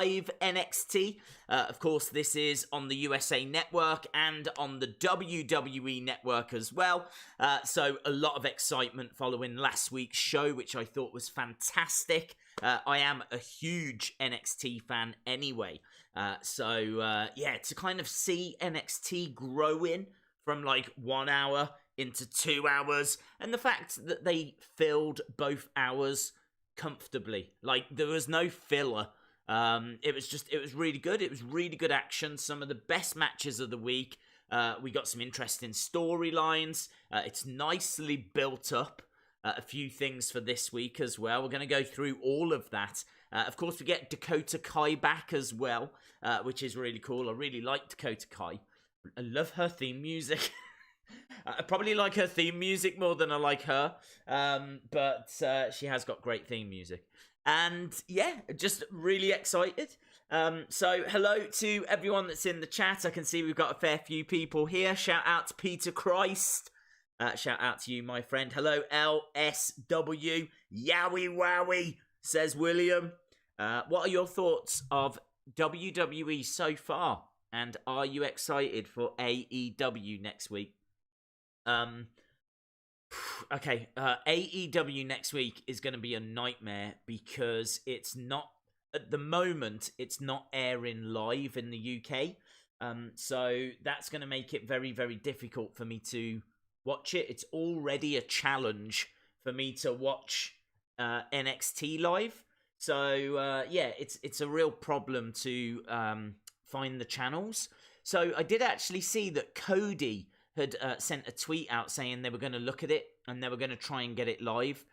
Live NXT. Of course, this is on the USA Network and on the WWE Network as well. So a lot of excitement following last week's show, which I thought was fantastic. I am a huge NXT fan anyway. Yeah, to kind of see NXT growing from like 1 hour into 2 hours, and the fact that they filled both hours comfortably. Like, there was no filler. It was really good. It was really good action. Some of the best matches of the week. We got some interesting storylines. It's nicely built up. A few things for this week as well. We're going to go through all of that. Of course, we get Dakota Kai back as well, which is really cool. I really like Dakota Kai. I love her theme music. I probably like her theme music more than I like her. But she has got great theme music. And yeah, just really excited. So hello to everyone that's in the chat. I can see we've got a fair few people here. Shout out to Peter Christ. Shout out to you, my friend. Hello, LSW. Yowie wowie, says William. What are your thoughts of WWE so far? And are you excited for AEW next week? Okay, AEW next week is going to be a nightmare because it's not, at the moment, it's not airing live in the UK. So that's going to make it very, very difficult for me to watch it. It's already a challenge for me to watch NXT live. So, yeah, it's a real problem to find the channels. So I did actually see that Cody had sent a tweet out saying they were going to look at it and they were going to try and get it live.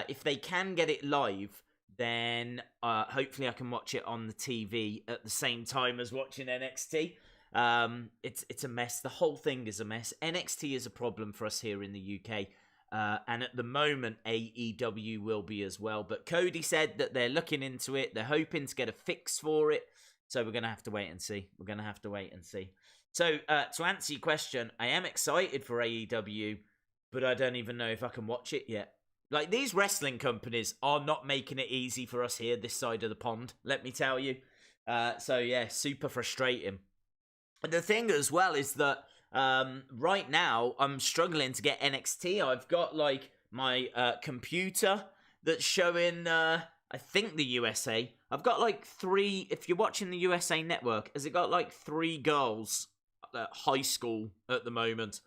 If they can get it live, then hopefully I can watch it on the TV at the same time as watching NXT. It's a mess. The whole thing is a mess. NXT is a problem for us here in the UK. And at the moment, AEW will be as well. But Cody said that they're looking into it. They're hoping to get a fix for it. So we're going to have to wait and see. So, to answer your question, I am excited for AEW, but I don't even know if I can watch it yet. Like, these wrestling companies are not making it easy for us here, this side of the pond, let me tell you. So, yeah, super frustrating. And the thing as well is that right now, I'm struggling to get NXT. I've got, like, my computer that's showing, I think, the USA. I've got, like, 3, if you're watching the USA Network, has it got, like, 3 girls at high school at the moment?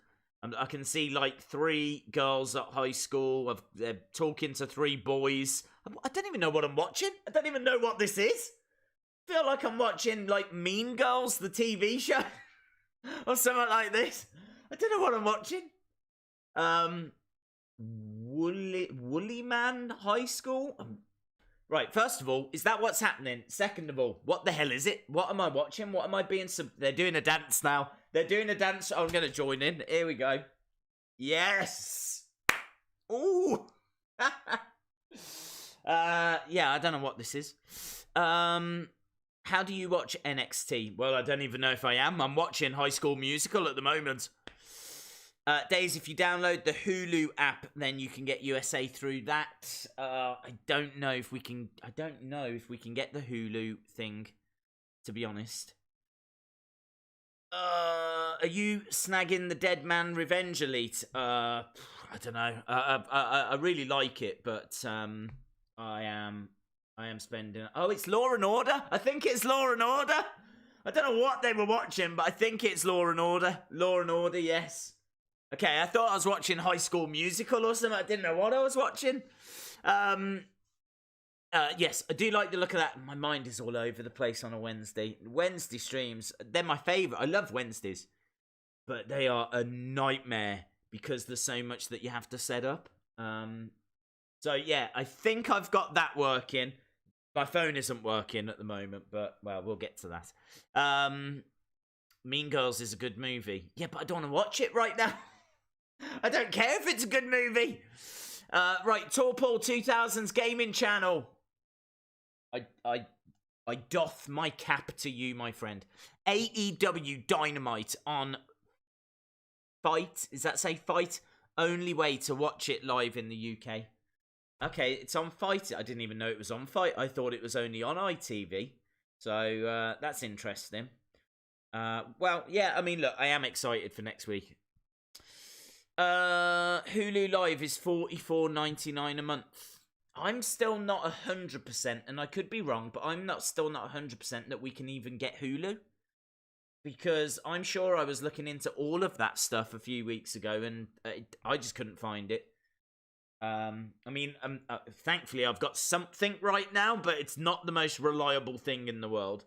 I can see, like, 3 girls at high school. They're talking to 3 boys. I don't even know what I'm watching. I don't even know what this is. I feel like I'm watching, like, Mean Girls, the TV show. Or something like this. I don't know what I'm watching. Woolly Man High School? Right, first of all, is that what's happening? Second of all, what the hell is it? What am I watching? What am I being They're doing a dance now. They're doing a dance. I'm going to join in. Here we go. Yes! Ooh! Yeah, I don't know what this is. How do you watch NXT? Well, I don't even know if I am. I'm watching High School Musical at the moment. Days, if you download the Hulu app, then you can get USA through that. I don't know if we can get the Hulu thing, to be honest. Are you snagging the Dead Man Revenge Elite? I don't know. I really like it, but I am spending. Oh, it's Law and Order. I think it's Law and Order. I don't know what they were watching, but I think it's Law and Order. Law and Order, yes. Okay, I thought I was watching High School Musical or something. I didn't know what I was watching. Yes, I do like the look of that. My mind is all over the place on a Wednesday. Wednesday streams, they're my favourite. I love Wednesdays. But they are a nightmare because there's so much that you have to set up. So, yeah, I think I've got that working. My phone isn't working at the moment, but, well, we'll get to that. Mean Girls is a good movie. Yeah, but I don't want to watch it right now. I don't care if it's a good movie. Right, Torpal 2000's gaming channel. I doff my cap to you, my friend. AEW Dynamite on Fight. Does that say Fight? Only way to watch it live in the UK. Okay, it's on Fight. I didn't even know it was on Fight. I thought it was only on ITV. So that's interesting. Well, yeah, I mean, look, I am excited for next week. Hulu Live is $44.99 a month. I'm still not 100%, and I could be wrong, but I'm still not 100% that we can even get Hulu. Because I'm sure I was looking into all of that stuff a few weeks ago, and I just couldn't find it. I mean, thankfully I've got something right now, but it's not the most reliable thing in the world.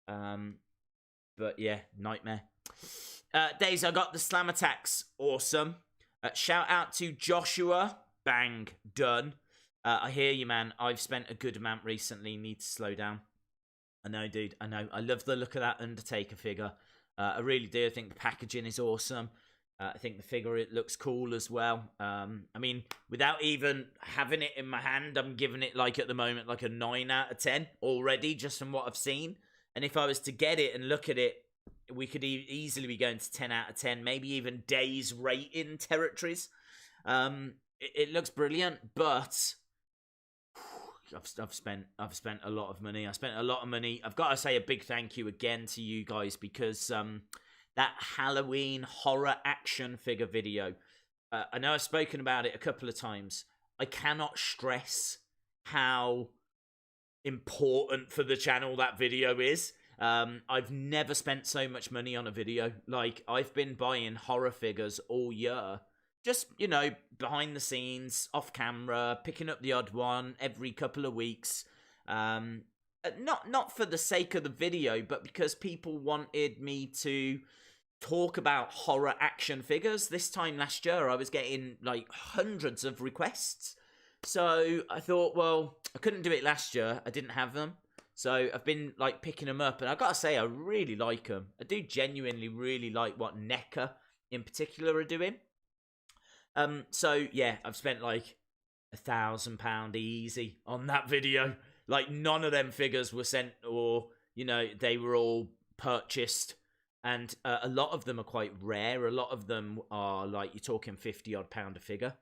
But yeah, nightmare. Days, I got the slam attacks. Awesome. Shout out to Joshua. Bang. Done. I hear you, man. I've spent a good amount recently. Need to slow down. I know, dude. I know. I love the look of that Undertaker figure. I really do. I think the packaging is awesome. I think the figure, it looks cool as well. I mean, without even having it in my hand, I'm giving it, like, at the moment, like a 9 out of 10 already, just from what I've seen. And if I was to get it and look at it, we could easily be going to 10 out of 10, maybe even Days rating territories. It looks brilliant, but I've spent a lot of money. I spent a lot of money. I've got to say a big thank you again to you guys, because that Halloween horror action figure video, I know I've spoken about it a couple of times. I cannot stress how important for the channel that video is. I've never spent so much money on a video. Like, I've been buying horror figures all year. Just, you know, behind the scenes, off camera, picking up the odd one every couple of weeks. Not for the sake of the video, but because people wanted me to talk about horror action figures. This time last year, I was getting, like, hundreds of requests. So I thought, well, I couldn't do it last year. I didn't have them. So I've been, like, picking them up. And I've got to say, I really like them. I do genuinely really like what NECA in particular are doing. So, yeah, I've spent, like, £1,000 easy on that video. Like, none of them figures were sent, or, you know, they were all purchased. And a lot of them are quite rare. A lot of them are, like, you're talking 50-odd pound a figure.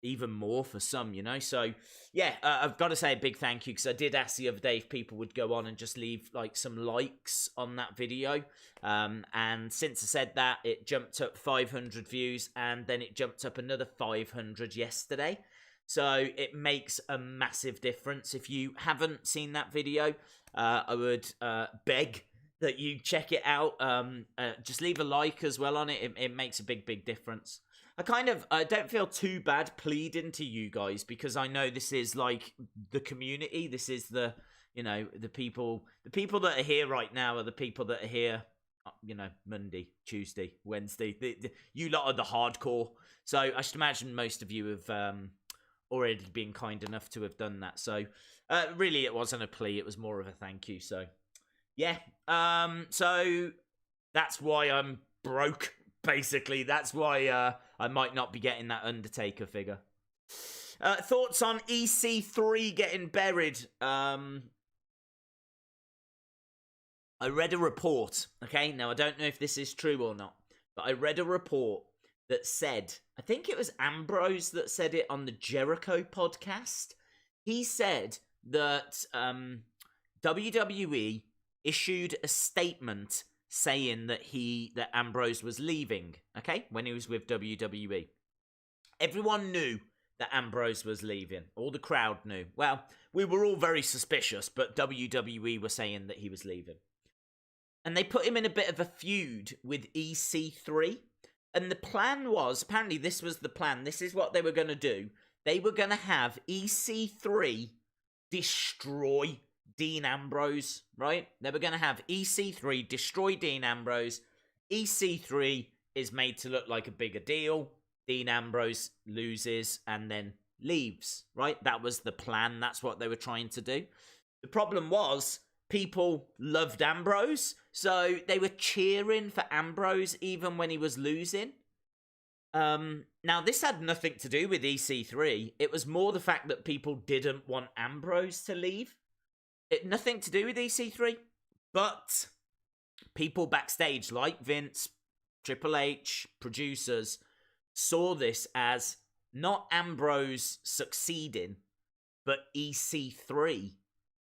Even more for some, you know. So, yeah, I've got to say a big thank you, because I did ask the other day if people would go on and just leave, like, some likes on that video. And since I said that, it jumped up 500 views, and then it jumped up another 500 yesterday. So it makes a massive difference. If you haven't seen that video, I would beg that you check it out. Just leave a like as well on it. It makes a big difference. I don't feel too bad pleading to you guys, because I know this is, like, the community. This is the, you know, the people that are here right now are the people that are here, you know, Monday, Tuesday, Wednesday. You lot are the hardcore. So I should imagine most of you have already been kind enough to have done that. So really, it wasn't a plea. It was more of a thank you. So, yeah. So that's why I'm broke, basically. That's why I might not be getting that Undertaker figure. Thoughts on EC3 getting buried? I read a report, okay? Now, I don't know if this is true or not, but I read a report that said, I think it was Ambrose that said it on the Jericho podcast. He said that WWE issued a statement saying that Ambrose was leaving, okay, when he was with WWE. Everyone knew that Ambrose was leaving. All the crowd knew. Well, we were all very suspicious, but WWE were saying that he was leaving. And they put him in a bit of a feud with EC3. And the plan was, apparently this was the plan, this is what they were going to do. They were going to have EC3 destroy Dean Ambrose, right? They were going to have EC3 destroy Dean Ambrose. EC3 is made to look like a bigger deal. Dean Ambrose loses and then leaves, right? That was the plan. That's what they were trying to do. The problem was, people loved Ambrose, so they were cheering for Ambrose even when he was losing. Now, this had nothing to do with EC3. It was more the fact that people didn't want Ambrose to leave. Nothing to do with EC3. But people backstage, like Vince, Triple H, producers, saw this as not Ambrose succeeding, but EC3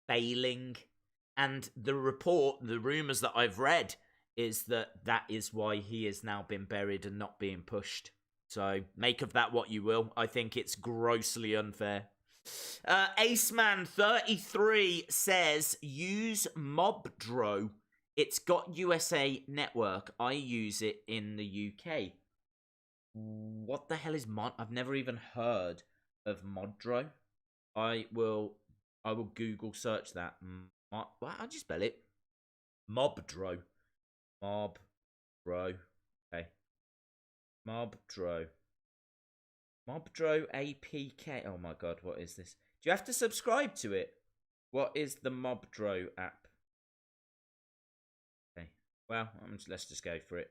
failing. And the rumors that I've read is that is why he has now been buried and not being pushed. So make of that what you will. I think it's grossly unfair. Aceman33 says, use Mobdro. It's got USA Network. I use it in the UK. What the hell is I've never even heard of Modro. I will Google search that. What? How'd you spell it? Mobdro. Mobdro. Okay. Mobdro. Mobdro APK. Oh my god, what is this? Do you have to subscribe to it? What is the Mobdro app? Okay. Well, let's just go for it.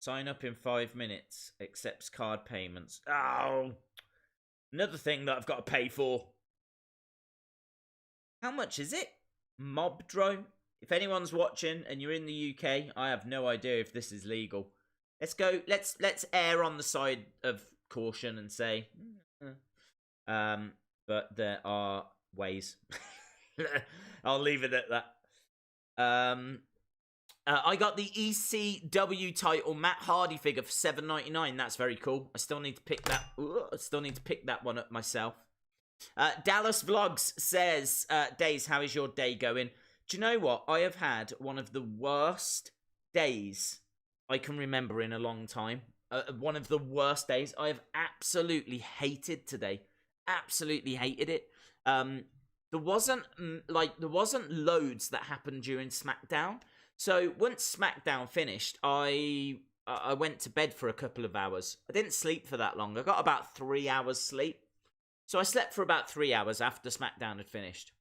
Sign up in 5 minutes. Accepts card payments. Oh! Another thing that I've got to pay for. How much is it? Mobdro? If anyone's watching and you're in the UK, I have no idea if this is legal. Let's err on the side of caution and say but there are ways. I'll leave it at that. I got the ECW title Matt Hardy figure for $7.99. That's very cool. I still need to pick that. I still need to pick that one up myself. Dallas Vlogs says, Days, how is your day going? Do you know what? I have had one of the worst days I can remember in a long time. One of the worst days. I have absolutely hated today. Absolutely hated it. There wasn't loads that happened during SmackDown. So once SmackDown finished, I went to bed for a couple of hours. I didn't sleep for that long. I got about 3 hours sleep. So I slept for about 3 hours after SmackDown had finished.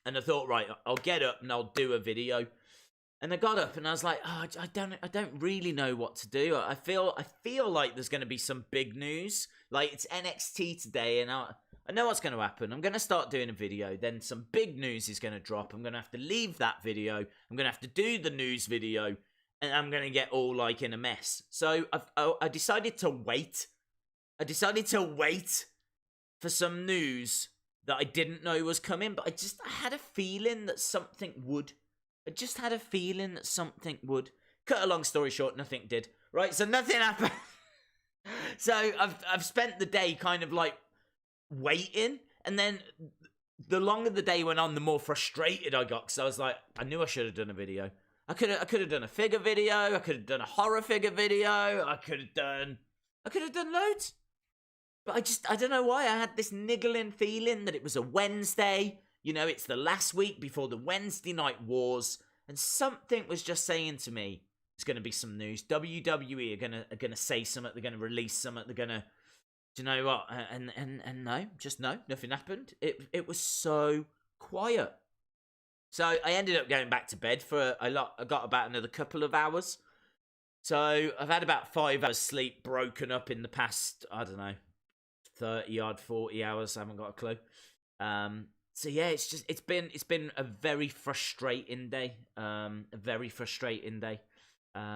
And I thought, right, I'll get up and I'll do a video. And I got up and I was like, oh, I don't really know what to do. I feel like there's going to be some big news. Like, it's NXT today, and I know what's going to happen. I'm going to start doing a video. Then some big news is going to drop. I'm going to have to leave that video. I'm going to have to do the news video. And I'm going to get all, like, in a mess. So I decided to wait. I decided to wait for some news that I didn't know was coming. But I had a feeling that something would. I just had a feeling that something would. Cut a long story short, nothing did. Right, so nothing happened. So I've spent the day kind of like waiting, and then the longer the day went on, the more frustrated I got, because I was like, I knew I should have done a video. I could have done a figure video. I could have done a horror figure video. I could have done loads. But I don't know why. I had this niggling feeling that it was a Wednesday. You know, it's the last week before the Wednesday Night Wars, and something was just saying to me, there's going to be some news. WWE are gonna say something. They're going to release something. They're going to, do you know what? And no, just no, nothing happened. It was so quiet. So I ended up going back to bed for I got about another couple of hours. So I've had about 5 hours sleep broken up in the past, I don't know, 30-odd, 40 hours. I haven't got a clue. So yeah, it's been a very frustrating day.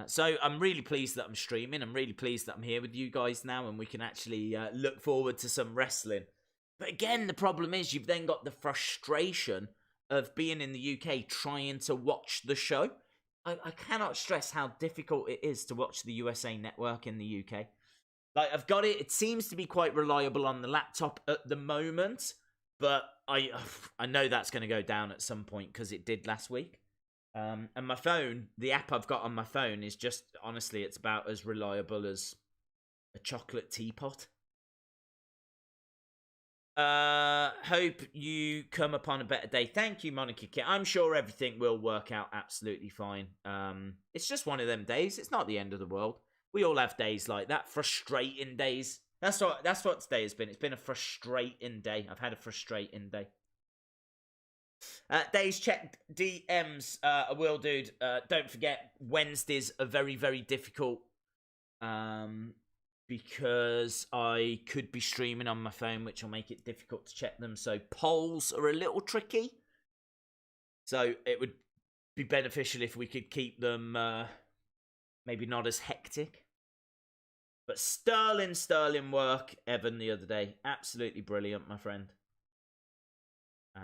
So I'm really pleased that I'm streaming. I'm really pleased that I'm here with you guys now, and we can actually look forward to some wrestling. But again, the problem is you've then got the frustration of being in the UK trying to watch the show. I cannot stress how difficult it is to watch the USA Network in the UK. Like, I've got it. It seems to be quite reliable on the laptop at the moment. But I know that's going to go down at some point because it did last week. And my phone, the app I've got on my phone is just, honestly, it's about as reliable as a chocolate teapot. Hope you come upon a better day. Thank you, Monica Kit. I'm sure everything will work out absolutely fine. It's just one of them days. It's not the end of the world. We all have days like that, frustrating days. That's what today has been. It's been a frustrating day. I've had a frustrating day. Days check DMs. I will, dude. Don't forget, Wednesdays are very, very difficult. Because I could be streaming on my phone, which will make it difficult to check them. So polls are a little tricky. So it would be beneficial if we could keep them maybe not as hectic. But sterling work, Evan, the other day. Absolutely brilliant, my friend.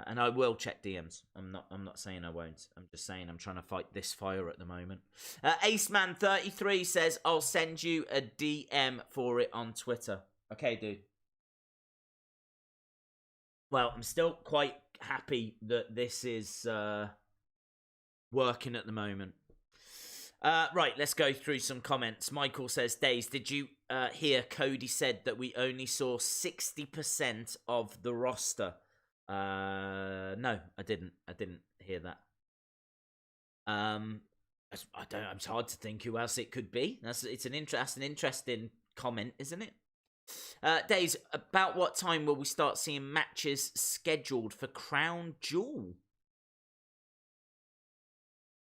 And I will check DMs. I'm not saying I won't. I'm just saying I'm trying to fight this fire at the moment. Aceman33 says, I'll send you a DM for it on Twitter. Okay, dude. Well, I'm still quite happy that this is working at the moment. Right, let's go through some comments. Michael says, Days, did you hear Cody said that we only saw 60% of the roster? No, I didn't hear that. I don't. It's hard to think who else it could be. It's an interesting comment, isn't it? Days, about what time will we start seeing matches scheduled for Crown Jewel?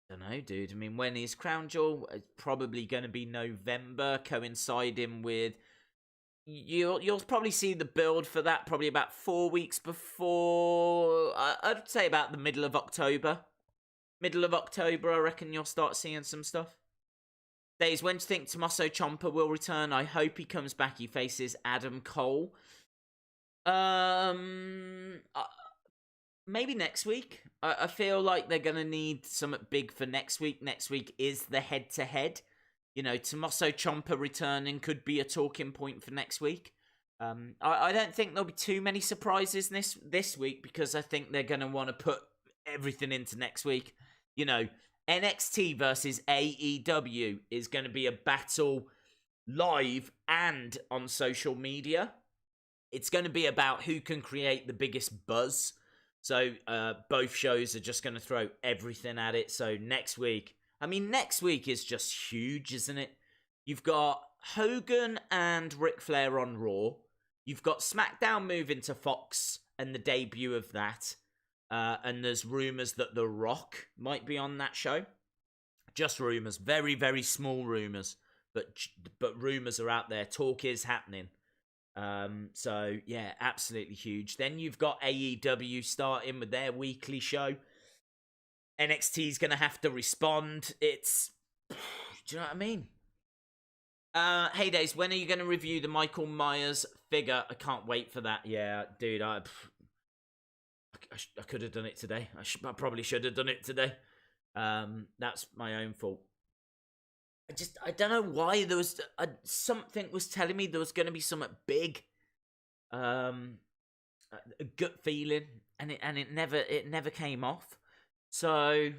Don't know, dude. I mean, when is Crown Jewel? It's probably going to be November, coinciding with. You'll probably see the build for that probably about 4 weeks before. I'd say about the middle of October. Middle of October, I reckon you'll start seeing some stuff. Days, when do you think Tommaso Ciampa will return? I hope he comes back. He faces Adam Cole. Maybe next week. I feel like they're going to need something big for next week. Next week is the head-to-head. You know, Tommaso Ciampa returning could be a talking point for next week. I don't think there'll be too many surprises this week because I think they're going to want to put everything into next week. You know, NXT versus AEW is going to be a battle live and on social media. It's going to be about who can create the biggest buzz. So both shows are just going to throw everything at it. So next week is just huge, isn't it? You've got Hogan and Ric Flair on Raw. You've got SmackDown moving to Fox and the debut of that. And there's rumours that The Rock might be on that show. Just rumours. Very, very small rumours. But rumours are out there. Talk is happening. So, yeah, absolutely huge. Then you've got AEW starting with their weekly show. NXT's going to have to respond. Do you know what I mean? Hey, Days, when are you going to review the Michael Myers figure? I can't wait for that. Yeah, dude, I could have done it today. I probably should have done it today. That's my own fault. I don't know why there was something was telling me there was going to be something big, a gut feeling, and it never came off. So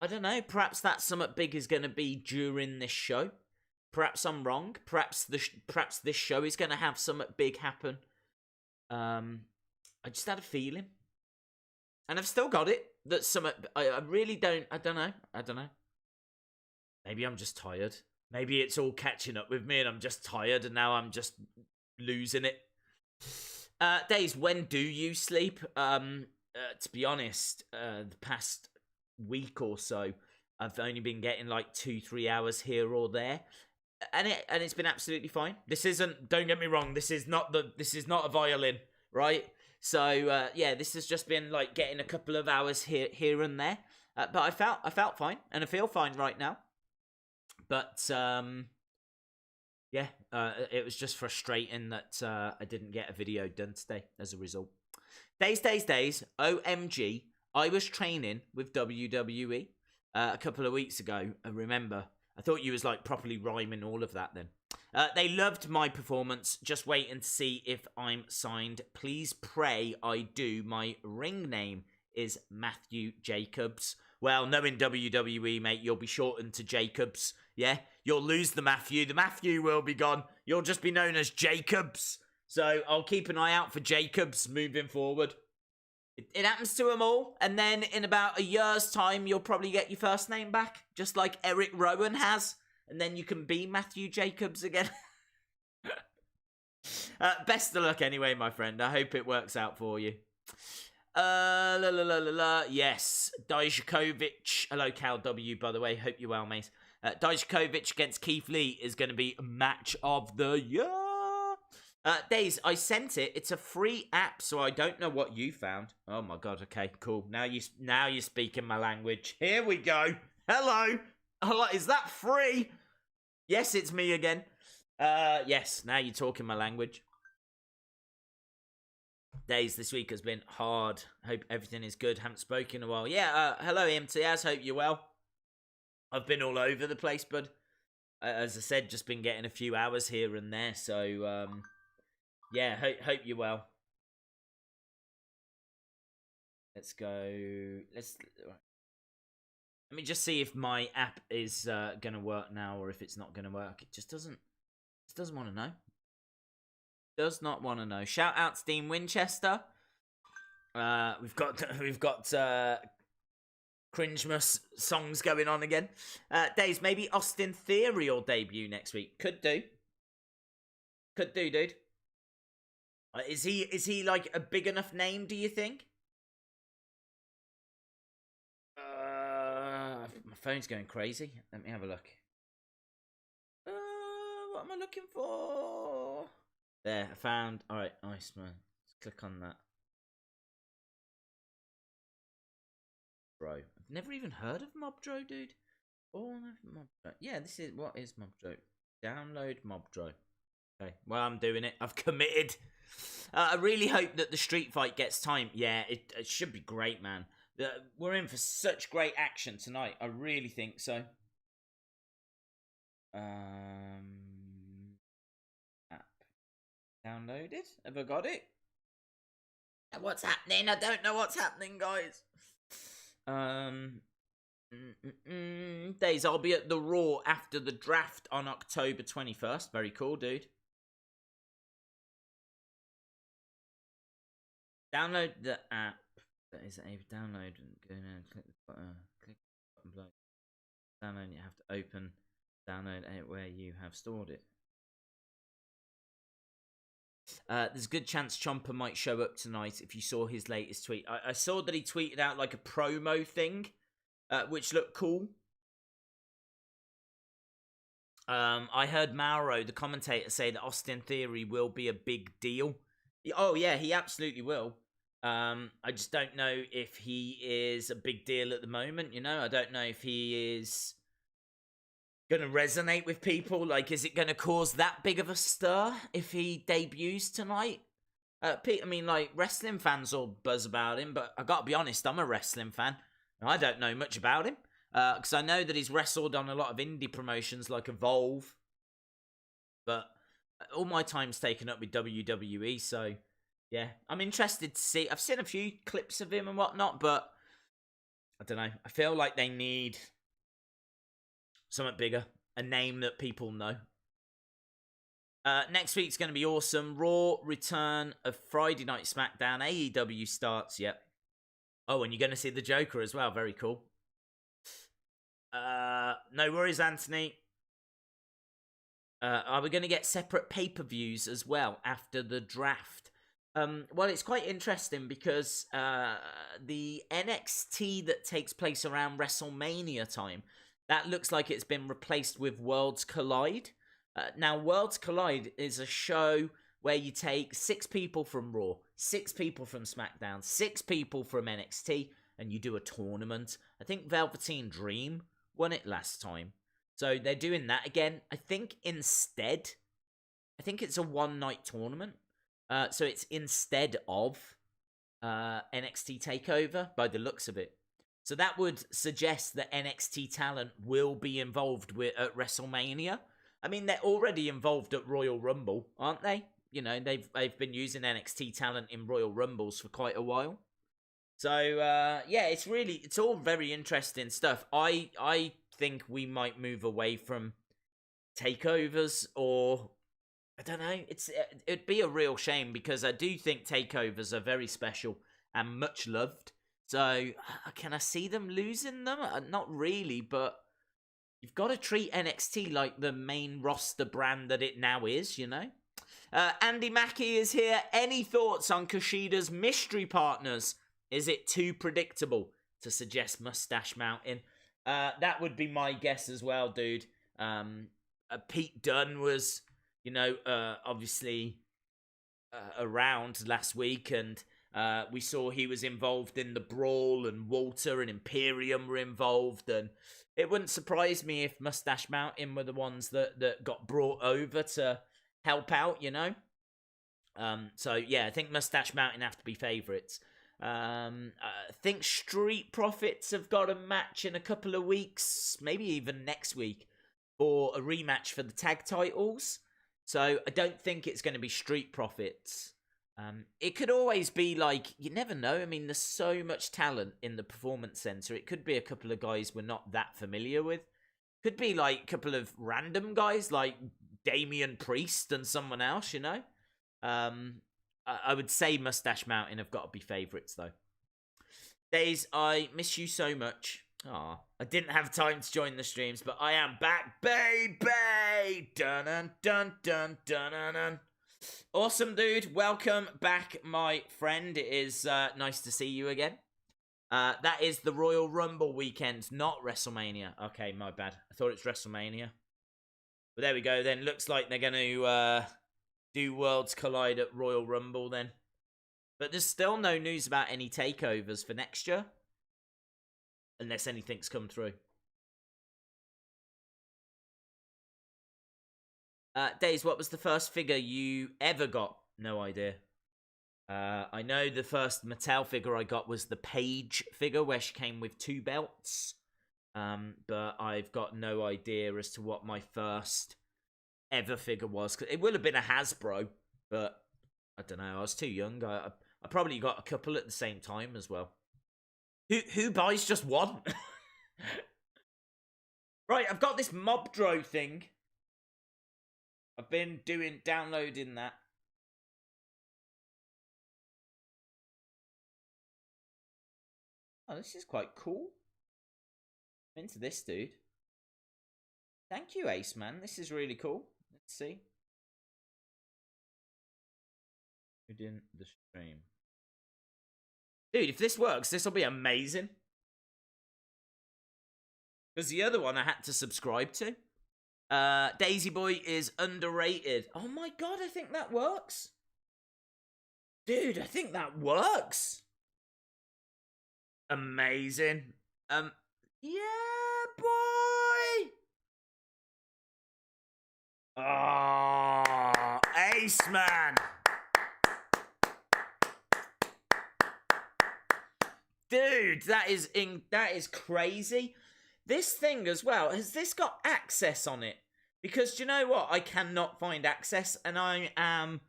I don't know. Perhaps that something big is going to be during this show. Perhaps I'm wrong. Perhaps this show is going to have something big happen. I just had a feeling. And I've still got it. That's something. I really don't. I don't know. Maybe I'm just tired. Maybe it's all catching up with me and I'm just tired and now I'm just losing it. Days, when do you sleep? To be honest, the past week or so, I've only been getting like 2-3 hours here or there. And it's been absolutely fine. This isn't, don't get me wrong, this is not a violin, right? So yeah, this has just been like getting a couple of hours here and there. But I felt fine and I feel fine right now. But yeah, it was just frustrating that I didn't get a video done today as a result. Days. OMG, I was training with WWE a couple of weeks ago. I remember. I thought you was like properly rhyming all of that then. They loved my performance. Just waiting to see if I'm signed. Please pray I do. My ring name is Matthew Jacobs. Well, knowing WWE, mate, you'll be shortened to Jacobs. Yeah, you'll lose the Matthew. The Matthew will be gone. You'll just be known as Jacobs. So I'll keep an eye out for Jacobs moving forward. It happens to them all. And then in about a year's time, you'll probably get your first name back. Just like Eric Rowan has. And then you can be Matthew Jacobs again. Best of luck anyway, my friend. I hope it works out for you. Yes, Dijakovic. Hello, Cal W, by the way. Hope you're well, mate. Dijakovic against Keith Lee is going to be match of the year. Days, I sent it. It's a free app, so I don't know what you found. Oh my god. Okay, cool. Now you're speaking my language. Here we go. Hello. Is that free? Yes, it's me again. Yes. Now you're talking my language. Days this week has been hard. Hope everything is good. Haven't spoken in a while. Yeah, hello MTS. Hope you're well. I've been all over the place, bud. As I said, just been getting a few hours here and there. So, yeah, hope you're well. Let's go. Let me just see if my app is gonna work now, or if it's not gonna work. It just doesn't want to know. Does not want to know. Shout out to Dean Winchester. We've got Cringemas songs going on again. Days, maybe Austin Theory will debut next week. Could do, dude. Is he like a big enough name? Do you think? My phone's going crazy. Let me have a look. What am I looking for? There, I found. All right, nice man. Let's click on that. Bro, I've never even heard of Mobdro, dude. Oh, Mobdro. Yeah, this is what is Mobdro. Download Mobdro. Okay, well, I'm doing it. I've committed. I really hope that the street fight gets time. Yeah, it should be great, man. We're in for such great action tonight. I really think so. App downloaded. Have I got it? What's happening? I don't know what's happening, guys. Days, I'll be at the Raw after the draft on October 21st. Very cool, dude. Download the app. That is a download. Go and click the button. Click the button. Download. You have to open. Download it where you have stored it. There's a good chance Chomper might show up tonight if you saw his latest tweet. I saw that he tweeted out like a promo thing, which looked cool. I heard Mauro, the commentator, say that Austin Theory will be a big deal. Oh, yeah, he absolutely will. I just don't know if he is a big deal at the moment, you know? I don't know if he is going to resonate with people. Like, is it going to cause that big of a stir if he debuts tonight? I mean, like, wrestling fans all buzz about him, but I got to be honest, I'm a wrestling fan. And I don't know much about him, because I know that he's wrestled on a lot of indie promotions like Evolve, but all my time's taken up with WWE, so yeah, I'm interested to see. I've seen a few clips of him and whatnot, but I don't know. I feel like they need something bigger, a name that people know. Next week's going to be awesome. Raw return of Friday Night SmackDown. AEW starts, yep. Oh, and you're going to see the Joker as well. Very cool. No worries, Anthony. Are we going to get separate pay-per-views as well after the draft? Well, it's quite interesting because the NXT that takes place around WrestleMania time, that looks like it's been replaced with Worlds Collide. Now, Worlds Collide is a show where you take 6 people from Raw, 6 people from SmackDown, 6 people from NXT, and you do a tournament. I think Velveteen Dream won it last time. So they're doing that again. I think it's a one-night tournament. So it's instead of NXT TakeOver, by the looks of it. So that would suggest that NXT talent will be involved at WrestleMania. I mean, they're already involved at Royal Rumble, aren't they? You know, they've been using NXT talent in Royal Rumbles for quite a while. So, yeah, it's all very interesting stuff. I think we might move away from takeovers, or I don't know. It'd be a real shame because I do think takeovers are very special and much loved. So, can I see them losing them? Not really, but you've got to treat NXT like the main roster brand that it now is, you know? Andy Mackey is here. Any thoughts on Kushida's mystery partners? Is it too predictable to suggest Mustache Mountain? That would be my guess as well, dude. Pete Dunne was, you know, obviously around last week, and we saw he was involved in the brawl, and Walter and Imperium were involved, and it wouldn't surprise me if Mustache Mountain were the ones that got brought over to help out, you know? So yeah, I think Mustache Mountain have to be favourites. I think Street Profits have got a match in a couple of weeks, maybe even next week, for a rematch for the tag titles. So I don't think it's going to be Street Profits. It could always be like, you never know. I mean, there's so much talent in the Performance Center. It could be a couple of guys we're not that familiar with. Could be like a couple of random guys like Damian Priest and someone else, you know? I would say Mustache Mountain have got to be favourites, though. Days, I miss you so much. Aw, I didn't have time to join the streams, but I am back, baby! Dun dun dun dun dun dun. Awesome, dude. Welcome back, my friend. It is nice to see you again. That is the Royal Rumble weekend, not WrestleMania. Okay, my bad. I thought it's WrestleMania. But there we go, then. Looks like they're going to do Worlds Collide at Royal Rumble, then. But there's still no news about any takeovers for next year. Unless anything's come through. Days, what was the first figure you ever got? No idea. I know the first Mattel figure I got was the Paige figure, where she came with 2 belts. But I've got no idea as to what my first ever figure was. It will have been a Hasbro, but I don't know. I was too young. I probably got a couple at the same time as well. Who buys just one? Right, I've got this Mobdro thing. I've been downloading that. Oh, this is quite cool. I'm into this, dude. Thank you, Ace, man. This is really cool. Let's see. Who didn't the stream? Dude, if this works, this will be amazing. Because the other one I had to subscribe to. Daisy Boy is underrated. Oh my god, I think that works. Dude, I think that works. Amazing. Yeah, boy. Oh, ace, man. Dude, that is crazy. This thing as well, has this got access on it? Because do you know what? I cannot find access, and I am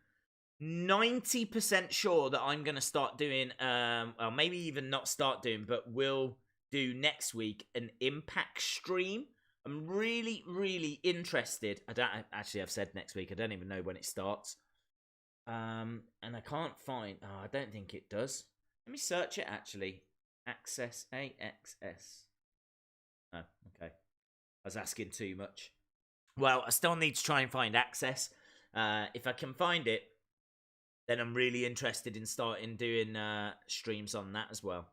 90% sure that I'm going to start doing, well, maybe even not start doing, but will do next week an Impact stream. I'm really, really interested. I've said next week. I don't even know when it starts. And I can't find, I don't think it does. Let me search it, actually. Access, AXS. Oh, okay. I was asking too much. Well, I still need to try and find access. If I can find it, then I'm really interested in starting doing streams on that as well.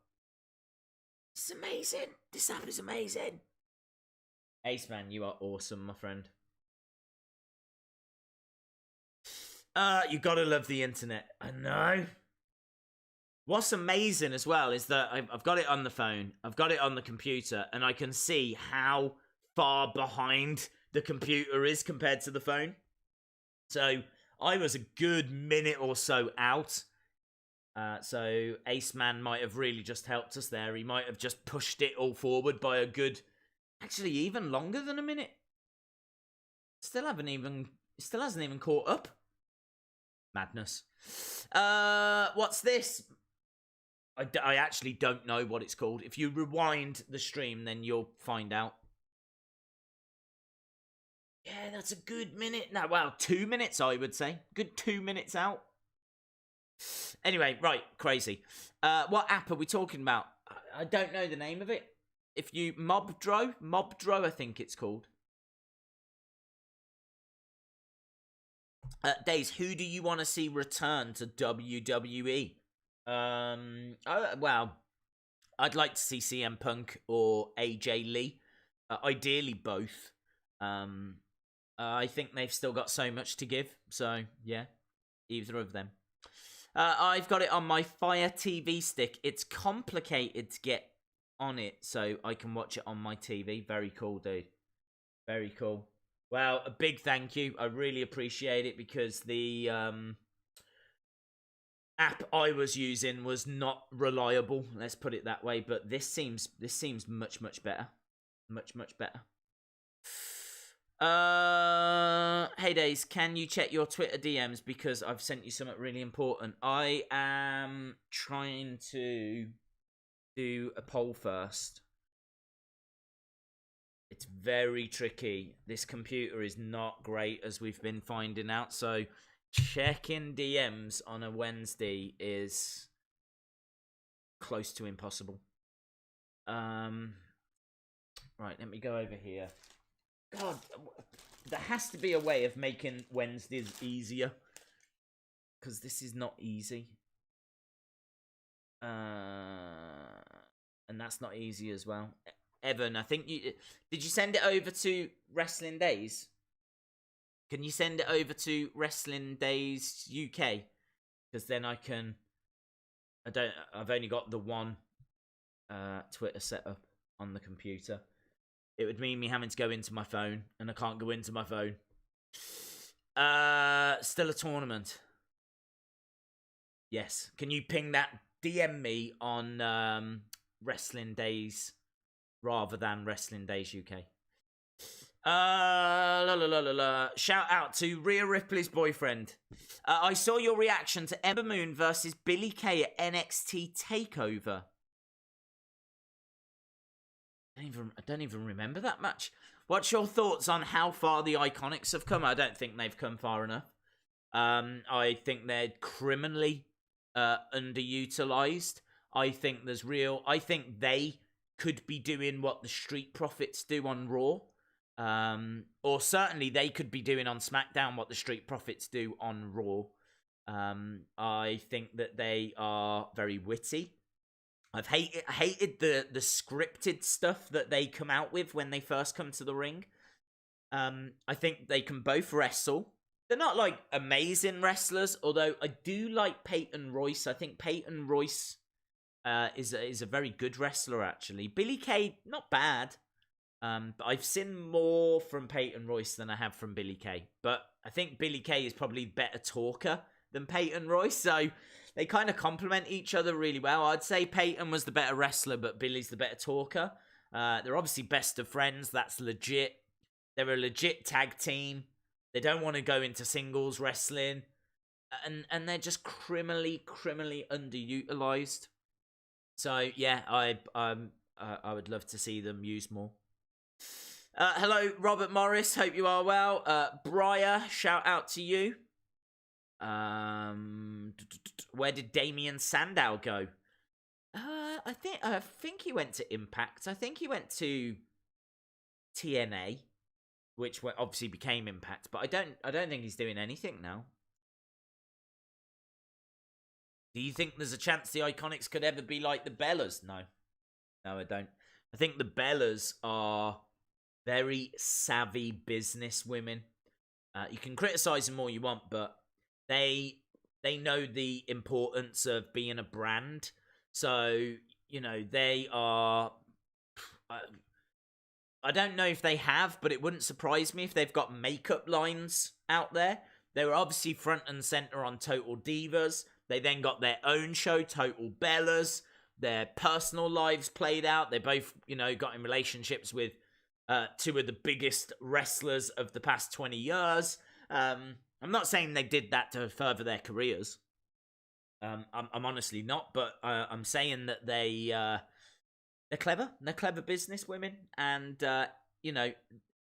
It's amazing. This app is amazing. Ace Man, you are awesome, my friend. You gotta love the internet. I know. What's amazing as well is that I've got it on the phone, I've got it on the computer, and I can see how far behind the computer is compared to the phone. So I was a good minute or so out. So Ace Man might have really just helped us there. He might have just pushed it all forward by a good, actually even longer than a minute. Still hasn't even caught up. Madness. What's this? I actually don't know what it's called. If you rewind the stream, then you'll find out. Yeah, that's a good minute. No, wow, 2 minutes, I would say. Good 2 minutes out. Anyway, right, crazy. What app are we talking about? I don't know the name of it. If you... Mobdro, I think it's called. Days, who do you want to see return to WWE? Well, I'd like to see CM Punk or AJ Lee. Ideally both. I think they've still got so much to give. So, yeah, either of them. I've got it on my Fire TV stick. It's complicated to get on it, so I can watch it on my TV. Very cool, dude. Very cool. Well, a big thank you. I really appreciate it, because the app I was using was not reliable. Let's put it that way. But this seems much better, much better. Hey Days, can you check your Twitter DMs because I've sent you something really important. I am trying to do a poll first. It's very tricky. This computer is not great, as we've been finding out. So checking DMs on a Wednesday is close to impossible. Right, let me go over here. God, there has to be a way of making Wednesdays easier, because this is not easy. And that's not easy as well. Evan, I think did you send it over to Wrestling Days? Can you send it over to Wrestling Days UK? Because then I've only got the one Twitter set up on the computer. It would mean me having to go into my phone, and I can't go into my phone. Still a tournament. Yes. Can you ping that? DM me on Wrestling Days rather than Wrestling Days UK. Shout out to Rhea Ripley's boyfriend. I saw your reaction to Ember Moon versus Billie Kay at NXT TakeOver. I don't even remember that match. What's your thoughts on how far the Iconics have come? I don't think they've come far enough. I think they're criminally underutilized. I think they could be doing what the Street Profits do on Raw. Or certainly they could be doing on SmackDown what the Street Profits do on Raw. I think that they are very witty. I've hated the scripted stuff that they come out with when they first come to the ring. I think they can both wrestle. They're not like amazing wrestlers, although I do like Peyton Royce. I think Peyton Royce is a very good wrestler, actually. Billie Kay, not bad. But I've seen more from Peyton Royce than I have from Billie Kay. But I think Billie Kay is probably a better talker than Peyton Royce, so they kind of complement each other really well. I'd say Peyton was the better wrestler, but Billie's the better talker. They're obviously best of friends. That's legit. They're a legit tag team. They don't want to go into singles wrestling. And they're just criminally underutilized. So, yeah, I would love to see them used more. Hello, Robert Morris. Hope you are well. Briar, shout out to you. Where did Damian Sandow go? I think he went to Impact. I think he went to TNA, which obviously became Impact. But I don't think he's doing anything now. Do you think there's a chance the Iconics could ever be like the Bellas? No, I don't. I think the Bellas are very savvy business women. You can criticize them all you want, but they know the importance of being a brand. So, you know, they are... I don't know if they have, but it wouldn't surprise me if they've got makeup lines out there. They were obviously front and center on Total Divas. They then got their own show, Total Bellas. Their personal lives played out. They both, you know, got in relationships with two of the biggest wrestlers of the past 20 years. I'm not saying they did that to further their careers. I'm honestly not, but I'm saying that they're clever. They're clever business women, and you know,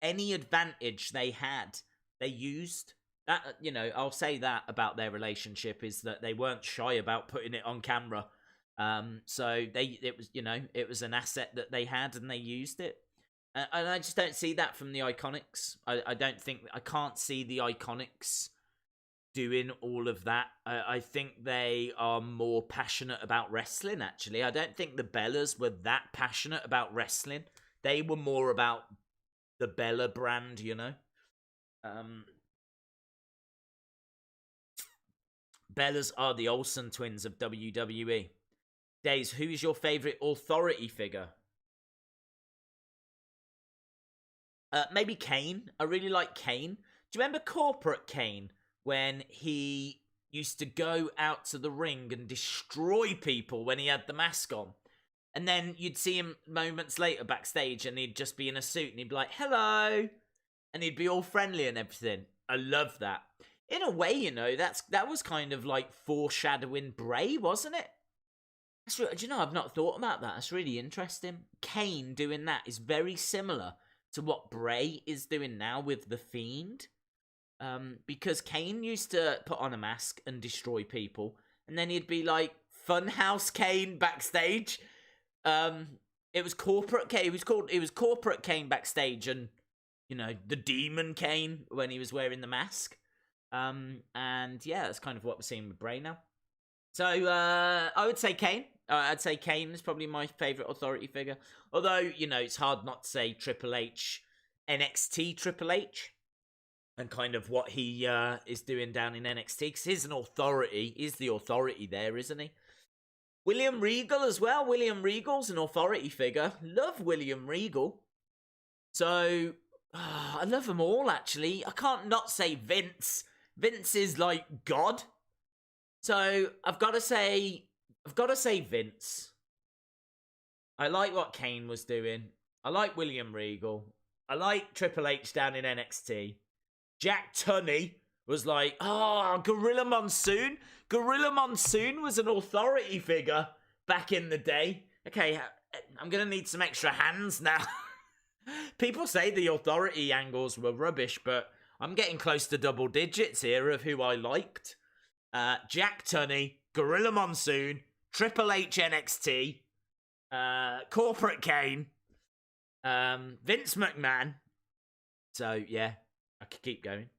any advantage they had, they used. That, you know, I'll say that about their relationship is that they weren't shy about putting it on camera. So it was an asset that they had and they used it. And I just don't see that from the Iconics. I can't see the Iconics doing all of that. I think they are more passionate about wrestling, actually. I don't think the Bellas were that passionate about wrestling. They were more about the Bella brand, you know. Bellas are the Olsen twins of WWE. Days, who is your favourite authority figure? Maybe Kane. I really like Kane. Do you remember Corporate Kane when he used to go out to the ring and destroy people when he had the mask on. And then you'd see him moments later backstage and he'd just be in a suit and he'd be like, hello. And he'd be all friendly and everything. I love that. In a way, you know, that was kind of like foreshadowing Bray, wasn't it? Do you know, I've not thought about that. That's really interesting. Kane doing that is very similar to what Bray is doing now with The Fiend. Because Kane used to put on a mask and destroy people. And then he'd be like, Funhouse Kane backstage. It was Corporate Kane. It was Corporate Kane backstage and, you know, the Demon Kane when he was wearing the mask. And yeah, that's kind of what we're seeing with Bray now. So, I would say Kane. I'd say Kane is probably my favourite authority figure. Although, you know, it's hard not to say Triple H, NXT Triple H, and kind of what he is doing down in NXT. Because he's an authority. He's the authority there, isn't he? William Regal as well. William Regal's an authority figure. Love William Regal. So, I love them all, actually. I can't not say Vince. Vince is like God. So, I've got to say Vince. I like what Kane was doing. I like William Regal. I like Triple H down in NXT. Jack Tunney was like, Gorilla Monsoon. Gorilla Monsoon was an authority figure back in the day. Okay, I'm going to need some extra hands now. People say the authority angles were rubbish, but I'm getting close to double digits here of who I liked. Jack Tunney, Gorilla Monsoon, Triple H NXT, Corporate Kane, Vince McMahon. So, yeah, I could keep going.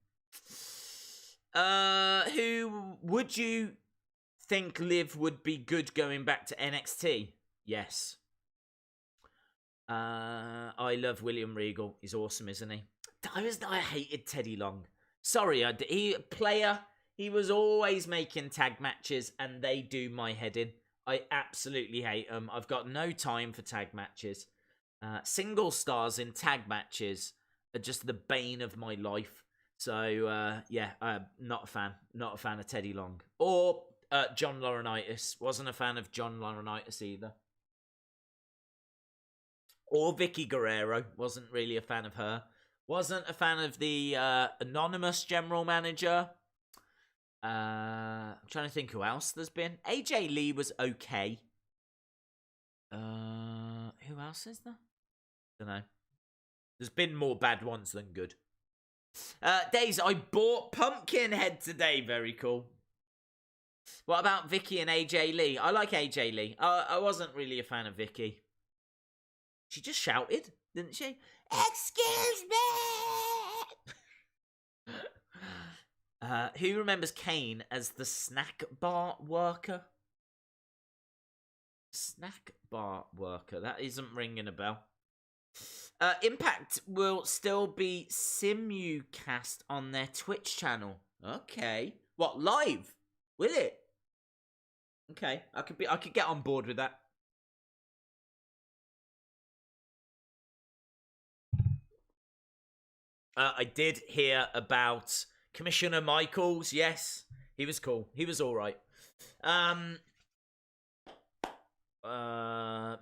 Who would you think Liv would be good going back to NXT? Yes. I love William Regal. He's awesome, isn't he? I hated Teddy Long. Sorry, he was always making tag matches and they do my head in. I absolutely hate them. I've got no time for tag matches. Single stars in tag matches are just the bane of my life. So, yeah, I'm not a fan. Not a fan of Teddy Long. Or John Laurinaitis. Wasn't a fan of John Laurinaitis either. Or Vicky Guerrero. Wasn't really a fan of her. Wasn't a fan of the anonymous general manager. I'm trying to think who else there's been. AJ Lee was okay. Who else is there? Don't know. There's been more bad ones than good. Days, I bought Pumpkinhead today. Very cool. What about Vicky and AJ Lee? I like AJ Lee. I wasn't really a fan of Vicky. She just shouted, didn't she? Excuse me! Who remembers Kane as the snack bar worker? Snack bar worker. That isn't ringing a bell. Impact will still be simulcast on their Twitch channel. Okay. What, live? Will it? Okay. I could get on board with that. I did hear about Commissioner Michaels. Yes, he was cool. He was all right.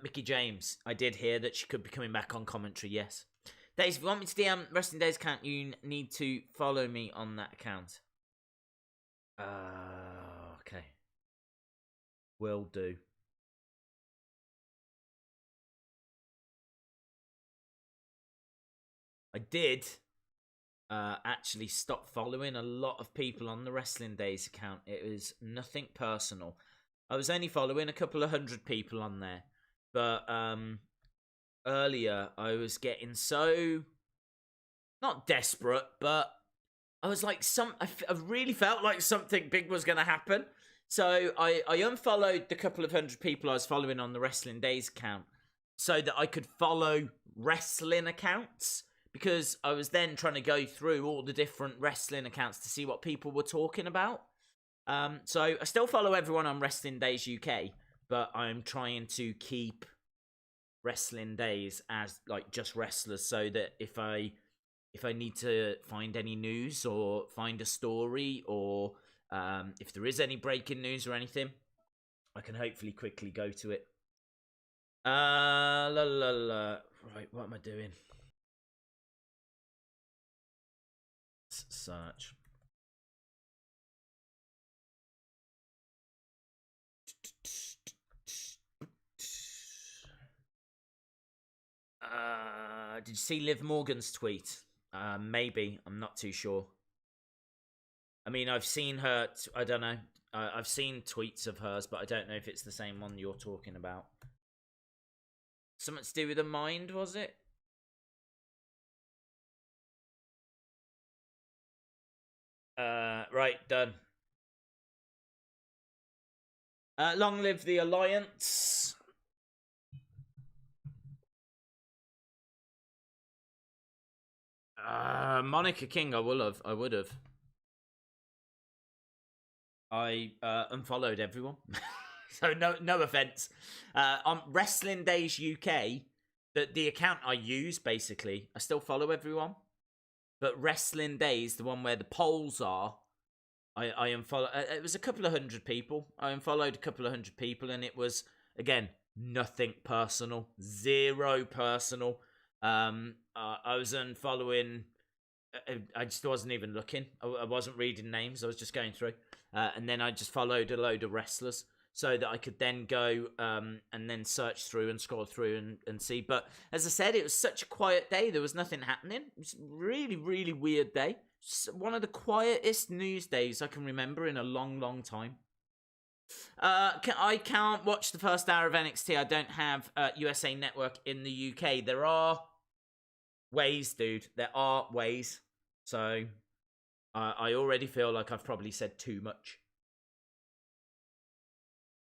Mickey James. I did hear that she could be coming back on commentary. Yes. Days, if you want me to DM Wrestling Days account, you need to follow me on that account. Okay. Will do. I did actually stop following a lot of people on the Wrestling Days account. It was nothing personal. I was only following a couple of hundred people on there. But earlier I was getting so, not desperate, but I was like, I really felt like something big was going to happen. So I unfollowed the couple of hundred people I was following on the Wrestling Days account so that I could follow wrestling accounts. Because I was then trying to go through all the different wrestling accounts to see what people were talking about. So I still follow everyone on Wrestling Days UK, but I'm trying to keep Wrestling Days as like just wrestlers, so that if I need to find any news or find a story or If there is any breaking news or anything, I can hopefully quickly go to it. Right, what am I doing? Search. Did you see Liv Morgan's tweet? Maybe. I'm not too sure. I mean, I've seen her... I don't know. I've seen tweets of hers, but I don't know if it's the same one you're talking about. Something to do with the mind, was it? Right, done. Long live the Alliance. Monica King, I would have. I unfollowed everyone. So no offense. On Wrestling Days UK, the account I use, basically, I still follow everyone. But Wrestling Days, the one where the polls are, I unfollow. It was a couple of hundred people. I unfollowed a couple of hundred people, and it was, again, nothing personal. Zero personal. I was unfollowing. I just wasn't even looking. I wasn't reading names. I was just going through. And then I just followed a load of wrestlers so that I could then go and then search through and scroll through and see. But as I said, it was such a quiet day. There was nothing happening. It was a really, really weird day. One of the quietest news days I can remember in a long, long time. I can't watch the first hour of NXT. I don't have USA Network in the UK. There are ways, dude. There are ways. So I already feel like I've probably said too much.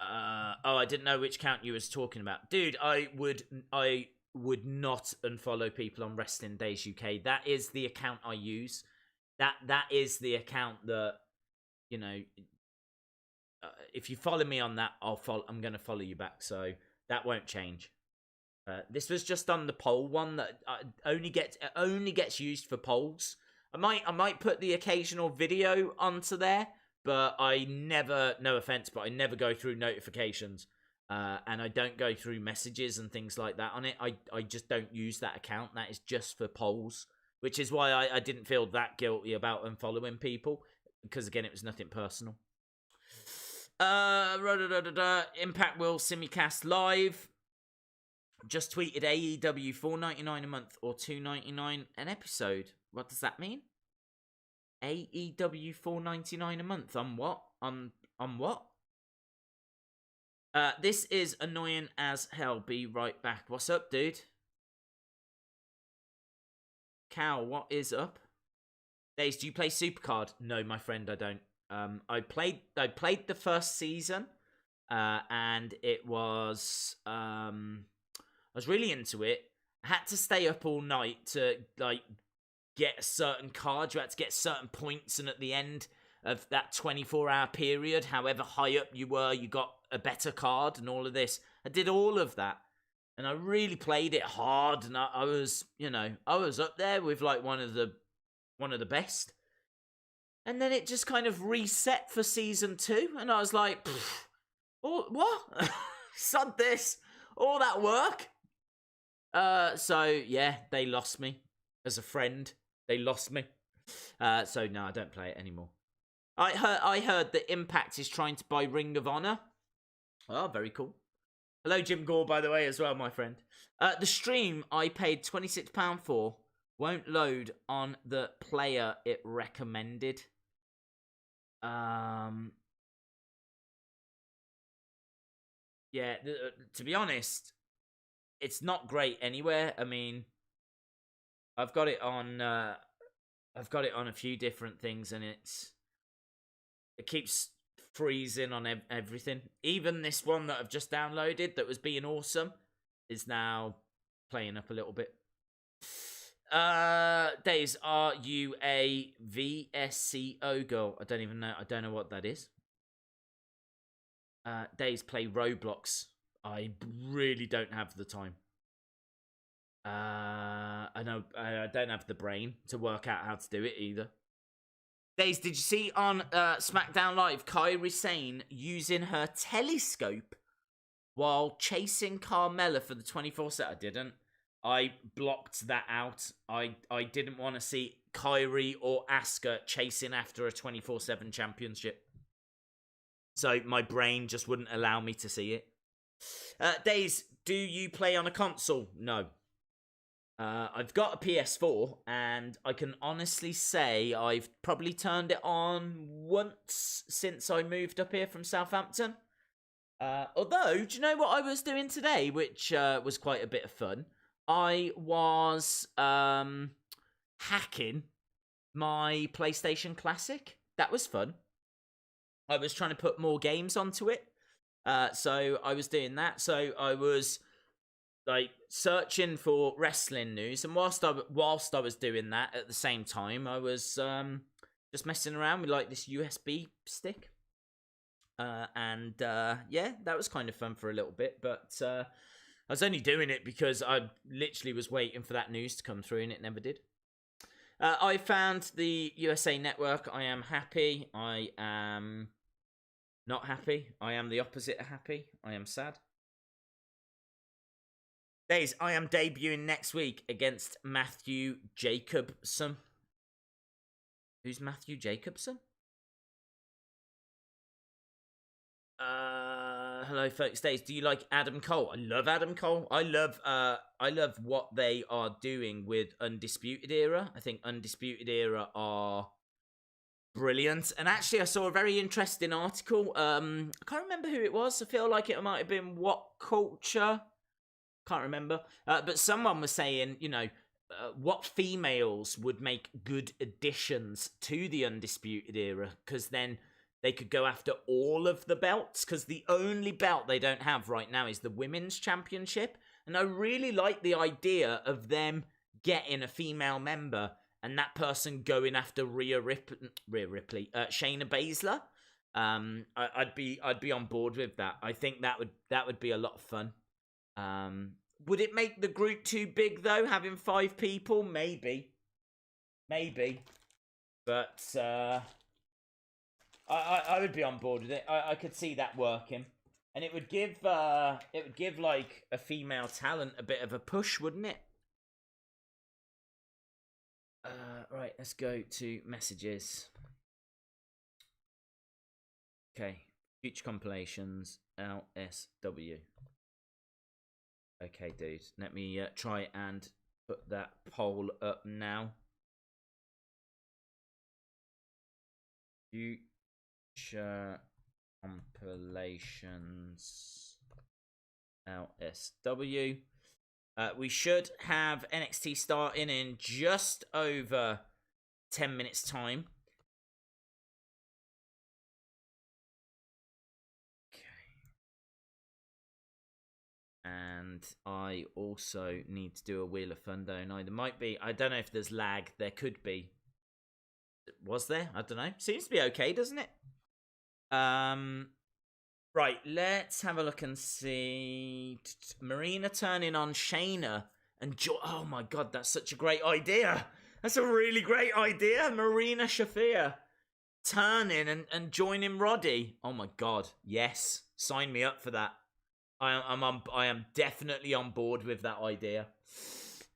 I didn't know which count you was talking about, dude. I would not unfollow people on Wrestling Days UK. That is the account I use. That is the account that, you know. If you follow me on that, I'm going to follow you back. So that won't change. This was just on the poll one that only gets used for polls. I might put the occasional video onto there, but I never, no offense, but I never go through notifications, and I don't go through messages and things like that on it. I just don't use that account. That is just for polls, which is why I didn't feel that guilty about unfollowing people, because again, it was nothing personal. Impact will simulcast live. Just tweeted AEW $4.99 a month or $2.99 an episode. What does that mean? AEW $4.99 a month on what? On what? This is annoying as hell. Be right back. What's up, dude? Cal, what is up? Days, do you play Supercard? No, my friend, I don't. I played the first season, and it was I was really into it. I had to stay up all night to get a certain card. You had to get certain points, and at the end of that 24-hour period, however high up you were, you got a better card and all of this. I did all of that, and I really played it hard, and I was, I was up there with one of the best. And then it just kind of reset for season 2, and I was like, what? Sod this. All that work? So, yeah, they lost me. As a friend, they lost me. So, no, I don't play it anymore. I heard that Impact is trying to buy Ring of Honor. Oh, very cool. Hello, Jim Gore, by the way, as well, my friend. The stream I paid £26 for won't load on the player it recommended. Yeah, to be honest, it's not great anywhere. I mean, I've got it on a few different things, and it keeps freezing on everything. Even this one that I've just downloaded that was being awesome is now playing up a little bit. Days, are you a VSCO girl? I don't even know. I don't know what that is. Days, play Roblox. I really don't have the time. I know I don't have the brain to work out how to do it either. Days, did you see on SmackDown Live, Kairi Sane using her telescope while chasing Carmella for the 24 set? I didn't. I blocked that out. I didn't want to see Kairi or Asuka chasing after a 24/7 championship. So my brain just wouldn't allow me to see it. Days, do you play on a console? No. I've got a PS4, and I can honestly say I've probably turned it on once since I moved up here from Southampton. Although, do you know what I was doing today, which was quite a bit of fun? I was hacking my PlayStation Classic. That was fun. I was trying to put more games onto it. So I was doing that. So I was like searching for wrestling news, and whilst I was doing that at the same time, I was just messing around with like this USB stick. And yeah, that was kind of fun for a little bit, but I was only doing it because I literally was waiting for that news to come through, and it never did. I found the USA Network. I am happy. I am not happy. I am the opposite of happy. I am sad. Days, I am debuting next week against Matthew Jacobson. Who's Matthew Jacobson? Hello, folks. Days, do you like Adam Cole? I love Adam Cole. I love what they are doing with Undisputed Era. I think Undisputed Era are brilliant. And actually, I saw a very interesting article. I can't remember who it was. I feel like it might have been What Culture. Can't remember. But someone was saying, you know, what females would make good additions to the Undisputed Era, because then they could go after all of the belts, because the only belt they don't have right now is the Women's Championship. And I really like the idea of them getting a female member and that person going after Rhea Ripley, Shayna Baszler. I'd be on board with that. I think that would be a lot of fun. Would it make the group too big though, having 5 people? Maybe. But I would be on board with it. I could see that working, and it would give like a female talent a bit of a push, wouldn't it? Right, let's go to messages. Okay, future compilations, LSW. Okay, dude, let me try and put that poll up now. Future compilations, LSW. We should have NXT starting in just over 10 minutes time. And I also need to do a Wheel of Fun, don't I? There might be. I don't know if there's lag. There could be. Was there? I don't know. Seems to be okay, doesn't it? Right, let's have a look and see. Marina turning on Shayna and oh my god, that's such a great idea. That's a really great idea. Marina Shafir turning and joining Roddy. Oh my god, yes. Sign me up for that. I am definitely on board with that idea.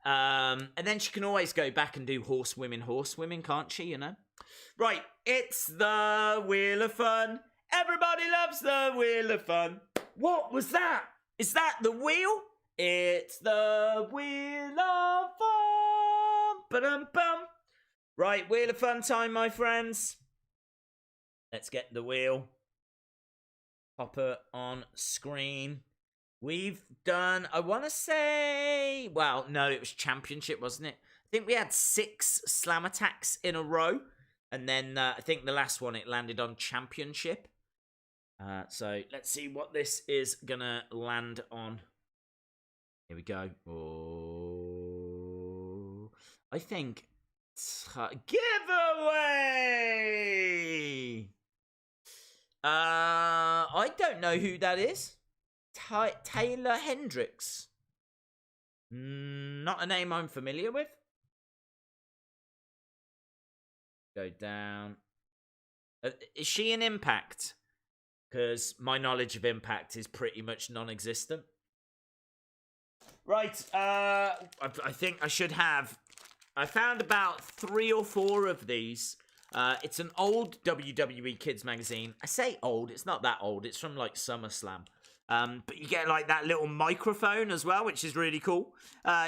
And then she can always go back and do horsewomen, can't she, you know? Right, it's the Wheel of Fun. Everybody loves the Wheel of Fun. What was that? Is that the wheel? It's the Wheel of Fun. Ba-dum-bum. Right, Wheel of Fun time, my friends. Let's get the wheel. Pop it on screen. We've done, I want to say, well, no, it was championship, wasn't it? I think we had 6 slam attacks in a row. And then I think the last one, it landed on championship. So let's see what this is going to land on. Here we go. Oh, I think giveaway. I don't know who that is. Taylor Hendricks. Not a name I'm familiar with. Go down. Is she in Impact? Because my knowledge of Impact is pretty much non-existent. Right, I think I should have... I found about 3 or 4 of these. It's an old WWE Kids magazine. I say old, it's not that old. It's from, like, SummerSlam. But you get, like, that little microphone as well, which is really cool.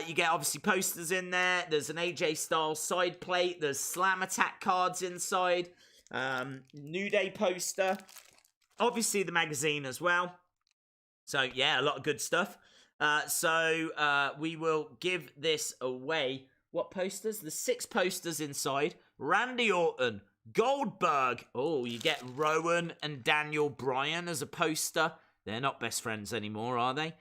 You get, obviously, posters in there. There's an AJ Styles side plate. There's Slam Attack cards inside. New Day poster. Obviously, the magazine as well. So, yeah, a lot of good stuff. So we will give this away. What posters? There's 6 posters inside. Randy Orton, Goldberg. Oh, you get Rowan and Daniel Bryan as a poster. They're not best friends anymore, are they?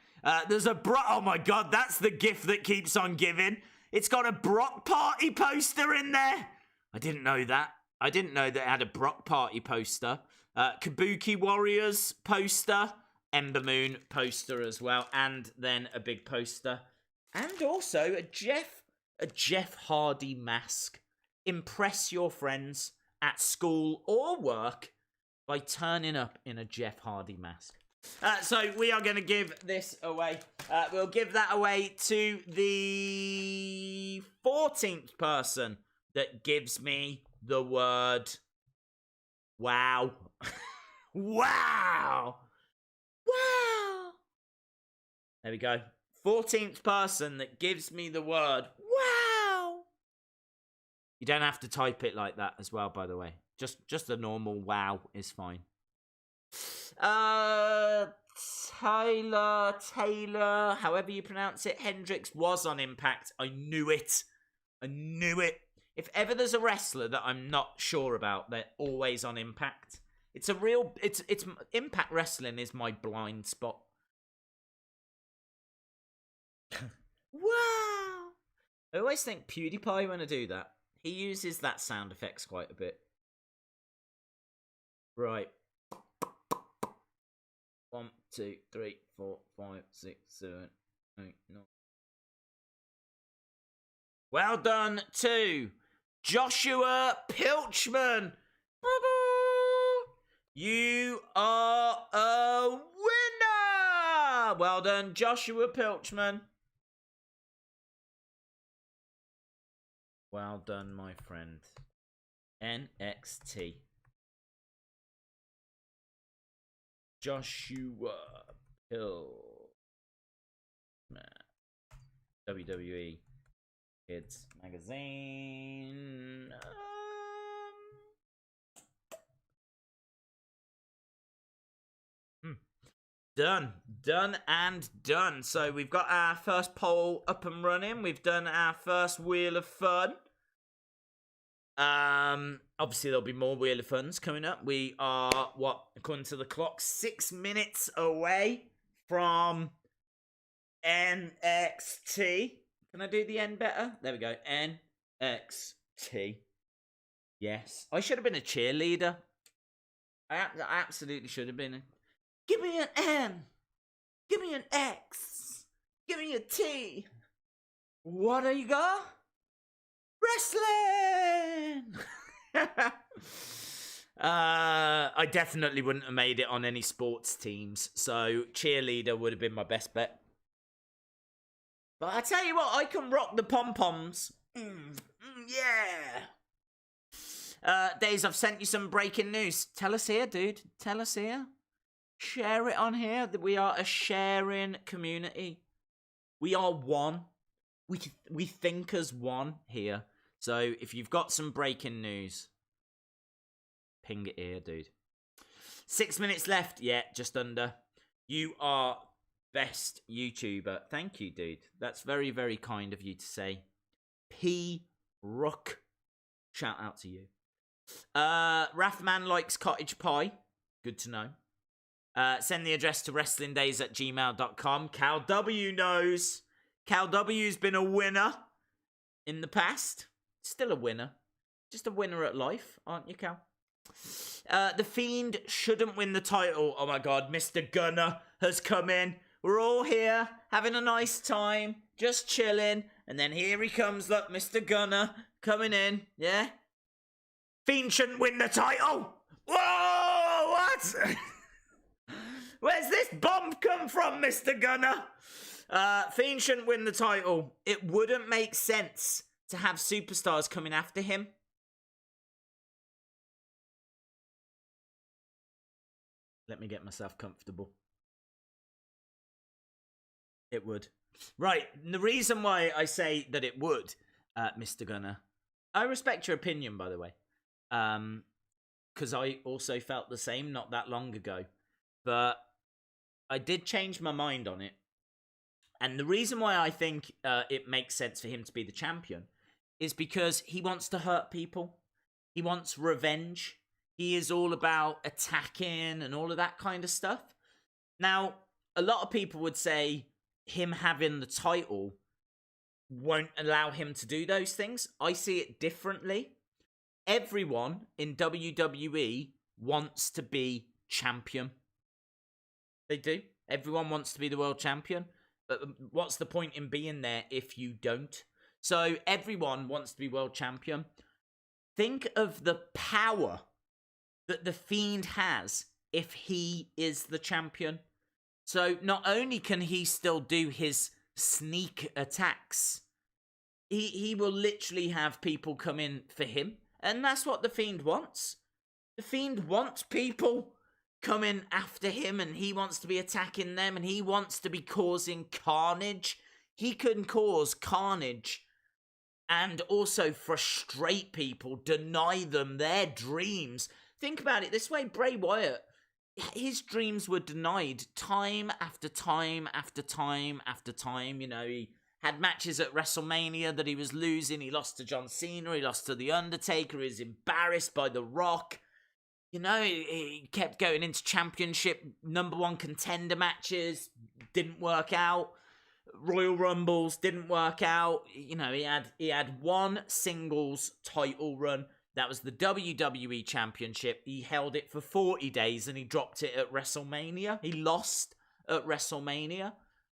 There's a oh my God, that's the gift that keeps on giving. It's got a Brock Party poster in there. I didn't know that. I didn't know that it had a Brock Party poster. Kabuki Warriors poster. Ember Moon poster as well. And then a big poster. And also a Jeff Hardy mask. Impress your friends at school or work by turning up in a Jeff Hardy mask. So we are going to give this away. We'll give that away to the 14th person that gives me the word wow. Wow. Wow. There we go. 14th person that gives me the word wow. You don't have to type it like that as well, by the way. Just a normal wow is fine. Taylor, however you pronounce it, Hendricks was on Impact. I knew it. If ever there's a wrestler that I'm not sure about, they're always on Impact. It's Impact Wrestling is my blind spot. Wow. I always think PewDiePie when I do that. He uses that sound effects quite a bit. Right. 1, 2, 3, 4, 5, 6, 7, 8, 9. Well done to Joshua Pilchman. You are a winner. Well done, Joshua Pilchman. Well done, my friend. NXT. Joshua Pilchman. WWE Kids Magazine. Done and done. So we've got our first poll up and running. We've done our first Wheel of Fun. Obviously there'll be more Wheel of Funs coming up. We are, according to the clock, 6 minutes away from NXT. Can I do the N better? There we go. NXT. Yes. I should have been a cheerleader. I absolutely should have been. Give me an N. Give me an X. Give me a T. What do you got? Wrestling! I definitely wouldn't have made it on any sports teams, so cheerleader would have been my best bet. But I tell you what, I can rock the pom-poms. Yeah! Days, I've sent you some breaking news. Tell us here, dude. Tell us here. Share it on here. We are a sharing community. We are one. We think as one here. So if you've got some breaking news, ping it here, dude. 6 minutes left. Yeah, just under. You are best YouTuber. Thank you, dude. That's very, very kind of you to say. P. Rook. Shout out to you. Rathman likes cottage pie. Good to know. Send the address to wrestlingdays@gmail.com. Cal W knows. Cal W's been a winner in the past. Still a winner. Just a winner at life, aren't you, Cal? The Fiend shouldn't win the title. Oh my God, Mr. Gunner has come in. We're all here, having a nice time, just chilling. And then here he comes, look, Mr. Gunner coming in, yeah? Fiend shouldn't win the title. Whoa, what? Where's this bomb come from, Mr. Gunner? Fiend shouldn't win the title. It wouldn't make sense to have superstars coming after him. Let me get myself comfortable. It would. Right, the reason why I say that it would, Mr. Gunner, I respect your opinion, by the way, because I also felt the same not that long ago, but I did change my mind on it. And the reason why I think it makes sense for him to be the champion is because he wants to hurt people. He wants revenge. He is all about attacking and all of that kind of stuff. Now, a lot of people would say him having the title won't allow him to do those things. I see it differently. Everyone in WWE wants to be champion. They do. Everyone wants to be the world champion. But what's the point in being there if you don't? So everyone wants to be world champion. Think of the power that the Fiend has if he is the champion. So not only can he still do his sneak attacks, he will literally have people come in for him. And that's what the Fiend wants. The Fiend wants people coming after him, and he wants to be attacking them, and he wants to be causing carnage. He can cause carnage and also frustrate people, deny them their dreams. Think about it this way, Bray Wyatt, his dreams were denied time after time after time after time. You know, he had matches at WrestleMania that he was losing. He lost to John Cena, he lost to The Undertaker, he was embarrassed by The Rock. You know, he kept going into championship #1 contender matches, didn't work out. Royal Rumbles didn't work out. You know, he had one singles title run. That was the WWE Championship. He held it for 40 days and he dropped it at WrestleMania. He lost at WrestleMania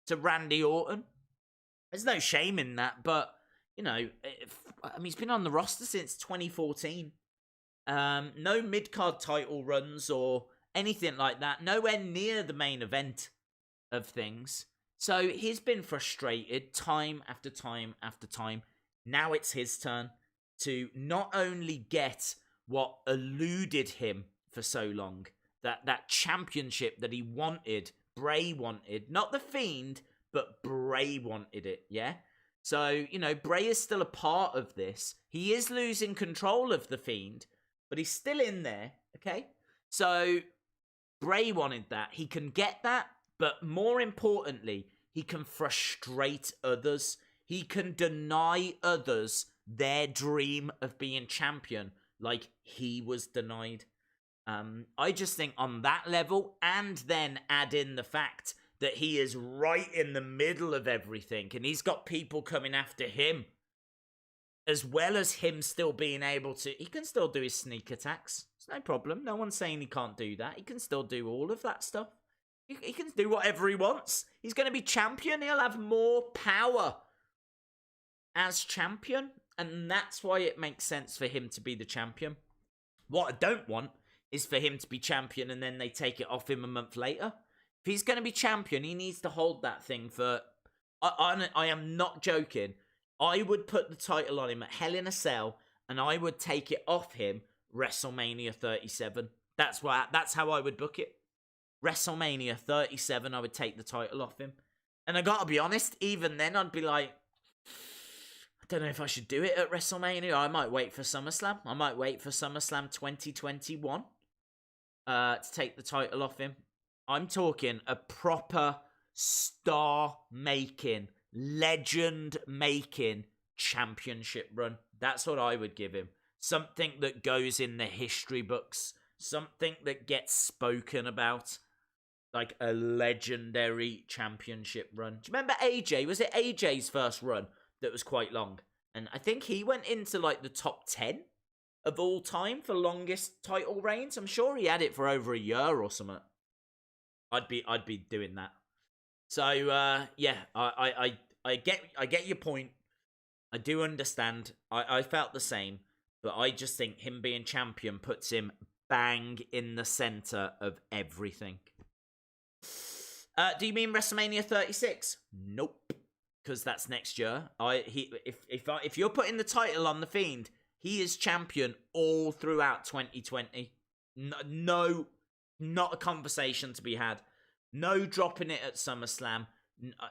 to Randy Orton. There's no shame in that, but, you know, he's been on the roster since 2014. No mid-card title runs or anything like that. Nowhere near the main event of things. So he's been frustrated time after time after time. Now it's his turn to not only get what eluded him for so long, that championship that he wanted, Bray wanted, not the Fiend, but Bray wanted it, yeah? So, you know, Bray is still a part of this. He is losing control of the Fiend, but he's still in there, okay? So, Bray wanted that. He can get that, but more importantly, he can frustrate others. He can deny others their dream of being champion like he was denied. I just think on that level, and then add in the fact that he is right in the middle of everything, and he's got people coming after him, as well as him still being able to... He can still do his sneak attacks. It's no problem. No one's saying he can't do that. He can still do all of that stuff. He can do whatever he wants. He's going to be champion. He'll have more power as champion. And that's why it makes sense for him to be the champion. What I don't want is for him to be champion and then they take it off him a month later. If he's going to be champion, he needs to hold that thing for... I am not joking. I would put the title on him at Hell in a Cell and I would take it off him WrestleMania 37. That's how I would book it. WrestleMania 37, I would take the title off him. And I gotta be honest, even then I'd be like, I don't know if I should do it at WrestleMania. I might wait for SummerSlam. I might wait for SummerSlam 2021 to take the title off him. I'm talking a proper star-making, legend-making championship run. That's what I would give him. Something that goes in the history books. Something that gets spoken about. Like a legendary championship run. Do you remember AJ? Was it AJ's first run that was quite long? And I think he went into like the top 10 of all time for longest title reigns. I'm sure he had it for over a year or something. I'd be doing that. So yeah, I get your point. I do understand. I felt the same, but I just think him being champion puts him bang in the center of everything. Do you mean WrestleMania 36? Nope, because that's next year. If you're putting the title on the Fiend, he is champion all throughout 2020. No, not a conversation to be had. No dropping it at SummerSlam.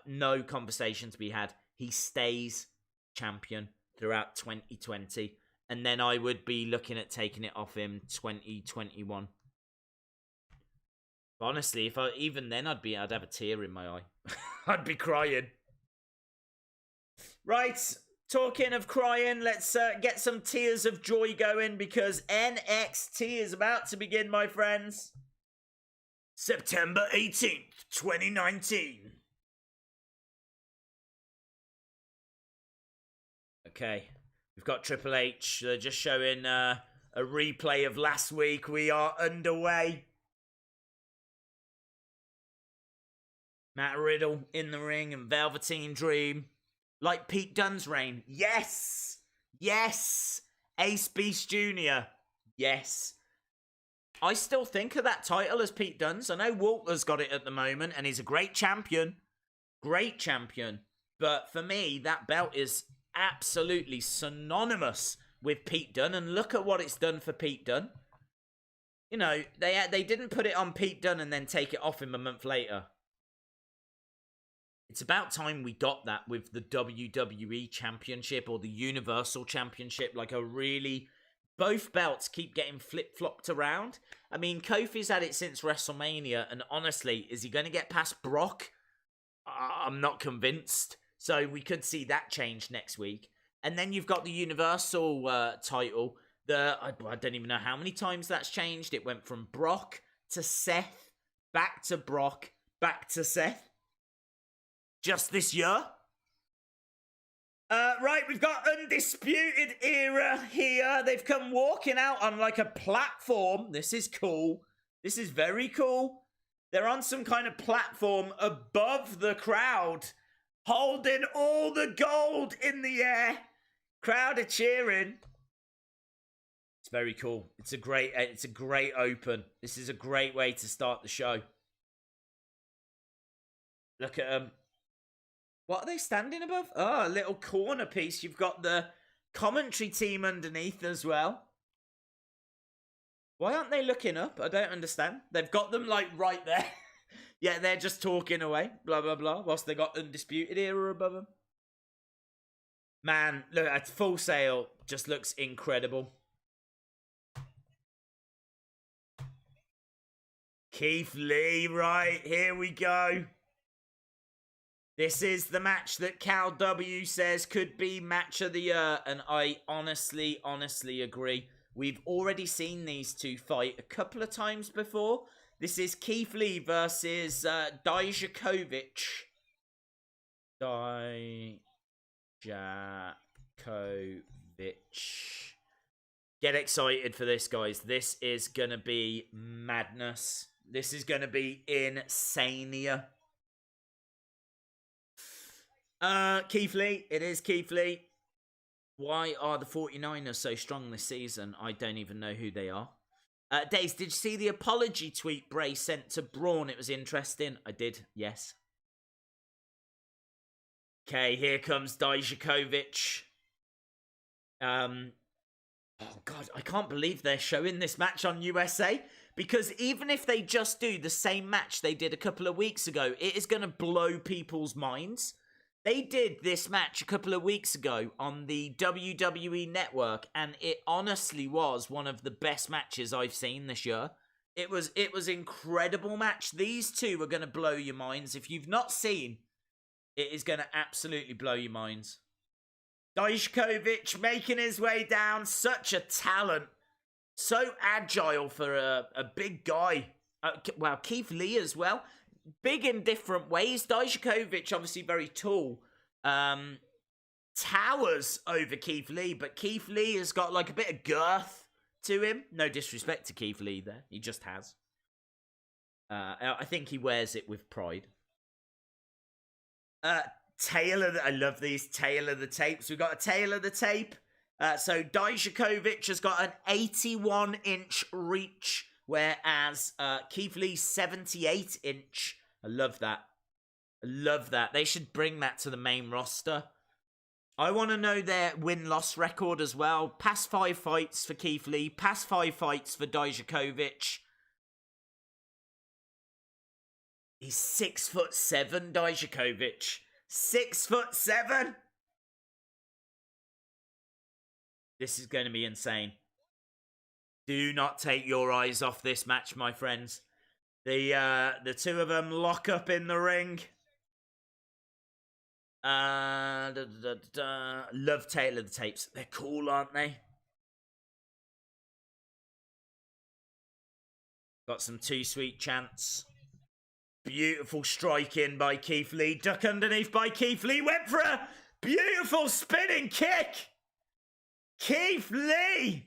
No conversation to be had. He stays champion throughout 2020, and then I would be looking at taking it off him 2021. Honestly, even then I'd have a tear in my eye. I'd be crying. Right, talking of crying, let's get some tears of joy going, because NXT is about to begin, my friends. September 18th, 2019. Okay, we've got Triple H just showing a replay of last week. We are underway. Matt Riddle in the ring and Velveteen Dream. Like Pete Dunne's reign. Yes! Yes! Ace Beast Jr. Yes. I still think of that title as Pete Dunne's. I know Walter's got it at the moment, and he's a great champion. Great champion. But for me, that belt is absolutely synonymous with Pete Dunne, and look at what it's done for Pete Dunne. You know, they didn't put it on Pete Dunne and then take it off him a month later. It's about time we got that with the WWE Championship or the Universal Championship. Like both belts keep getting flip-flopped around. I mean, Kofi's had it since WrestleMania, and honestly, is he going to get past Brock? I'm not convinced. So we could see that change next week. And then you've got the Universal title. I don't even know how many times that's changed. It went from Brock to Seth, back to Brock, back to Seth. Just this year. Right, we've got Undisputed Era here. They've come walking out on like a platform. This is cool. This is very cool. They're on some kind of platform above the crowd, holding all the gold in the air. Crowd are cheering. It's very cool. It's a great open. This is a great way to start the show. Look at them. What are they standing above? Oh, a little corner piece. You've got the commentary team underneath as well. Why aren't they looking up? I don't understand. They've got them like right there. Yeah, they're just talking away. Blah, blah, blah. Whilst they got Undisputed Era above them. Man, look, at Full Sail just looks incredible. Keith Lee, right. Here we go. This is the match that Cal W says could be match of the year, and I honestly agree. We've already seen these two fight a couple of times before. This is Keith Lee versus Dijakovic. Dijakovic. Get excited for this, guys. This is going to be madness. This is going to be insania. Keith Lee. It is Keith Lee. Why are the 49ers so strong this season? I don't even know who they are. Daze, did you see the apology tweet Bray sent to Braun? It was interesting. I did, yes. Okay, here comes Dijakovic. Oh, God, I can't believe they're showing this match on USA. Because even if they just do the same match they did a couple of weeks ago, it is going to blow people's minds. They did this match a couple of weeks ago on the WWE Network, and it honestly was one of the best matches I've seen this year. It was incredible match. These two are going to blow your minds. If you've not seen, it is going to absolutely blow your minds. Dijakovic making his way down. Such a talent. So agile for a big guy. Well, Keith Lee as well. Big in different ways. Dijakovic, obviously very tall. Towers over Keith Lee, but Keith Lee has got like a bit of girth to him. No disrespect to Keith Lee there. He just has. I think he wears it with pride. Taylor, I love these Taylor the tapes. We've got a Taylor the tape. So Dijakovic has got an 81-inch reach, whereas Keith Lee's 78-inch. I love that. I love that. They should bring that to the main roster. I want to know their win-loss record as well. Past 5 fights for Keith Lee. Past 5 fights for Dijakovic. He's 6'7", Dijakovic. 6'7". This is going to be insane. Do not take your eyes off this match, my friends. The two of them lock up in the ring. Love Taylor the tapes. They're cool, aren't they? Got some too sweet chants. Beautiful strike in by Keith Lee. Duck underneath by Keith Lee. Went for a beautiful spinning kick. Keith Lee.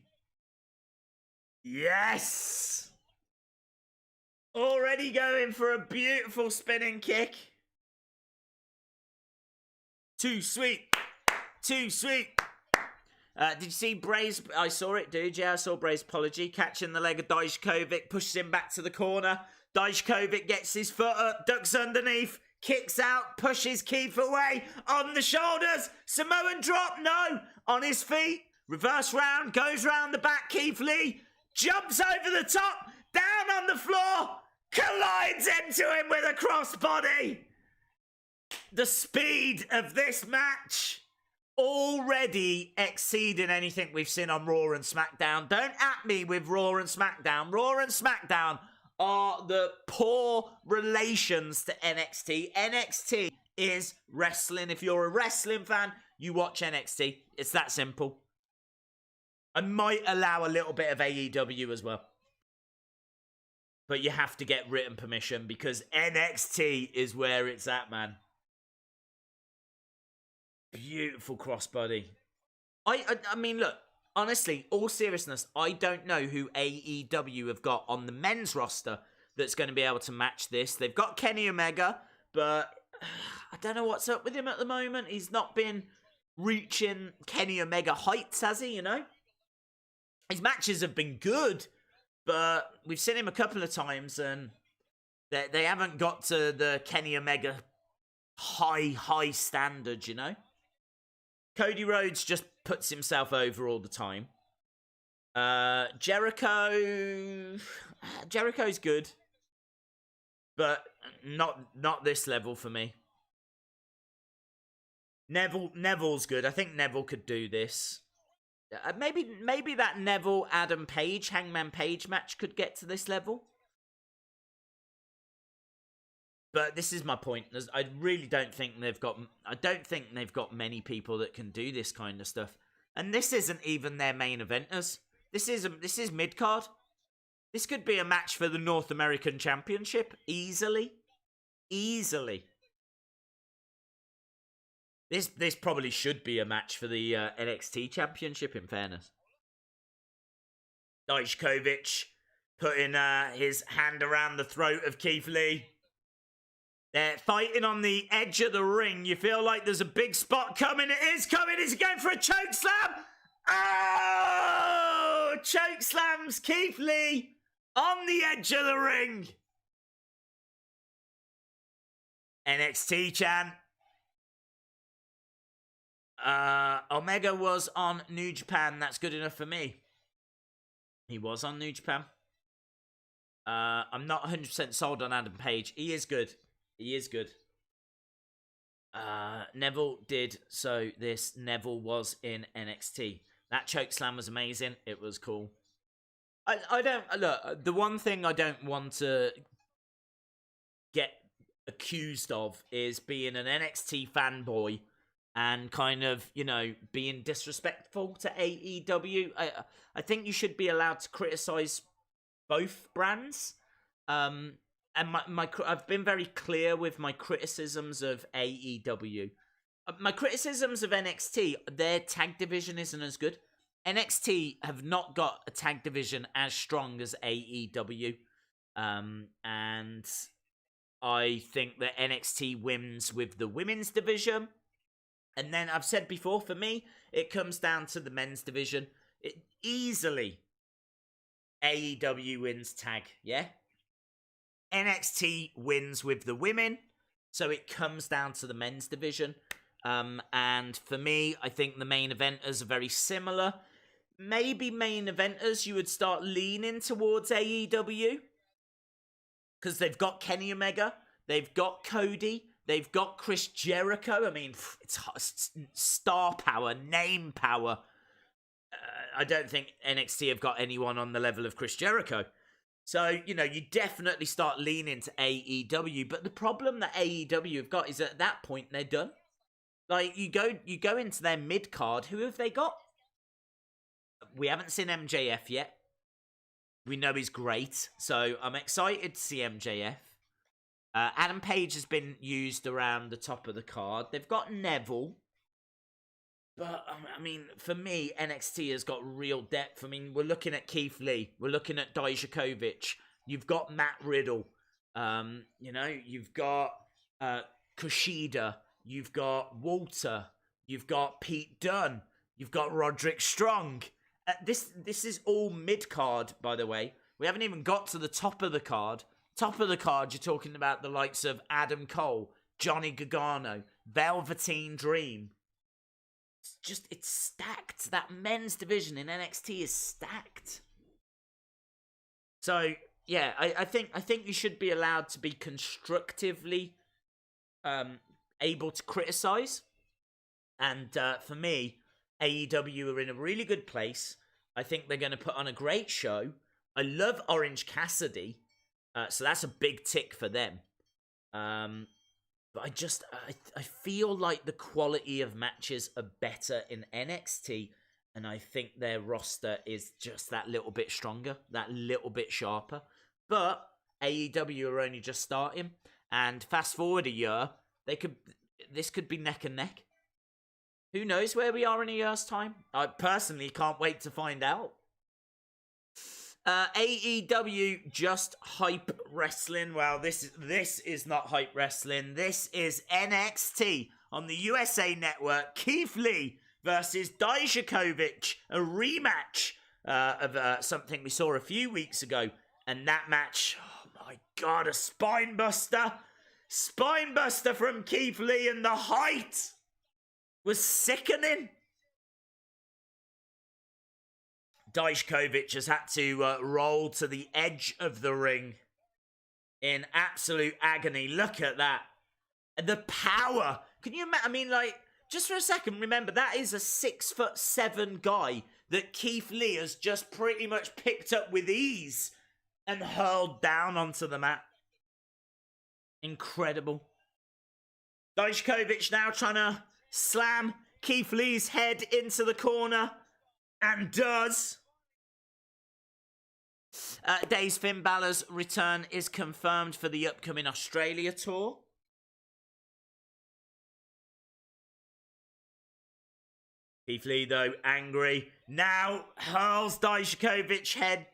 Yes. Already going for a beautiful spinning kick. Too sweet. Too sweet. Did you see Bray's... I saw it, dude. Yeah, I saw Bray's apology. Catching the leg of Dijakovic. Pushes him back to the corner. Dijakovic gets his foot up. Ducks underneath. Kicks out. Pushes Keith away. On the shoulders. Samoan drop. No. On his feet. Reverse round. Goes round the back. Keith Lee. Jumps over the top. Down on the floor. Collides into him with a crossbody. The speed of this match already exceeding anything we've seen on Raw and SmackDown. Don't at me with Raw and SmackDown. Raw and SmackDown are the poor relations to NXT. NXT is wrestling. If you're a wrestling fan, you watch NXT. It's that simple. I might allow a little bit of AEW as well. But you have to get written permission because NXT is where it's at, man. Beautiful crossbody. I mean, look, honestly, all seriousness, I don't know who AEW have got on the men's roster that's going to be able to match this. They've got Kenny Omega, but I don't know what's up with him at the moment. He's not been reaching Kenny Omega heights, has he, you know? His matches have been good, but we've seen him a couple of times and they haven't got to the Kenny Omega high standard, you know? Cody Rhodes just puts himself over all the time. Jericho's good, but not this level for me. Neville's good. I think Neville could do this. Maybe that Neville Adam Page Hangman Page match could get to this level. But this is my point. I really don't think they've got... I don't think they've got many people that can do this kind of stuff. And this isn't even their main eventers. This is mid-card. This could be a match for the North American Championship. Easily. Easily. This probably should be a match for the NXT Championship, in fairness. Dijakovic putting his hand around the throat of Keith Lee. They're fighting on the edge of the ring. You feel like there's a big spot coming. It is coming. Is he going for a choke slam? Oh! Choke slams Keith Lee on the edge of the ring. NXT chant. Omega was on New Japan. That's good enough for me. He was on New Japan. I'm not 100% sold on Adam Page. He is good. He is good. Neville did so this. Neville was in NXT. That chokeslam was amazing. It was cool. I don't... Look, the one thing I don't want to get accused of is being an NXT fanboy and kind of, you know, being disrespectful to AEW. I think you should be allowed to criticize both brands. And I've been very clear with my criticisms of AEW. My criticisms of NXT, their tag division isn't as good. NXT have not got a tag division as strong as AEW. And I think that NXT wins with the women's division. And then I've said before, for me, it comes down to the men's division. It easily AEW wins tag, yeah? NXT wins with the women, so it comes down to the men's division. And for me, I think the main eventers are very similar. Maybe main eventers, you would start leaning towards AEW. Because they've got Kenny Omega, they've got Cody, they've got Chris Jericho. I mean, it's star power, name power. I don't think NXT have got anyone on the level of Chris Jericho. So, you know, you definitely start leaning to AEW. But the problem that AEW have got is at that point, they're done. Like, you go into their mid-card. Who have they got? We haven't seen MJF yet. We know he's great. So, I'm excited to see MJF. Adam Page has been used around the top of the card. They've got Neville. But, I mean, for me, NXT has got real depth. I mean, we're looking at Keith Lee. We're looking at Dijakovic. You've got Matt Riddle. You know, you've got Kushida. You've got Walter. You've got Pete Dunne. You've got Roderick Strong. This is all mid-card, by the way. We haven't even got to the top of the card. Top of the card, you're talking about the likes of Adam Cole, Johnny Gargano, Velveteen Dream. It's stacked. That men's division in NXT is stacked. So, yeah, I think you should be allowed to be constructively able to criticize. And for me, AEW are in a really good place. I think they're going to put on a great show. I love Orange Cassidy. So that's a big tick for them. But I feel like the quality of matches are better in NXT, and I think their roster is just that little bit stronger, that little bit sharper. But AEW are only just starting, and fast forward a year, this could be neck and neck. Who knows where we are in a year's time? I personally can't wait to find out. AEW just hype wrestling. Well, this is not hype wrestling. This is NXT on the USA Network. Keith Lee versus Dijakovic, a rematch of something we saw a few weeks ago. And that match, oh my god, a spine buster. Spine buster from Keith Lee, and the height was sickening. Dijakovic has had to roll to the edge of the ring in absolute agony. Look at that. The power. Can you imagine? I mean, like, just for a second, remember, that is a 6'7" guy that Keith Lee has just pretty much picked up with ease and hurled down onto the mat. Incredible. Dijakovic now trying to slam Keith Lee's head into the corner. And does. Days Finn Balor's return is confirmed for the upcoming Australia tour. Keith Lee, though, angry. Now hurls Dijakovic's head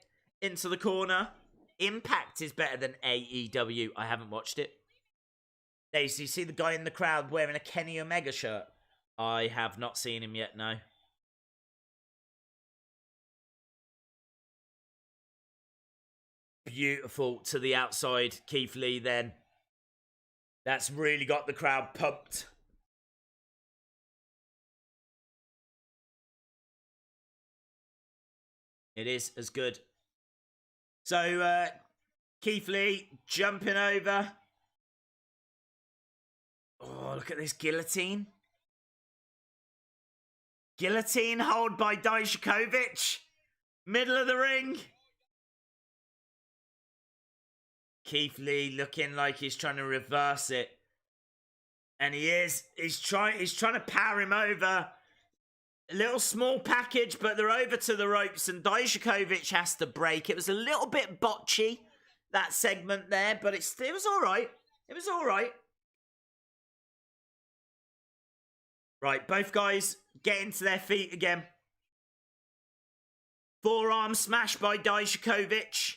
into the corner. Impact is better than AEW. I haven't watched it. Days, you see the guy in the crowd wearing a Kenny Omega shirt? I have not seen him yet, no. Beautiful to the outside, Keith Lee then. That's really got the crowd pumped. It is as good. So, Keith Lee jumping over. Oh, look at this guillotine. Guillotine hold by Dijakovic. Middle of the ring. Keith Lee looking like he's trying to reverse it. And he is. He's trying to power him over. A little small package, but they're over to the ropes, and Dijakovic has to break. It was a little bit botchy, that segment there, but it was all right. It was all right. Right, both guys getting to their feet again. Forearm smash by Dijakovic.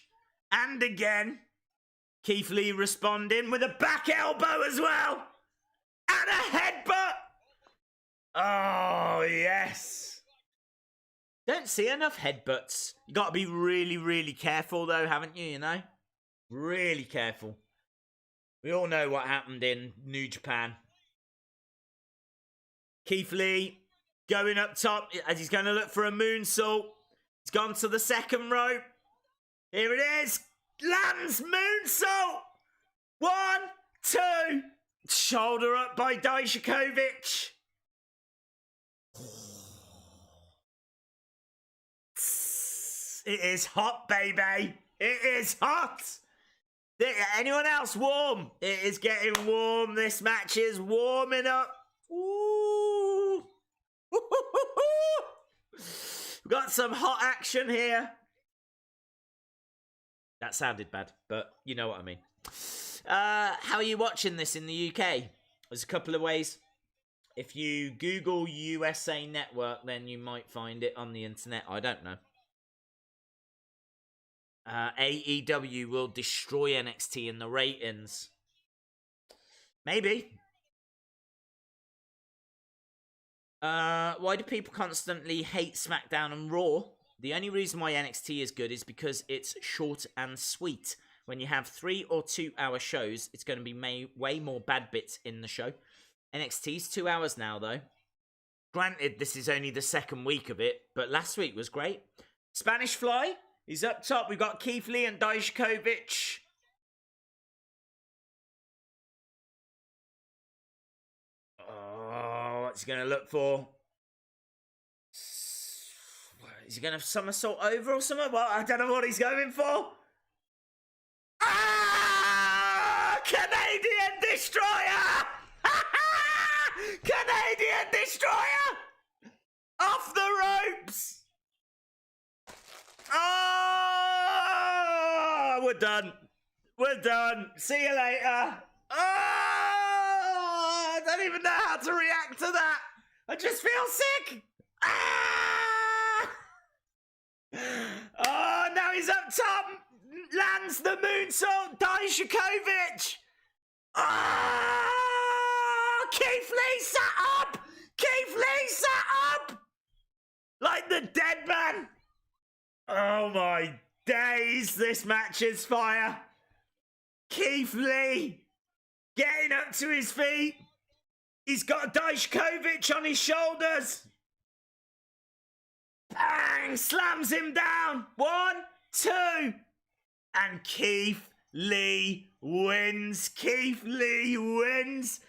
And again, Keith Lee responding with a back elbow as well. And a headbutt. Oh, yes. Don't see enough headbutts. You got to be really, really careful, though, haven't you? You know? Really careful. We all know what happened in New Japan. Keith Lee going up top as he's going to look for a moonsault. He's gone to the second rope. Here it is. Lands moonsault. 1, 2. Shoulder up by Dijakovic. It is hot, baby. It is hot. Anyone else warm? It is getting warm. This match is warming up. Ooh. We've got some hot action here. That sounded bad, but you know what I mean. How are you watching this in the UK? There's a couple of ways. If you Google USA Network, then you might find it on the internet. I don't know. AEW will destroy NXT in the ratings. Maybe. Why do people constantly hate SmackDown and Raw? The only reason why NXT is good is because it's short and sweet. When you have 3 or 2 hour shows, it's going to be way more bad bits in the show. NXT's 2 hours now, though. Granted, this is only the second week of it, but last week was great. Spanish Fly, he's up top. We've got Keith Lee and Dijakovic. Oh, what's he going to look for? Is he going to somersault over or something? Well, I don't know what he's going for. Ah! Canadian Destroyer! Canadian Destroyer! Off the ropes! Oh! We're done. We're done. See you later. Oh! I don't even know how to react to that. I just feel sick. Ah! Oh, now he's up top. Lands the moonsault. Dijakovic. Oh! Keith Lee sat up. Keith Lee sat up. Like the dead man. Oh my days. This match is fire. Keith Lee getting up to his feet. He's got Dijakovic on his shoulders. Bang! Slams him down. 1, 2. And Keith Lee wins. Keith Lee wins.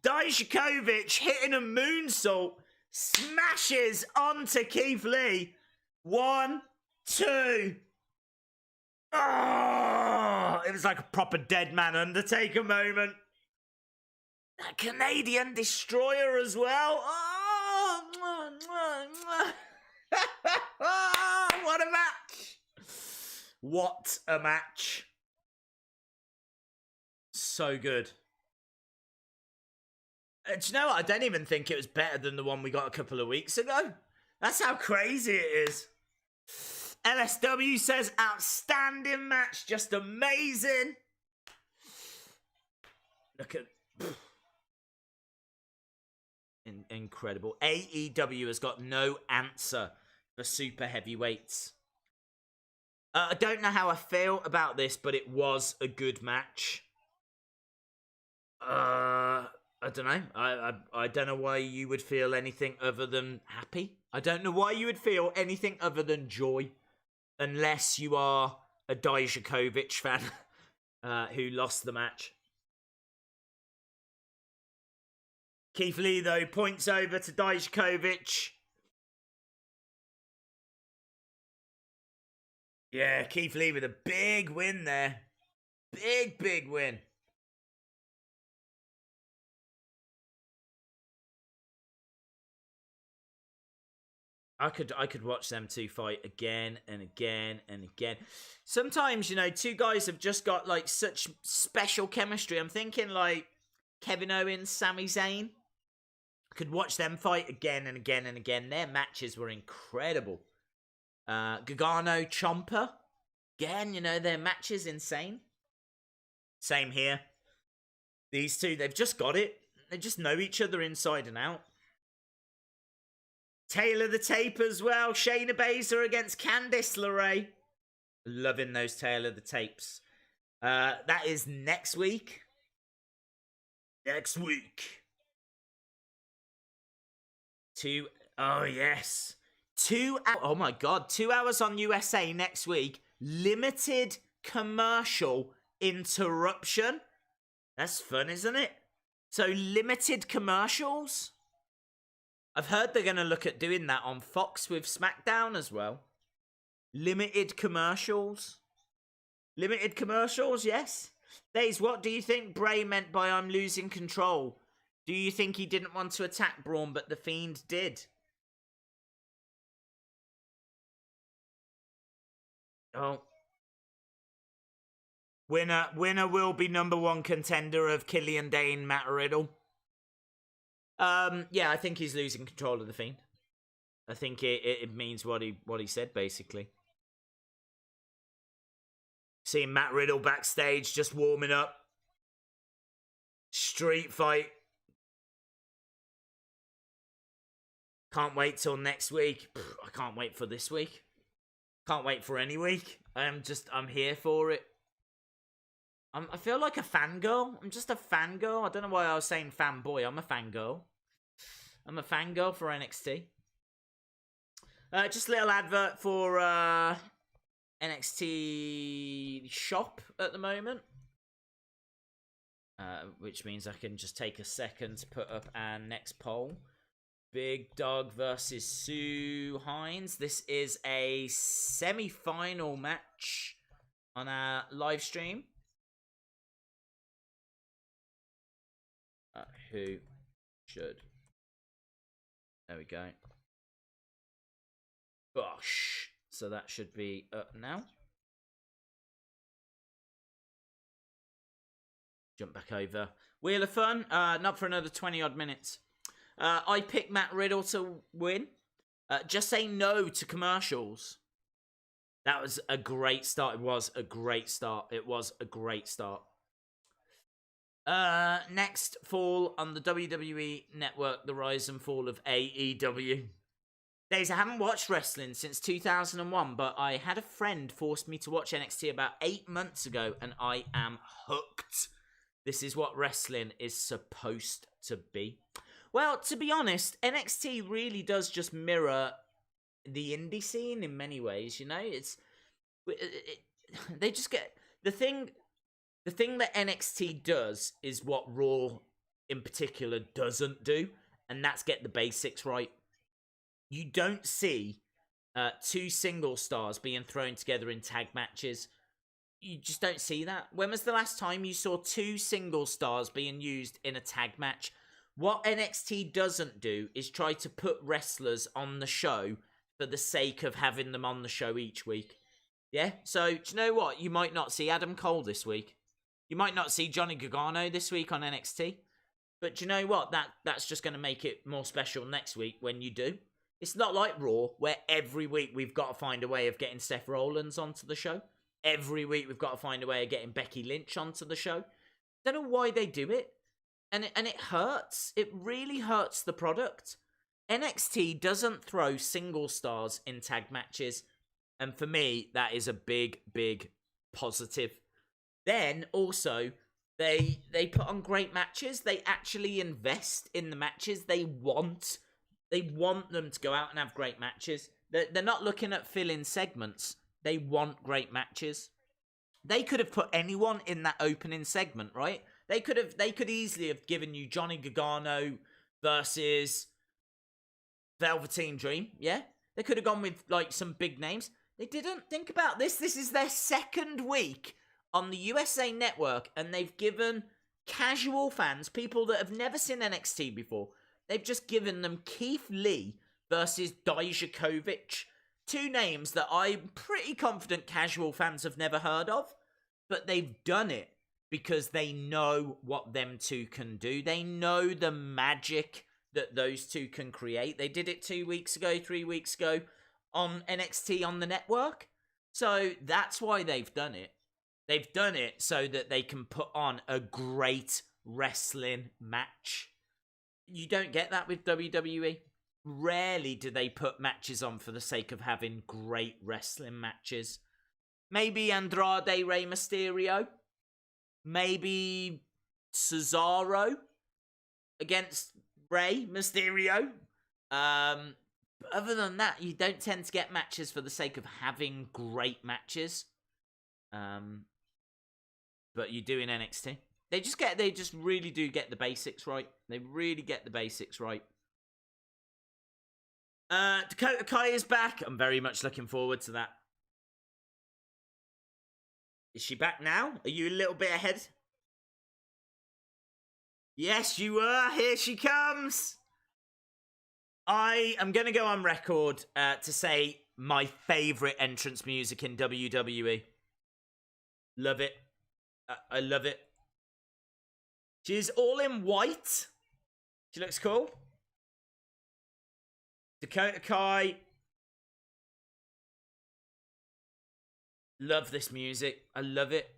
Dijakovic hitting a moonsault. Smashes onto Keith Lee. 1, 2. Oh! It was like a proper dead man Undertaker moment. That Canadian Destroyer as well. Oh! What a match! What a match. So good. Do you know what? I don't even think it was better than the one we got a couple of weeks ago. That's how crazy it is. LSW says outstanding match. Just amazing. Look at... Incredible. AEW has got no answer for super heavyweights. I don't know how I feel about this, but it was a good match. I don't know. I don't know why you would feel anything other than happy. I don't know why you would feel anything other than joy, unless you are a Dijakovic fan who lost the match. Keith Lee, though, points over to Dijakovic. Yeah, Keith Lee with a big win there. Big win. I could watch them two fight again and again and again. Sometimes, you know, two guys have just got, like, such special chemistry. I'm thinking, like, Kevin Owens, Sami Zayn. I could watch them fight again and again and again. Their matches were incredible. Gargano, Ciampa. Again, you know, their matches insane. Same here. These two, they've just got it. They just know each other inside and out. Taylor the Tape as well. Shayna Baszler against Candice LeRae. Loving those Taylor the Tapes. That is next week. Next week. Oh yes. 2 hours. Oh my God. 2 hours on USA next week. Limited commercial interruption. That's fun, isn't it? So limited commercials. I've heard they're going to look at doing that on Fox with SmackDown as well. Limited commercials. Limited commercials, yes. Days, what do you think Bray meant by I'm losing control? Do you think he didn't want to attack Braun, but the Fiend did? Oh. Winner will be #1 contender of Killian Dain, Matt Riddle. Yeah, I think he's losing control of the Fiend. I think it means what he said, basically. Seeing Matt Riddle backstage, just warming up. Street fight. Can't wait till next week. I can't wait for this week. Can't wait for any week. I'm here for it. I feel like a fangirl. I'm just a fangirl. I don't know why I was saying fanboy. I'm a fangirl. I'm a fangirl for NXT. Just a little advert for NXT shop at the moment. Which means I can just take a second to put up our next poll. Big Dog versus Sue Hines. This is a semi-final match on our live stream. Who should? There we go. Gosh. So that should be up now. Jump back over. Wheel of Fun. Not for another 20-odd minutes. I picked Matt Riddle to win. Just say no to commercials. That was a great start. It was a great start. Next fall on the WWE Network, the rise and fall of AEW. Days, I haven't watched wrestling since 2001, but I had a friend forced me to watch NXT about 8 months ago, and I am hooked. This is what wrestling is supposed to be. Well, to be honest, NXT really does just mirror the indie scene in many ways, you know? They just get... The thing that NXT does is what Raw in particular doesn't do, and that's get the basics right. You don't see 2 single stars being thrown together in tag matches. You just don't see that. When was the last time you saw 2 single stars being used in a tag match? What NXT doesn't do is try to put wrestlers on the show for the sake of having them on the show each week. Yeah? So, do you know what? You might not see Adam Cole this week. You might not see Johnny Gargano this week on NXT. But do you know what? That's just going to make it more special next week when you do. It's not like Raw, where every week we've got to find a way of getting Seth Rollins onto the show. Every week we've got to find a way of getting Becky Lynch onto the show. Don't know why they do it. And it hurts. It really hurts the product. NXT doesn't throw single stars in tag matches. And for me, that is a big, big positive. Then, also, they put on great matches. They actually invest in the matches. They want them to go out and have great matches. They're not looking at fill-in segments. They want great matches. They could have put anyone in that opening segment, right? They could easily have given you Johnny Gargano versus Velveteen Dream, yeah? They could have gone with, like, some big names. They didn't. Think about this. This is their second week on the USA Network, and they've given casual fans, people that have never seen NXT before, they've just given them Keith Lee versus Dijakovic. 2 names that I'm pretty confident casual fans have never heard of, but they've done it because they know what them 2 can do. They know the magic that those 2 can create. They did it 2 weeks ago, 3 weeks ago on NXT on the network. So that's why they've done it. They've done it so that they can put on a great wrestling match. You don't get that with WWE. rarely do they put matches on for the sake of having great wrestling matches. Maybe Andrade Rey Mysterio. Maybe Cesaro against Rey Mysterio. Other than that, you don't tend to get matches for the sake of having great matches. But you do in NXT. They just really do get the basics right. They really get the basics right. Dakota Kai is back. I'm very much looking forward to that. Is she back now? Are you a little bit ahead? Yes, you are. Here she comes. I am going to go on record to say my favourite entrance music in WWE. Love it. I love it. She's all in white. She looks cool. Dakota Kai. Love this music. I love it.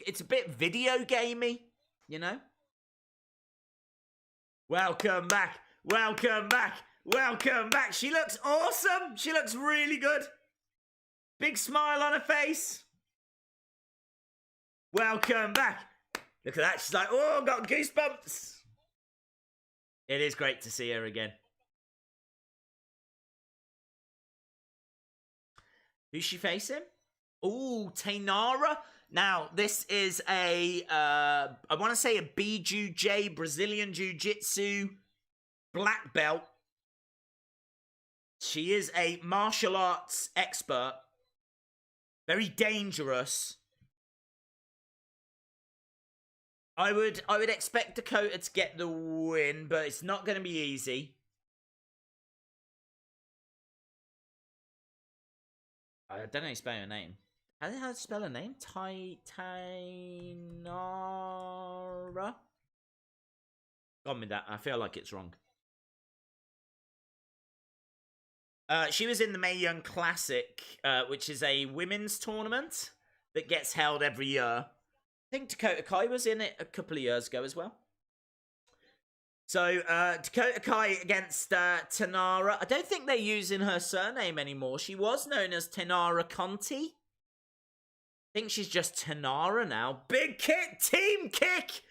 It's a bit video gamey, you know? Welcome back. Welcome back. Welcome back. She looks awesome. She looks really good. Big smile on her face. Welcome back. Look at that. She's like, oh, got goosebumps. It is great to see her again. Who's she facing? Ooh, Tainara. Now, this is I want to say a BJJ, Brazilian Jiu-Jitsu black belt. She is a martial arts expert. Very dangerous. I would expect Dakota to get the win, but it's not going to be easy. I don't know how to spell her name. How do you spell her name? Tainara? Gone with that. I feel like it's wrong. She was in the Mae Young Classic, which is a women's tournament that gets held every year. I think Dakota Kai was in it a couple of years ago as well. So, Dakota Kai against Tainara. I don't think they're using her surname anymore. She was known as Tainara Conti. I think she's just Tainara now. Big kick, team kick!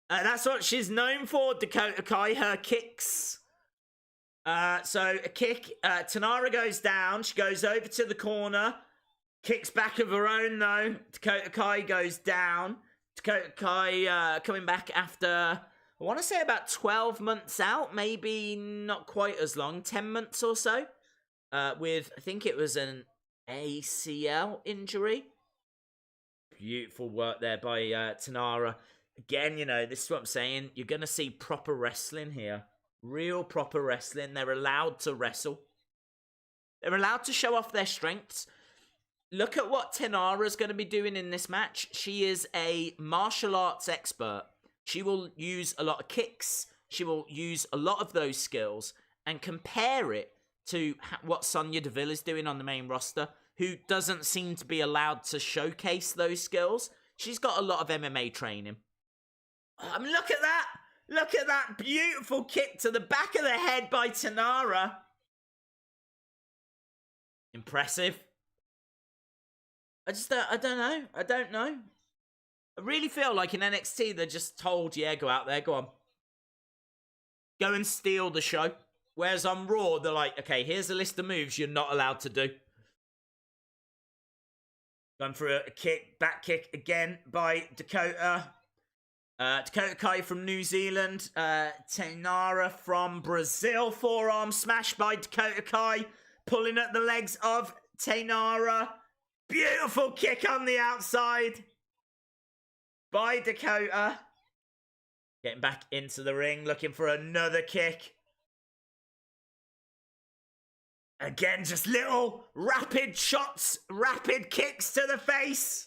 That's what she's known for, Dakota Kai, her kicks. So, a kick. Tainara goes down. She goes over to the corner. Kicks back of her own, though. Dakota Kai goes down. Dakota Kai coming back after, I want to say about 12 months out. Maybe not quite as long. 10 months or so. With, I think it was an ACL injury. Beautiful work there by Tainara. Again, you know, this is what I'm saying. You're going to see proper wrestling here. Real proper wrestling. They're allowed to wrestle. They're allowed to show off their strengths. Look at what Tainara's going to be doing in this match. She is a martial arts expert. She will use a lot of kicks. She will use a lot of those skills and compare it to what Sonya Deville is doing on the main roster, who doesn't seem to be allowed to showcase those skills. She's got a lot of MMA training. Look at that! Look at that beautiful kick to the back of the head by Tainara. Impressive. I don't know. I don't know. I really feel like in NXT, they're just told, yeah, go out there, go on. Go and steal the show. Whereas on Raw, they're like, okay, here's a list of moves you're not allowed to do. Going for a kick, back kick again by Dakota. Dakota Kai from New Zealand. Tainara from Brazil. Forearm smash by Dakota Kai. Pulling at the legs of Tainara. Beautiful kick on the outside by Dakota. Getting back into the ring, looking for another kick. Again, just little rapid shots, rapid kicks to the face.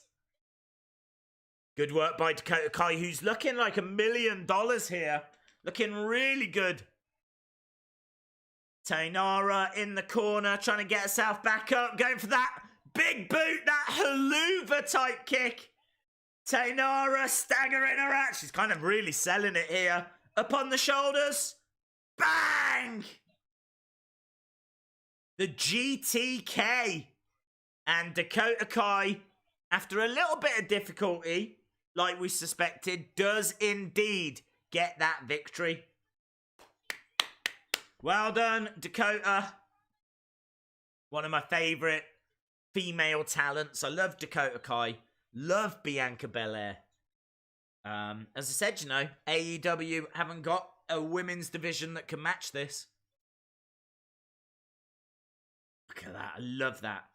Good work by Dakota Kai, who's looking like $1 million here. Looking really good. Tainara in the corner, trying to get herself back up, going for that big boot, that haluva type kick. Tainara staggering her out. She's kind of really selling it here. Up on the shoulders. Bang! The GTK and Dakota Kai, after a little bit of difficulty, like we suspected, does indeed get that victory. Well done, Dakota. One of my favourite female talents. I love Dakota Kai. Love Bianca Belair. As I said, you know, AEW haven't got a women's division that can match this. Look at that. I love that.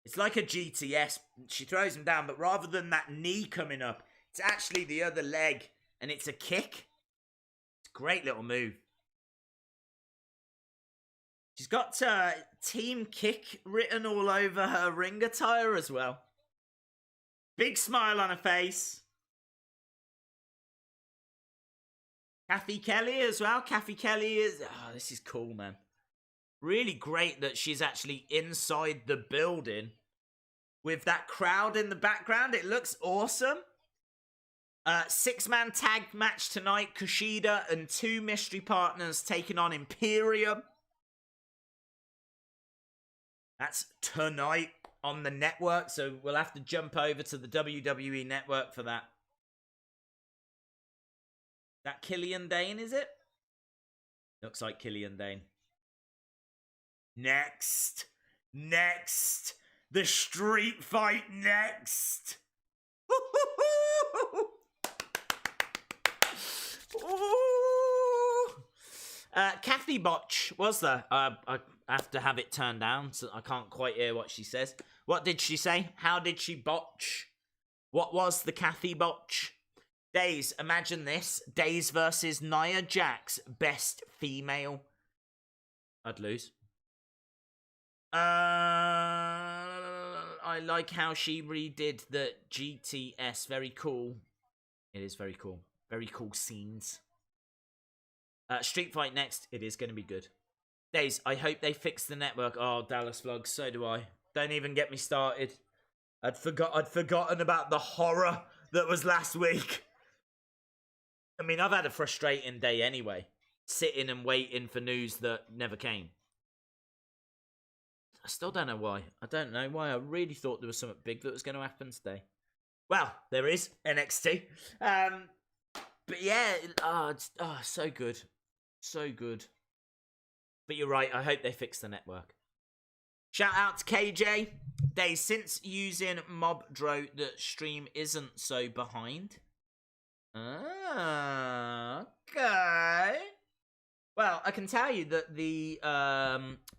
It's like a GTS. She throws him down, but rather than that knee coming up, it's actually the other leg, and it's a kick. It's a great little move. She's got Team Kick written all over her ring attire as well. Big smile on her face. Kathy Kelly as well. Kathy Kelly is... Oh, this is cool, man. Really great that she's actually inside the building with that crowd in the background. It looks awesome. 6-man tag match tonight. Kushida and 2 mystery partners taking on Imperium. That's tonight on the network, so we'll have to jump over to the WWE network for that. That Killian Dane, is it? Looks like Killian Dane. Next. The street fight next. Kathy Botch, was there? I have to have it turned down, so I can't quite hear what she says. What did she say? How did she botch? What was the Kathy Botch? Days, imagine this. Days versus Nia Jax, best female. I'd lose. I like how she redid the GTS. Very cool. It is very cool. Very cool scenes. Street fight next. It is going to be good. Days, I hope they fix the network. Oh, Dallas Vlogs, so do I. Don't even get me started. I'd forgotten about the horror that was last week. I mean, I've had a frustrating day anyway. Sitting and waiting for news that never came. I still don't know why. I don't know why. I really thought there was something big that was going to happen today. Well, there is NXT. But yeah, it's so good. So good. But you're right, I hope they fix the network. Shout out to KJ. Days, since using Mobdro, the stream isn't so behind. Okay. Well, I can tell you that the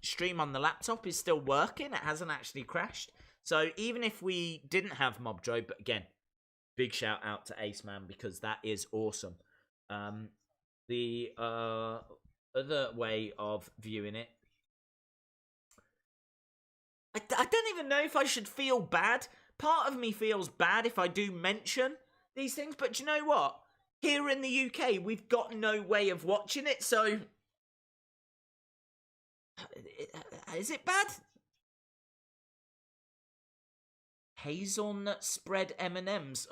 stream on the laptop is still working. It hasn't actually crashed. So even if we didn't have Mobdro, but again, big shout out to Ace Man because that is awesome. The other way of viewing it, I don't even know if I should feel bad. Part of me feels bad if I do mention these things, but do you know what? Here in the UK, we've got no way of watching it, so... Is it bad? Hazelnut spread M&Ms.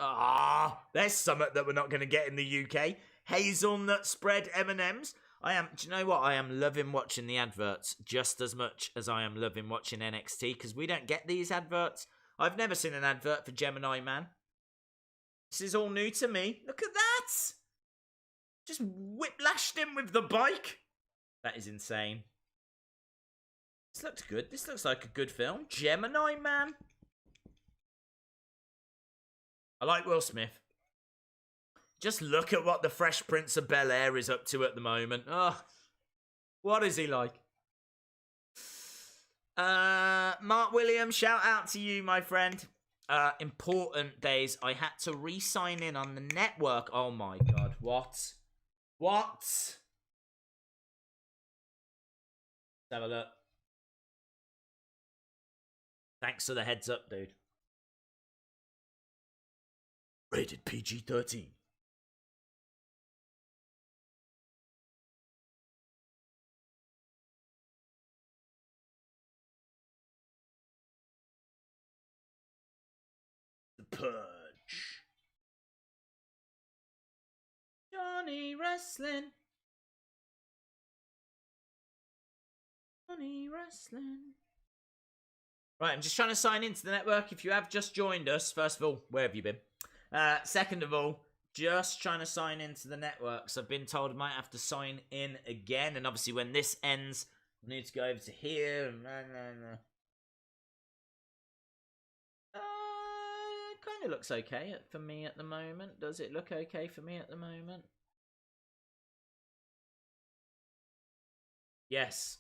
There's something that we're not going to get in the UK. Hazelnut spread M&Ms. Do you know what? I am loving watching the adverts just as much as I am loving watching NXT, because we don't get these adverts. I've never seen an advert for Gemini Man. This is all new to me. Look at that! Just whiplashed him with the bike. That is insane. This looks good. This looks like a good film. Gemini Man. I like Will Smith. Just look at what the Fresh Prince of Bel-Air is up to at the moment. Oh, what is he like? Mark Williams, shout out to you, my friend. Important days. I had to re-sign in on the network. Oh my god, what? What? Let's have a look. Thanks for the heads up, dude. Rated PG-13. The Purge. Johnny Wrestling. Money wrestling. Right, I'm just trying to sign into the network. If you have just joined us, first of all, where have you been? Second of all, just trying to sign into the network. So I've been told I might have to sign in again. And obviously when this ends, I need to go over to here. Kind of looks okay for me at the moment. Does it look okay for me at the moment? Yes.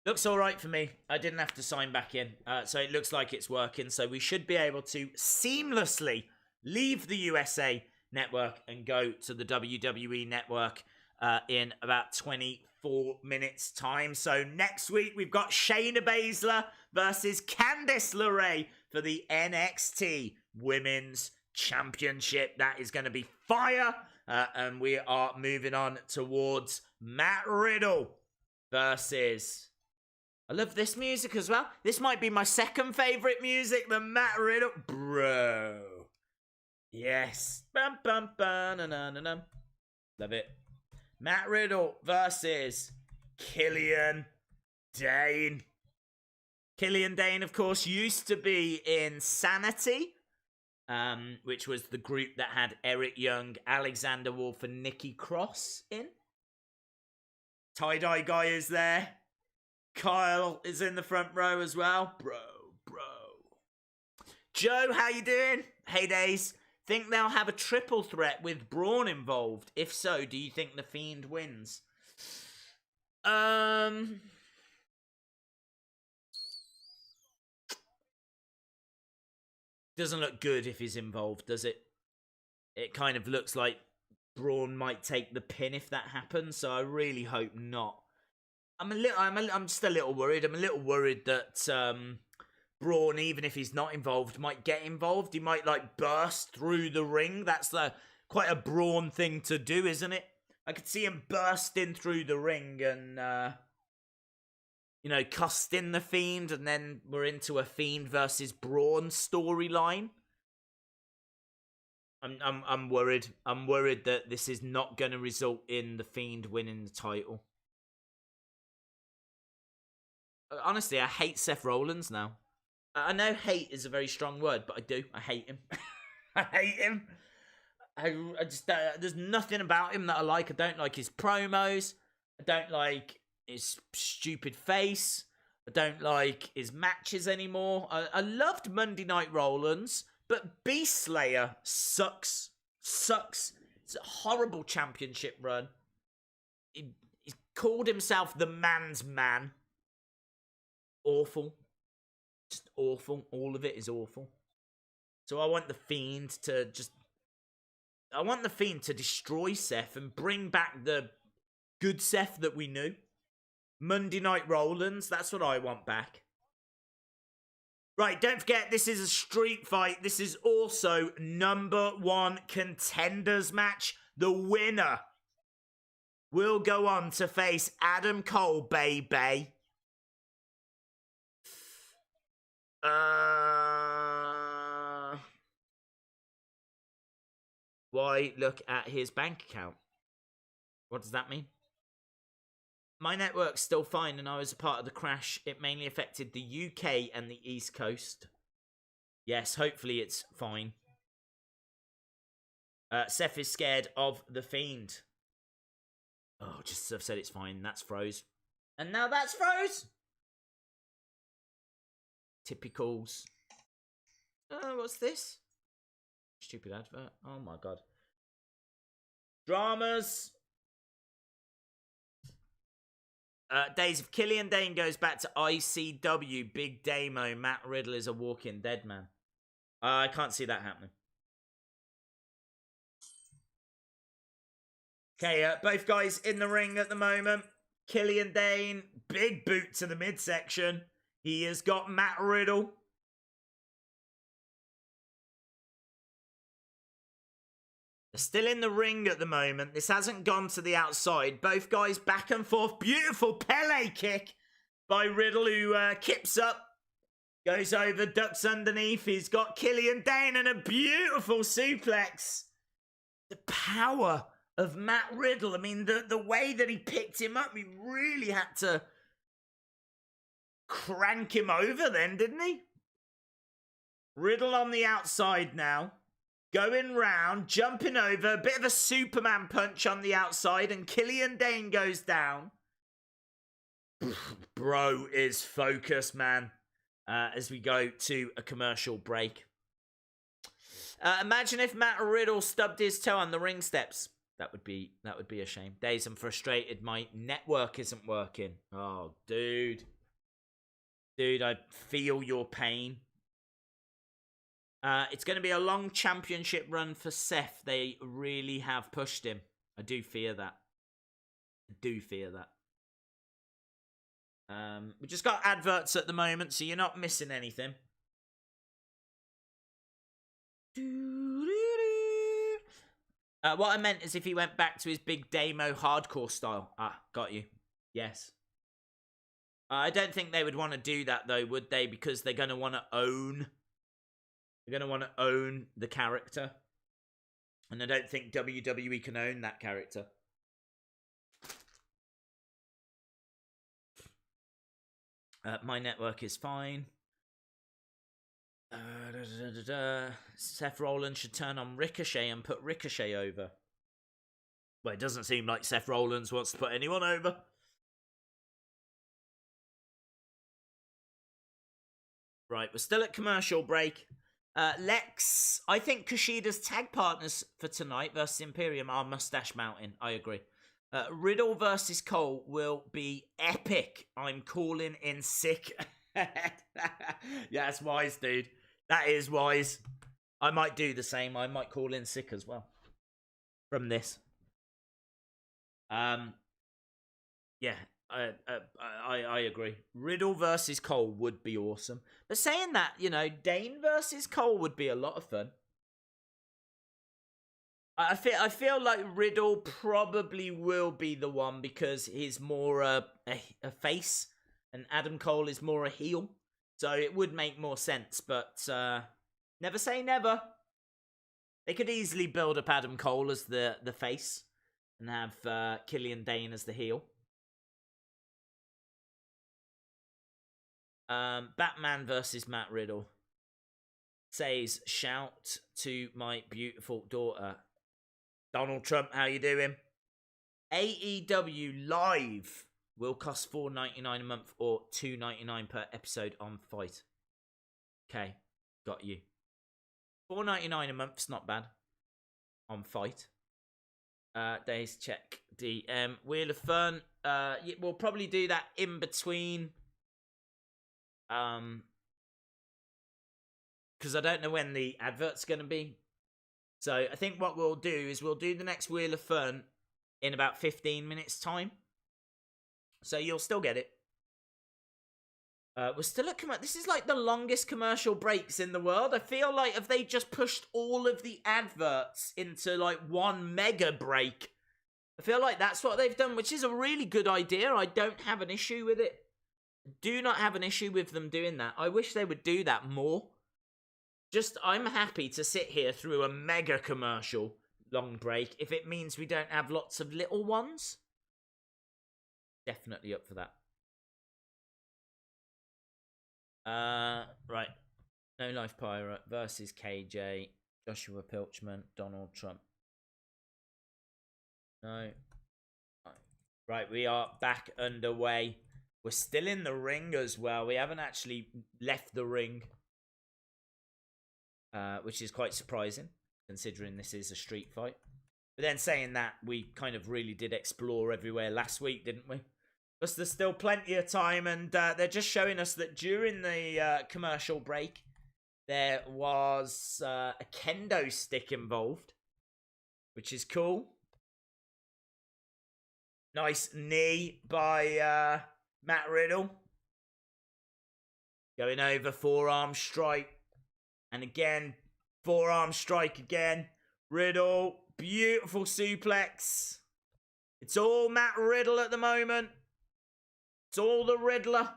Looks alright for me. I didn't have to sign back in. So it looks like it's working. So we should be able to seamlessly leave the USA network and go to the WWE network in about 24 minutes time. So next week we've got Shayna Baszler versus Candice LeRae for the NXT Women's Championship. That is going to be fire. And we are moving on towards Matt Riddle versus... I love this music as well. This might be my second favourite music, the Matt Riddle. Bro. Yes. Bum, bum, bum, na, na, na, na. Love it. Matt Riddle versus Killian Dain. Killian Dain, of course, used to be in Sanity, which was the group that had Eric Young, Alexander Wolf, and Nikki Cross in. Tie-dye guy is there. Kyle is in the front row as well. Bro. Joe, how you doing? Hey, Days. Think they'll have a triple threat with Braun involved? If so, do you think the Fiend wins? Doesn't look good if he's involved, does it? It kind of looks like Braun might take the pin if that happens, so I really hope not. I'm just a little worried. I'm a little worried that Braun, even if he's not involved, might get involved. He might like burst through the ring. That's quite a Braun thing to do, isn't it? I could see him bursting through the ring and cussed in the Fiend, and then we're into a Fiend versus Braun storyline. I'm worried. I'm worried that this is not going to result in the Fiend winning the title. Honestly, I hate Seth Rollins now. I know hate is a very strong word, but I do. I hate him. I hate him. I just there's nothing about him that I like. I don't like his promos. I don't like his stupid face. I don't like his matches anymore. I loved Monday Night Rollins, but Beast Slayer sucks. Sucks. It's a horrible championship run. He called himself the man's man. Awful. Just awful. All of it is awful. So I want the Fiend to destroy Seth and bring back the good Seth that we knew. Monday Night Rollins, that's what I want back. Right, don't forget, this is a street fight. This is also #1 contenders match. The winner will go on to face Adam Cole, baby. Why look at his bank account? What does that mean? My network's still fine and I was a part of the crash. It mainly affected the UK and the East Coast. Yes, hopefully it's fine. Seth is scared of the Fiend. Oh, just I've said it's fine. That's froze. And now that's froze. Typicals. What's this? Stupid advert. Oh my god. Dramas. Days of Killian Dain goes back to ICW. Big Damo. Matt Riddle is a walking dead man. I can't see that happening. Okay, both guys in the ring at the moment. Killian Dain, big boot to the midsection. He has got Matt Riddle. They're still in the ring at the moment. This hasn't gone to the outside. Both guys back and forth. Beautiful Pele kick by Riddle, who kips up. Goes over, ducks underneath. He's got Killian Dain and a beautiful suplex. The power of Matt Riddle. I mean, the way that he picked him up, he really had to crank him over then, didn't he? Riddle on the outside now. Going round, jumping over, a bit of a Superman punch on the outside, and Killian Dain goes down. Bro is focused, man, as we go to a commercial break. Imagine if Matt Riddle stubbed his toe on the ring steps. That would be a shame. Days, I'm frustrated. My network isn't working. Oh, dude. Dude, I feel your pain. It's going to be a long championship run for Seth. They really have pushed him. I do fear that. We just got adverts at the moment, so you're not missing anything. What I meant is if he went back to his big Damo hardcore style. Ah, got you. Yes. I don't think they would want to do that, though, would they? Because they're going to want to own... They're going to want to own the character. And I don't think WWE can own that character. My network is fine. Seth Rollins should turn on Ricochet and put Ricochet over. Well, it doesn't seem like Seth Rollins wants to put anyone over. Right, we're still at commercial break. Lex, I think Kushida's tag partners for tonight versus Imperium are Mustache Mountain. I agree. Riddle versus Cole will be epic. I'm calling in sick. Yeah, that's wise, dude. That is wise. I might do the same. I might call in sick as well from this. Yeah, I agree. Riddle versus Cole would be awesome. But saying that, you know, Dane versus Cole would be a lot of fun. I feel like Riddle probably will be the one because he's more a face and Adam Cole is more a heel. So it would make more sense, but never say never. They could easily build up Adam Cole as the face and have Killian Dane as the heel. Batman versus Matt Riddle. Says, shout to my beautiful daughter. Donald Trump, how you doing? AEW Live will cost $4.99 a month or $2.99 per episode on Fight. Okay, got you. $4.99 a month's not bad on Fight. Days check DM. Wheel of Fun. We'll probably do that in between. Because I don't know when the advert's going to be. So I think what we'll do is we'll do the next Wheel of Fun in about 15 minutes time. So you'll still get it. We're still at this is like the longest commercial breaks in the world. I feel like if they just pushed all of the adverts into like one mega break, I feel like that's what they've done, which is a really good idea. I don't have an issue with it. Do not have an issue with them doing that. I wish they would do that more. Just, I'm happy to sit here through a mega commercial long break if it means we don't have lots of little ones. Definitely up for that. Right. No Life Pirate versus KJ, Joshua Pilchman, Donald Trump. No. Right, we are back underway. We're still in the ring as well. We haven't actually left the ring. Which is quite surprising, considering this is a street fight. But then saying that, we kind of really did explore everywhere last week, didn't we? Because there's still plenty of time, and they're just showing us that during the commercial break, there was a kendo stick involved, which is cool. Nice knee by Matt Riddle. Going over, forearm strike. And again, forearm strike again. Riddle, beautiful suplex. It's all Matt Riddle at the moment. It's all the Riddler.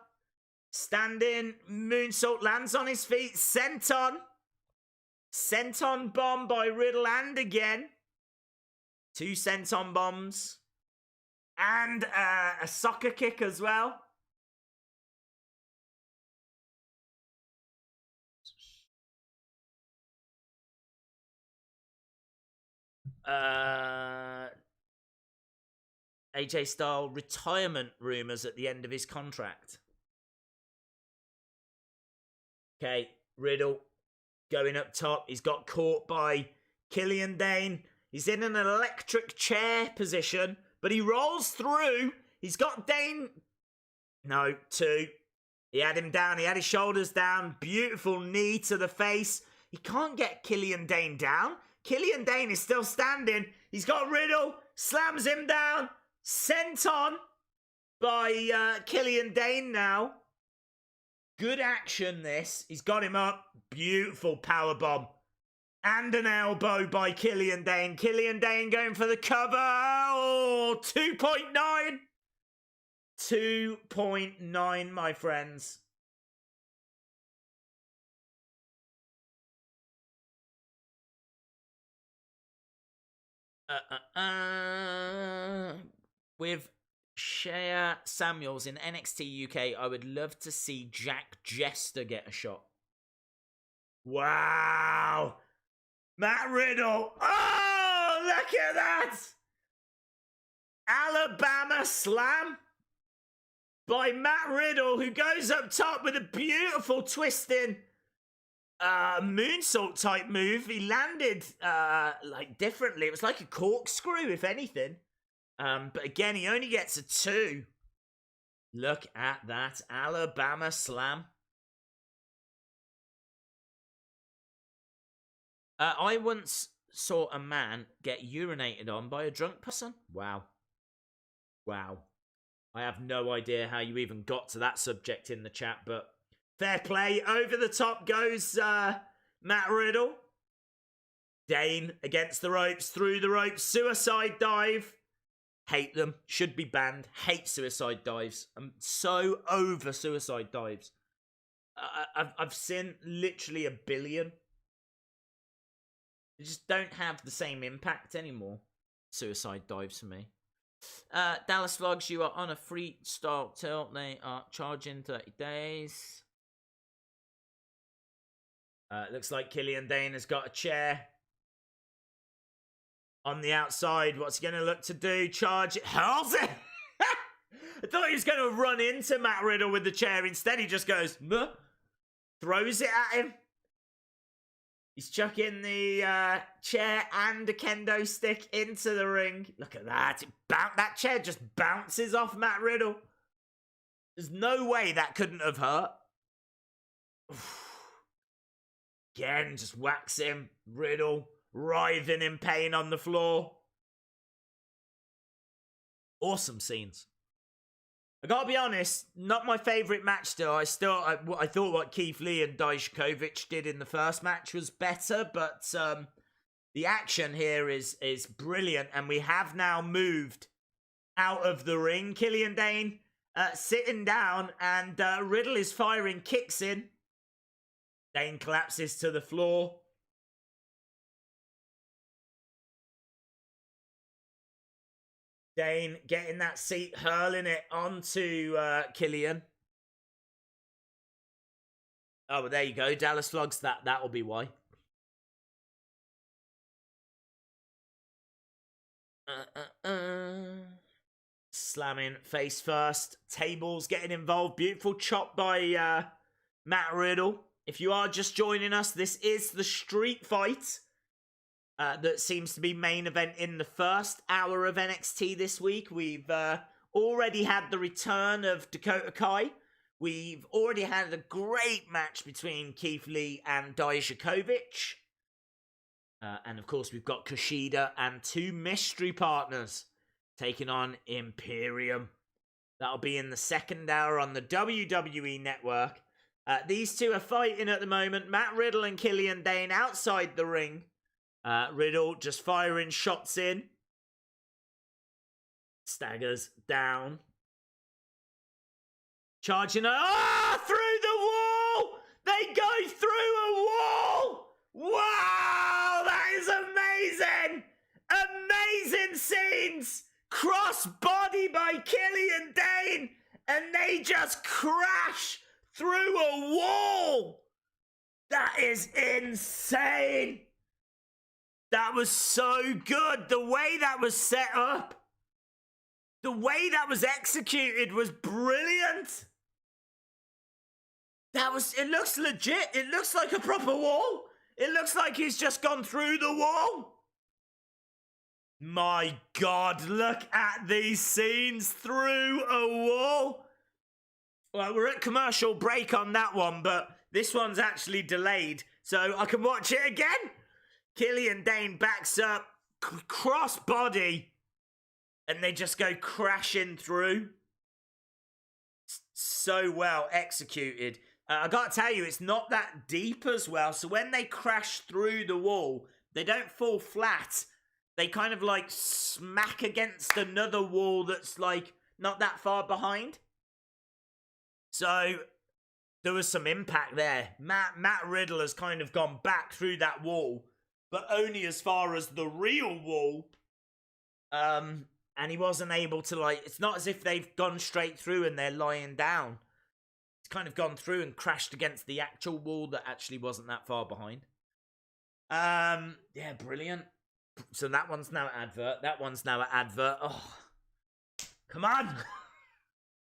Standing, moonsault lands on his feet. Senton. Senton bomb by Riddle and again. 2 senton bombs. And a soccer kick as well. AJ Styles retirement rumors at the end of his contract. Okay, Riddle going up top. He's got caught by Killian Dain. He's in an electric chair position, but he rolls through. He's got Dain. No, 2. He had him down. He had his shoulders down. Beautiful knee to the face. He can't get Killian Dain down. Killian Dain is still standing. He's got Riddle. Slams him down. Sent on by Killian Dain now. Good action, this. He's got him up. Beautiful powerbomb. And an elbow by Killian Dain. Killian Dain going for the cover. Oh, 2.9. 2.9, my friends. With Shea Samuels in NXT UK, I would love to see Jack Jester get a shot. Wow. Matt Riddle. Oh, look at that. Alabama slam by Matt Riddle, who goes up top with a beautiful twisting moonsault type move. He landed like differently. It was like a corkscrew, if anything. But again, he only gets a 2. Look at that Alabama slam. I once saw a man get urinated on by a drunk person. Wow. Wow. I have no idea how you even got to that subject in the chat, but fair play. Over the top goes Matt Riddle. Dain against the ropes, through the ropes, suicide dive. Hate them. Should be banned. Hate suicide dives. I'm so over suicide dives. I've seen literally a billion. They just don't have the same impact anymore. Suicide dives for me. Dallas Vlogs, you are on a freestyle tilt. They are charging 30 days. Looks like Killian Dain has got a chair. On the outside, what's he going to look to do? Charge it. Hurls it! I thought he was going to run into Matt Riddle with the chair. Instead, he just goes, "Muh," throws it at him. He's chucking the chair and a kendo stick into the ring. Look at that. That chair just bounces off Matt Riddle. There's no way that couldn't have hurt. Again, just whacks him. Riddle writhing in pain on the floor. Awesome scenes. I gotta be honest, not my favourite match still. I thought what Keith Lee and Dijakovic did in the first match was better, but the action here is brilliant, and we have now moved out of the ring. Killian Dain sitting down, and Riddle is firing kicks in. Dain collapses to the floor. Dain getting that seat, hurling it onto Killian. Oh, well, there you go. Dallas Vlogs, that will be why. Slamming face first. Tables getting involved. Beautiful chop by Matt Riddle. If you are just joining us, this is the street fight. That seems to be main event in the first hour of NXT this week. We've already had the return of Dakota Kai. We've already had a great match between Keith Lee and Dijakovic. And of course, we've got Kushida and 2 mystery partners taking on Imperium. That'll be in the second hour on the WWE Network. These 2 are fighting at the moment. Matt Riddle and Killian Dain outside the ring. Riddle just firing shots in. Staggers down. Charging. Through the wall! They go through a wall! Wow! That is amazing! amazing scenes. Cross-body by Killian Dain. And they just crash through a wall. That is insane. That was so good. The way that was set up. The way that was executed was brilliant. It looks legit. It looks like a proper wall. It looks like he's just gone through the wall. My God, look at these scenes through a wall. Well, we're at commercial break on that one, but this one's actually delayed, so I can watch it again. Killian Dain backs up, cross body, and they just go crashing through. So well executed. I gotta tell you, it's not that deep as well, so when they crash through the wall, they don't fall flat. They kind of like smack against another wall that's like not that far behind. So there was some impact there. Matt Riddle has kind of gone back through that wall, but only as far as the real wall. And he wasn't able to, like, it's not as if they've gone straight through and they're lying down. It's kind of gone through and crashed against the actual wall that actually wasn't that far behind. Yeah, brilliant. So that one's now an advert. That one's now an advert. Oh, come on.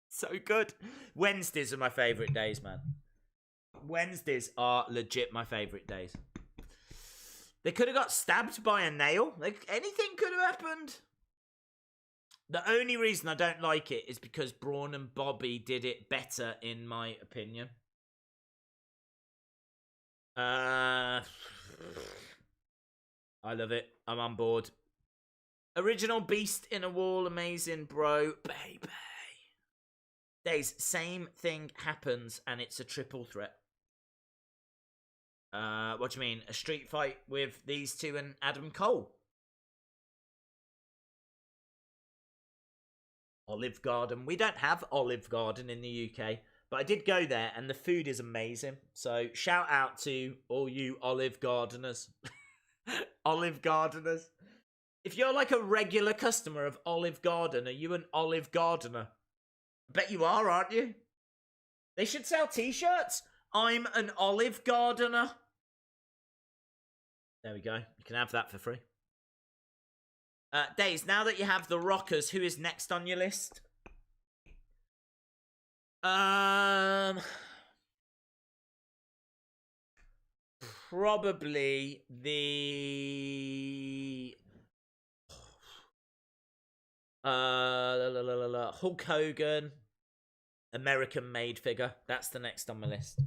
So good. Wednesdays are my favourite days, man. Wednesdays are legit my favourite days. They could have got stabbed by a nail. Like, anything could have happened. The only reason I don't like it is because Braun and Bobby did it better, in my opinion. I love it. I'm on board. Original Beast in a Wall, amazing, bro. Baby. Days, same thing happens and it's a triple threat. What do you mean? A street fight with these two and Adam Cole? Olive Garden. We don't have Olive Garden in the UK, but I did go there and the food is amazing. So shout out to all you Olive Gardeners. Olive Gardeners. If you're like a regular customer of Olive Garden, are you an Olive Gardener? I bet you are, aren't you? They should sell t-shirts. I'm an Olive Gardener. There we go. You can have that for free. Days, now that you have the Rockers, who is next on your list? Probably the Hulk Hogan American-made figure. That's the next on my list.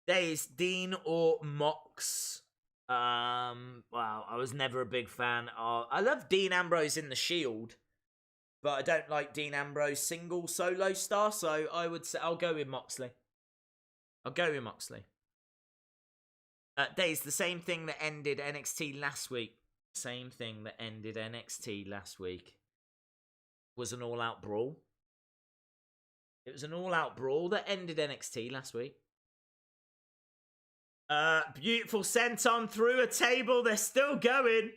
Days, Dean or Mox? Wow, I was never a big fan of... I love Dean Ambrose in The Shield, but I don't like Dean Ambrose single solo star, so I would say I'll go with Moxley. Days, the same thing that ended NXT last week. Same thing that ended NXT last week was an all-out brawl. It was an all-out brawl that ended NXT last week. Beautiful senton through a table. They're still going.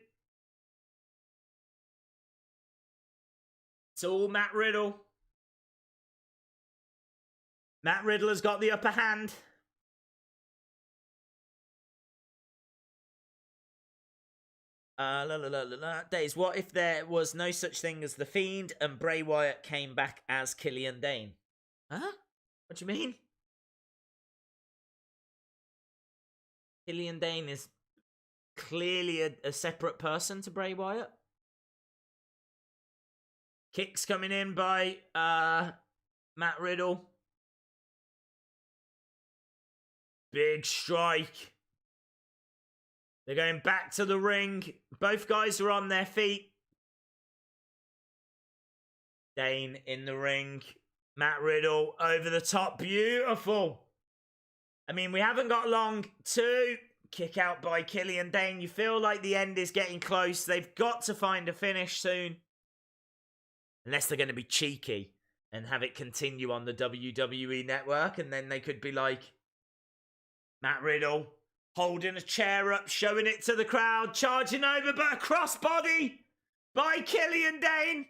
It's all Matt Riddle. Matt Riddle has got the upper hand. Days, what if there was no such thing as The Fiend and Bray Wyatt came back as Killian Dane? Huh? What do you mean? Killian Dane is clearly a separate person to Bray Wyatt. Kicks coming in by Matt Riddle. Big strike. They're going back to the ring. Both guys are on their feet. Dane in the ring. Matt Riddle over the top. Beautiful. I mean, we haven't got long to kick out by Killian Dane. You feel like the end is getting close. They've got to find a finish soon. Unless they're going to be cheeky and have it continue on the WWE network. And then they could be like, Matt Riddle, Holding a chair up, showing it to the crowd, charging over, but a crossbody by Killian Dain.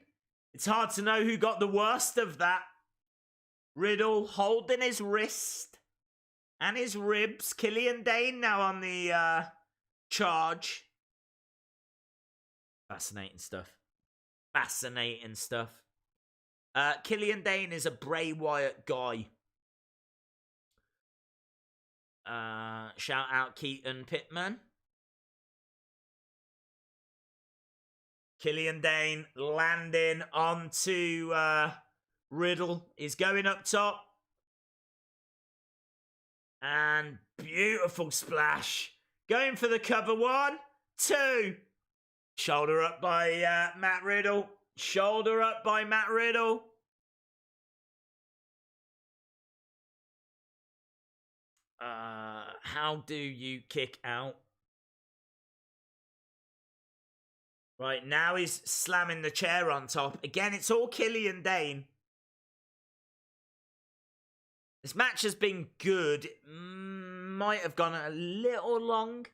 It's hard to know who got the worst of that. Riddle holding his wrist and his ribs. Killian Dain now on the charge. Fascinating stuff. Fascinating stuff. Killian Dain is a Bray Wyatt guy. Shout out Keaton Pittman. Killian Dain landing onto Riddle. He's going up top. And beautiful splash. Going for the cover. 1, 2. Shoulder up by Matt Riddle. Shoulder up by Matt Riddle. How do you kick out? Right, now he's slamming the chair on top. Again, it's all Killian Dain. This match has been good. It might have gone a little long.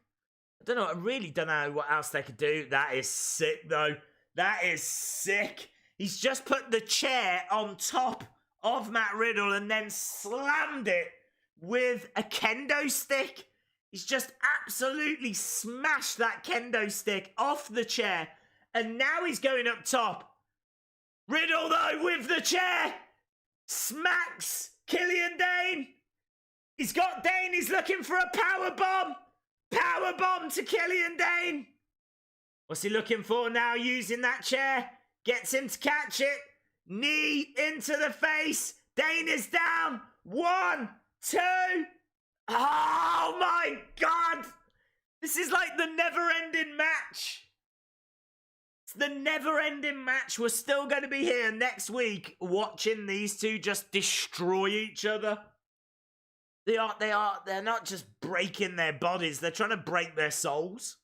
I don't know. I really don't know what else they could do. That is sick, though. That is sick. He's just put the chair on top of Matt Riddle and then slammed it with a kendo stick. He's just absolutely smashed that kendo stick off the chair. And now he's going up top. Riddle, though, with the chair. Smacks Killian Dain. He's got Dain. He's looking for a power bomb. Power bomb to Killian Dain. What's he looking for now? Using that chair. Gets him to catch it. Knee into the face. Dain is down. 1, 2. Oh my God. This is like the never-ending match. It's the never-ending match. We're still going to be here next week watching these two just destroy each other. They're not just breaking their bodies. They're trying to break their souls.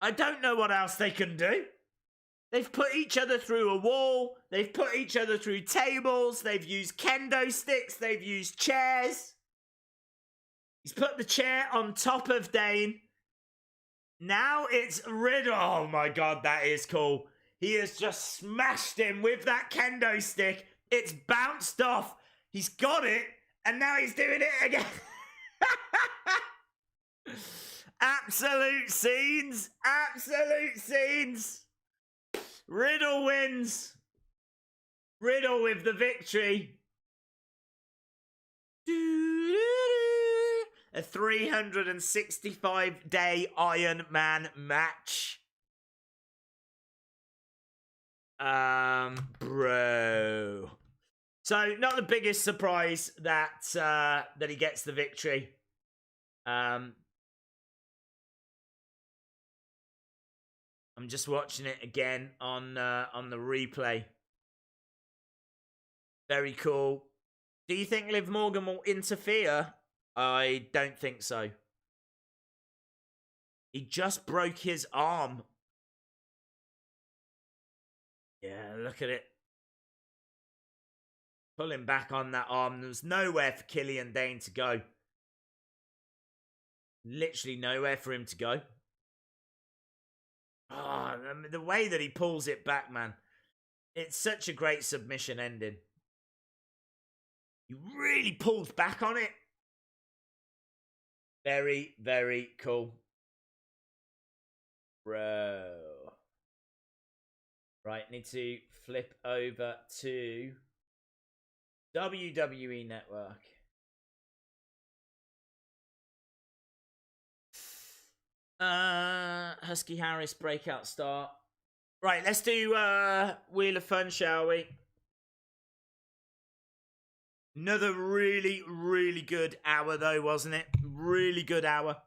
I don't know what else they can do. They've put each other through a wall. They've put each other through tables. They've used kendo sticks. They've used chairs. He's put the chair on top of Dain. Now it's Riddle. Oh my God, that is cool. He has just smashed him with that kendo stick. It's bounced off. He's got it. And now he's doing it again. Absolute scenes. Absolute scenes. Riddle wins. Riddle with the victory. A 365-day Iron Man match. Bro. So, not the biggest surprise that that he gets the victory. I'm just watching it again on the replay. Very cool. Do you think Liv Morgan will interfere? I don't think so. He just broke his arm. Yeah, look at it. Pulling back on that arm. There was nowhere for Killian Dain to go. Literally nowhere for him to go. Oh, the way that he pulls it back, man. It's such a great submission ending. He really pulls back on it. Very, very cool. Bro. Right, need to flip over to WWE Network. Husky Harris breakout start. Right, let's do Wheel of Fun, shall we? Another really, really good hour, though, wasn't it? Really good hour.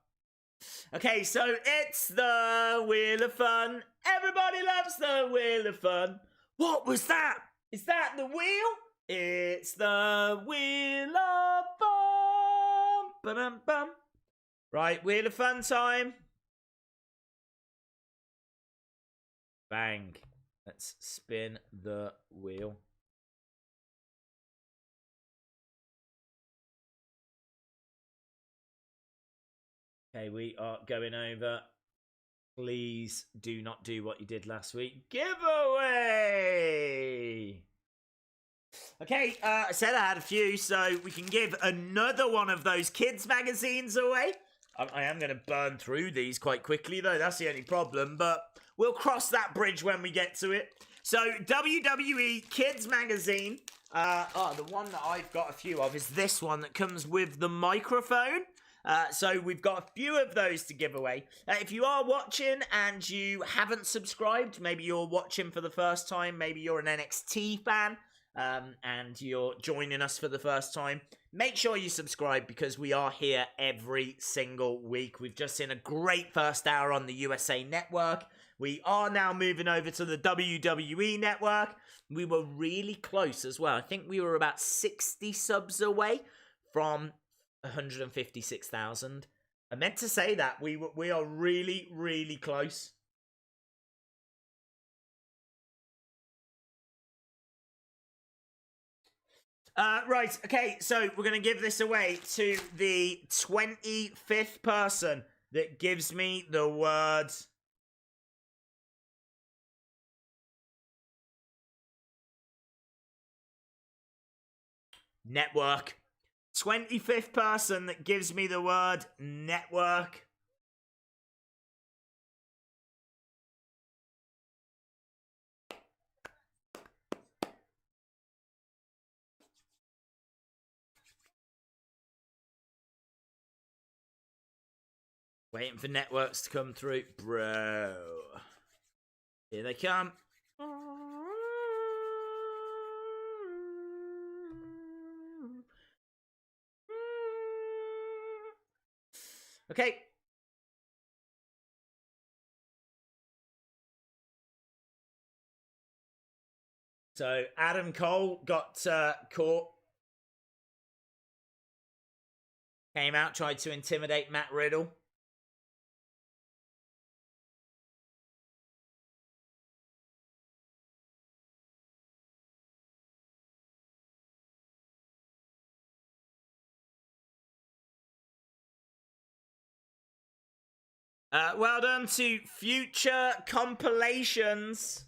Okay, so it's the Wheel of Fun. Everybody loves the Wheel of Fun. What was that? Is that the wheel? It's the Wheel of Fun. Ba-dum-bum. Right, Wheel of Fun time. Bang. Let's spin the wheel. Okay, we are going over. Please do not do what you did last week. Giveaway! Okay, I said I had a few, so we can give another one of those kids' magazines away. I am going to burn through these quite quickly, though. That's the only problem, but we'll cross that bridge when we get to it. So, WWE Kids Magazine. The one that I've got a few of is this one that comes with the microphone. So we've got a few of those to give away. If you are watching and you haven't subscribed, maybe you're watching for the first time, maybe you're an NXT fan, and you're joining us for the first time, make sure you subscribe because we are here every single week. We've just seen a great first hour on the USA Network. We are now moving over to the WWE Network. We were really close as well. I think we were about 60 subs away from 156,000. I meant to say that. We are really, really close. Right, okay, so we're going to give this away to the 25th person that gives me the word network. 25th person that gives me the word network. Waiting for networks to come through. Bro. Here they come. Okay. So Adam Cole got caught. Came out, tried to intimidate Matt Riddle. Well done to Future Compilations.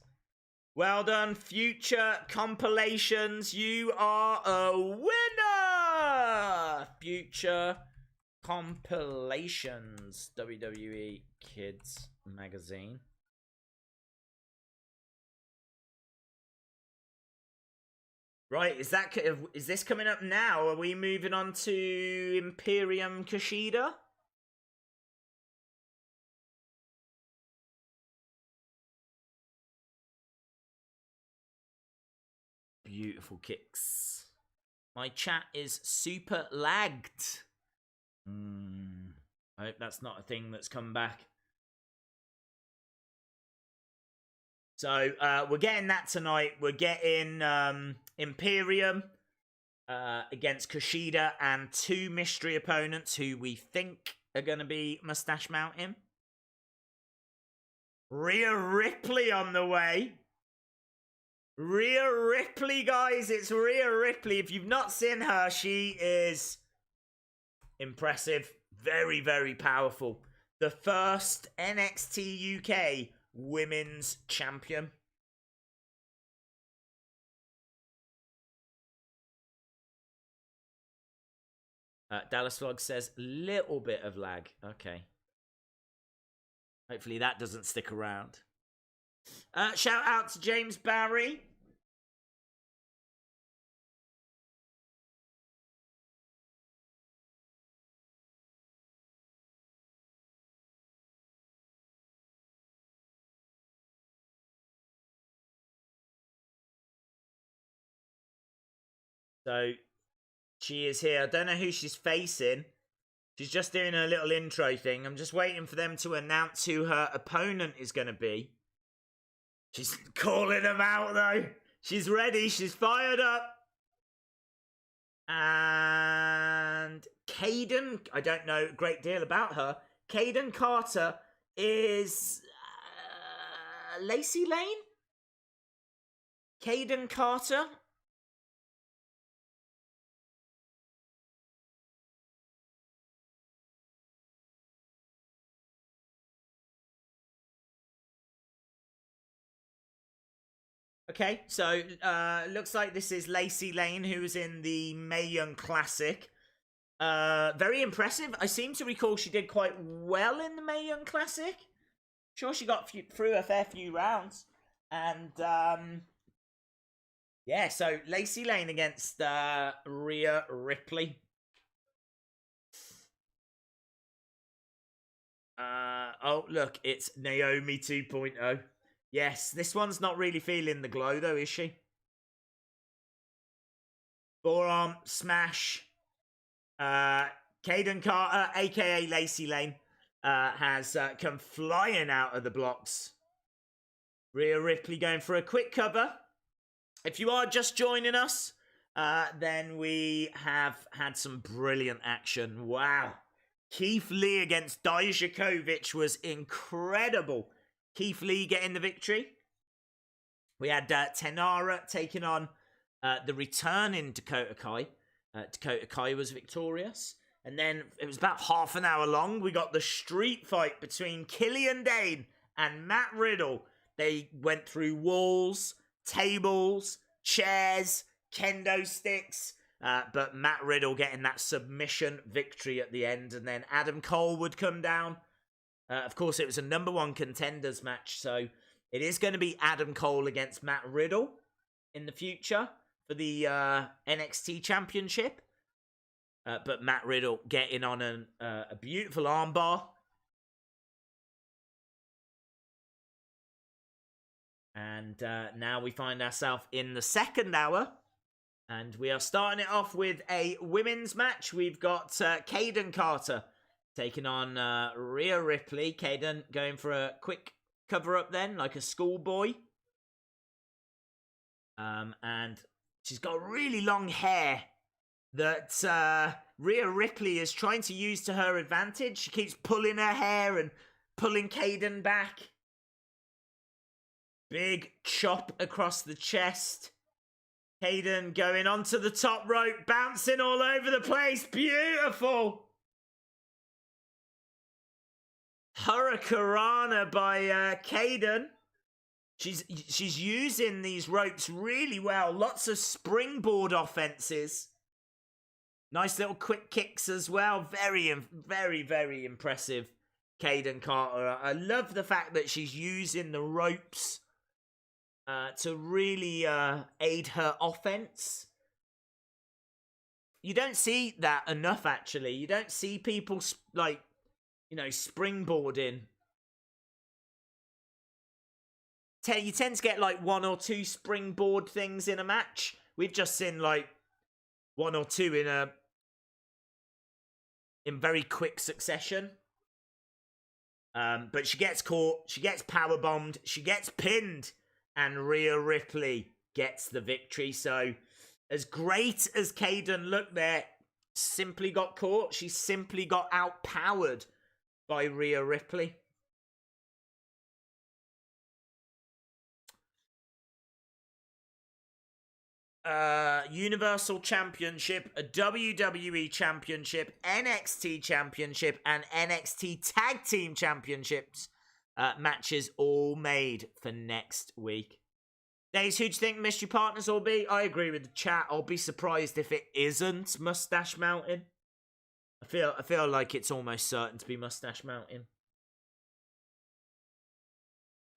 Well done, Future Compilations. You are a winner! Future Compilations. WWE Kids Magazine. Right, is this coming up now? Are we moving on to Imperium Kushida? Beautiful kicks. My chat is super lagged. I hope that's not a thing that's come back. So we're getting that tonight. We're getting Imperium against Kushida and two mystery opponents who we think are going to be Mustache Mountain. Rhea Ripley on the way. Rhea Ripley, guys. It's Rhea Ripley. If you've not seen her, she is impressive. Very, very powerful. The first NXT UK Women's Champion. Dallas Vlog says, little bit of lag. Okay. Hopefully that doesn't stick around. Shout out to James Barry. So, she is here. I don't know who she's facing. She's just doing a little intro thing. I'm just waiting for them to announce who her opponent is going to be. She's calling them out, though. She's ready. She's fired up. And Kayden, I don't know a great deal about her. Kayden Carter is Lacey Lane? Kayden Carter? Okay, so looks like this is Lacey Lane, who was in the Mae Young Classic. Very impressive. I seem to recall she did quite well in the Mae Young Classic. Sure, she got through a fair few rounds. And, yeah, so Lacey Lane against Rhea Ripley. Oh, look, it's Naomi 2.0. Yes, this one's not really feeling the glow, though, is she? Forearm smash. Kayden Carter, a.k.a. Lacey Lane, has come flying out of the blocks. Rhea Ripley going for a quick cover. If you are just joining us, then we have had some brilliant action. Wow. Keith Lee against Dijakovic was incredible. Keith Lee getting the victory. We had Tenara taking on the returning Dakota Kai. Dakota Kai was victorious. And then it was about half an hour long. We got the street fight between Killian Dain and Matt Riddle. They went through walls, tables, chairs, kendo sticks. But Matt Riddle getting that submission victory at the end. And then Adam Cole would come down. Of course, it was a number one contenders match. So it is going to be Adam Cole against Matt Riddle in the future for the NXT Championship. But Matt Riddle getting on a beautiful armbar. And now we find ourselves in the second hour. And we are starting it off with a women's match. We've got Kayden Carter taking on Rhea Ripley. Kayden going for a quick cover-up then, like a schoolboy. And she's got really long hair that Rhea Ripley is trying to use to her advantage. She keeps pulling her hair and pulling Kayden back. Big chop across the chest. Kayden going onto the top rope, bouncing all over the place. Beautiful. Hurricanrana by Kayden. She's using these ropes really well. Lots of springboard offenses. Nice little quick kicks as well. Very, very, very impressive, Kayden Carter. I love the fact that she's using the ropes to really aid her offense. You don't see that enough, actually. You don't see people, like, you know, springboarding. You tend to get, like, one or two springboard things in a match. We've just seen, like, one or two in very quick succession. But she gets caught. She gets powerbombed. She gets pinned. And Rhea Ripley gets the victory. So, as great as Kayden looked there, simply got caught. She simply got outpowered by Rhea Ripley. Universal Championship, a WWE Championship, NXT Championship, and NXT Tag Team Championships. Matches all made for next week. Days, who do you think Mystery Partners will be? I agree with the chat. I'll be surprised if it isn't Mustache Mountain. I feel like it's almost certain to be Mustache Mountain.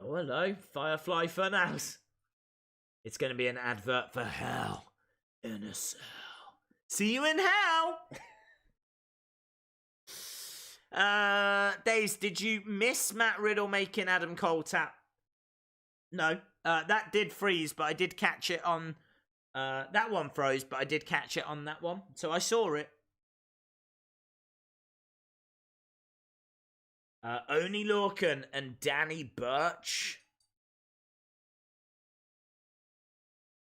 Oh, hello. Firefly Funhouse. It's going to be an advert for Hell in a Cell. See you in hell! Days, did you miss Matt Riddle making Adam Cole tap? No. That did freeze, but I did catch it on... that one froze, but I did catch it on that one. So I saw it. Oni Lorcan and Danny Burch.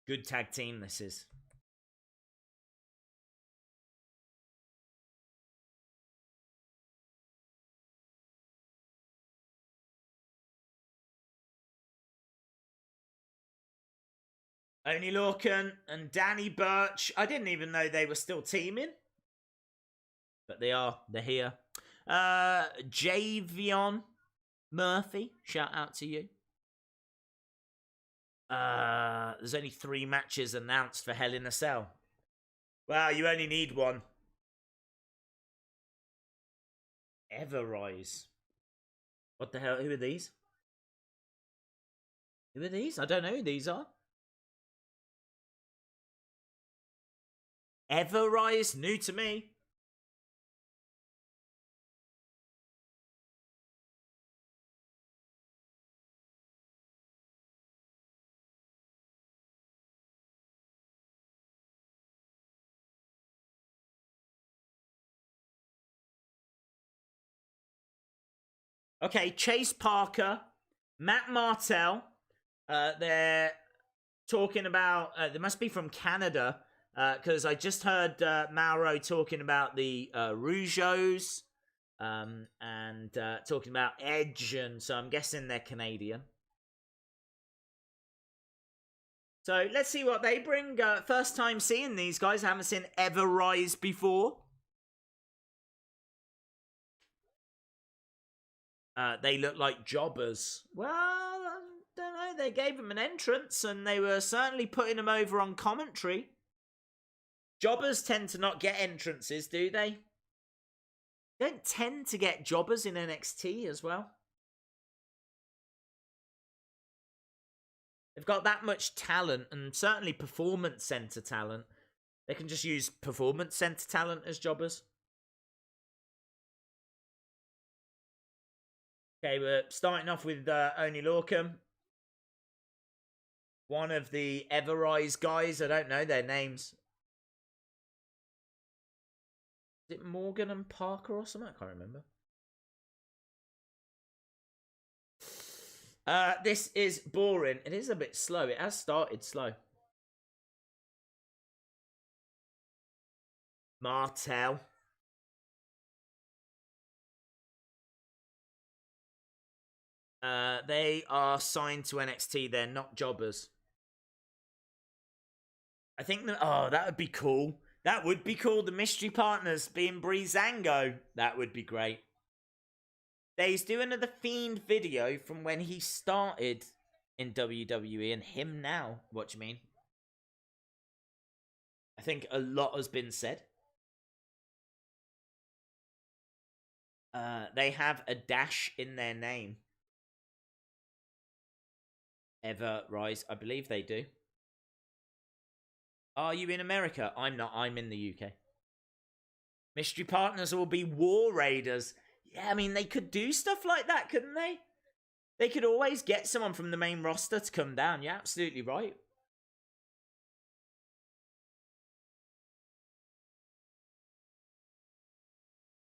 Good tag team this is. Oni Lorcan and Danny Burch. I didn't even know they were still teaming. But they are. They're here. Javion Murphy. Shout out to you. There's only 3 matches announced for Hell in a Cell. Wow, you only need one. Everrise. What the hell? Who are these? Who are these? I don't know who these are. Everrise? New to me. Okay, Chase Parker, Matt Martel. They're talking about. They must be from Canada because I just heard Mauro talking about the Rougeos and talking about Edge, and so I'm guessing they're Canadian. So let's see what they bring. First time seeing these guys. I haven't seen Everrise before. They look like jobbers. Well, I don't know. They gave them an entrance, and they were certainly putting them over on commentary. Jobbers tend to not get entrances, do they? They don't tend to get jobbers in NXT as well. They've got that much talent, and certainly performance center talent. They can just use performance center talent as jobbers. Okay, we're starting off with Oni Lorcan. One of the Everrise guys. I don't know their names. Is it Morgan and Parker or something? I can't remember. This is boring. It is a bit slow. It has started slow. Martel. They are signed to NXT. They're not jobbers. I think that... Oh, that would be cool. That would be cool. The mystery partners being Breezango. That would be great. He's doing the Fiend video from when he started in WWE and him now. What do you mean? I think a lot has been said. They have a dash in their name. Everrise, I believe they do. Are you in America? I'm not. I'm in the UK. Mystery partners will be War Raiders. Yeah, I mean, they could do stuff like that, couldn't they? They could always get someone from the main roster to come down. You're absolutely right.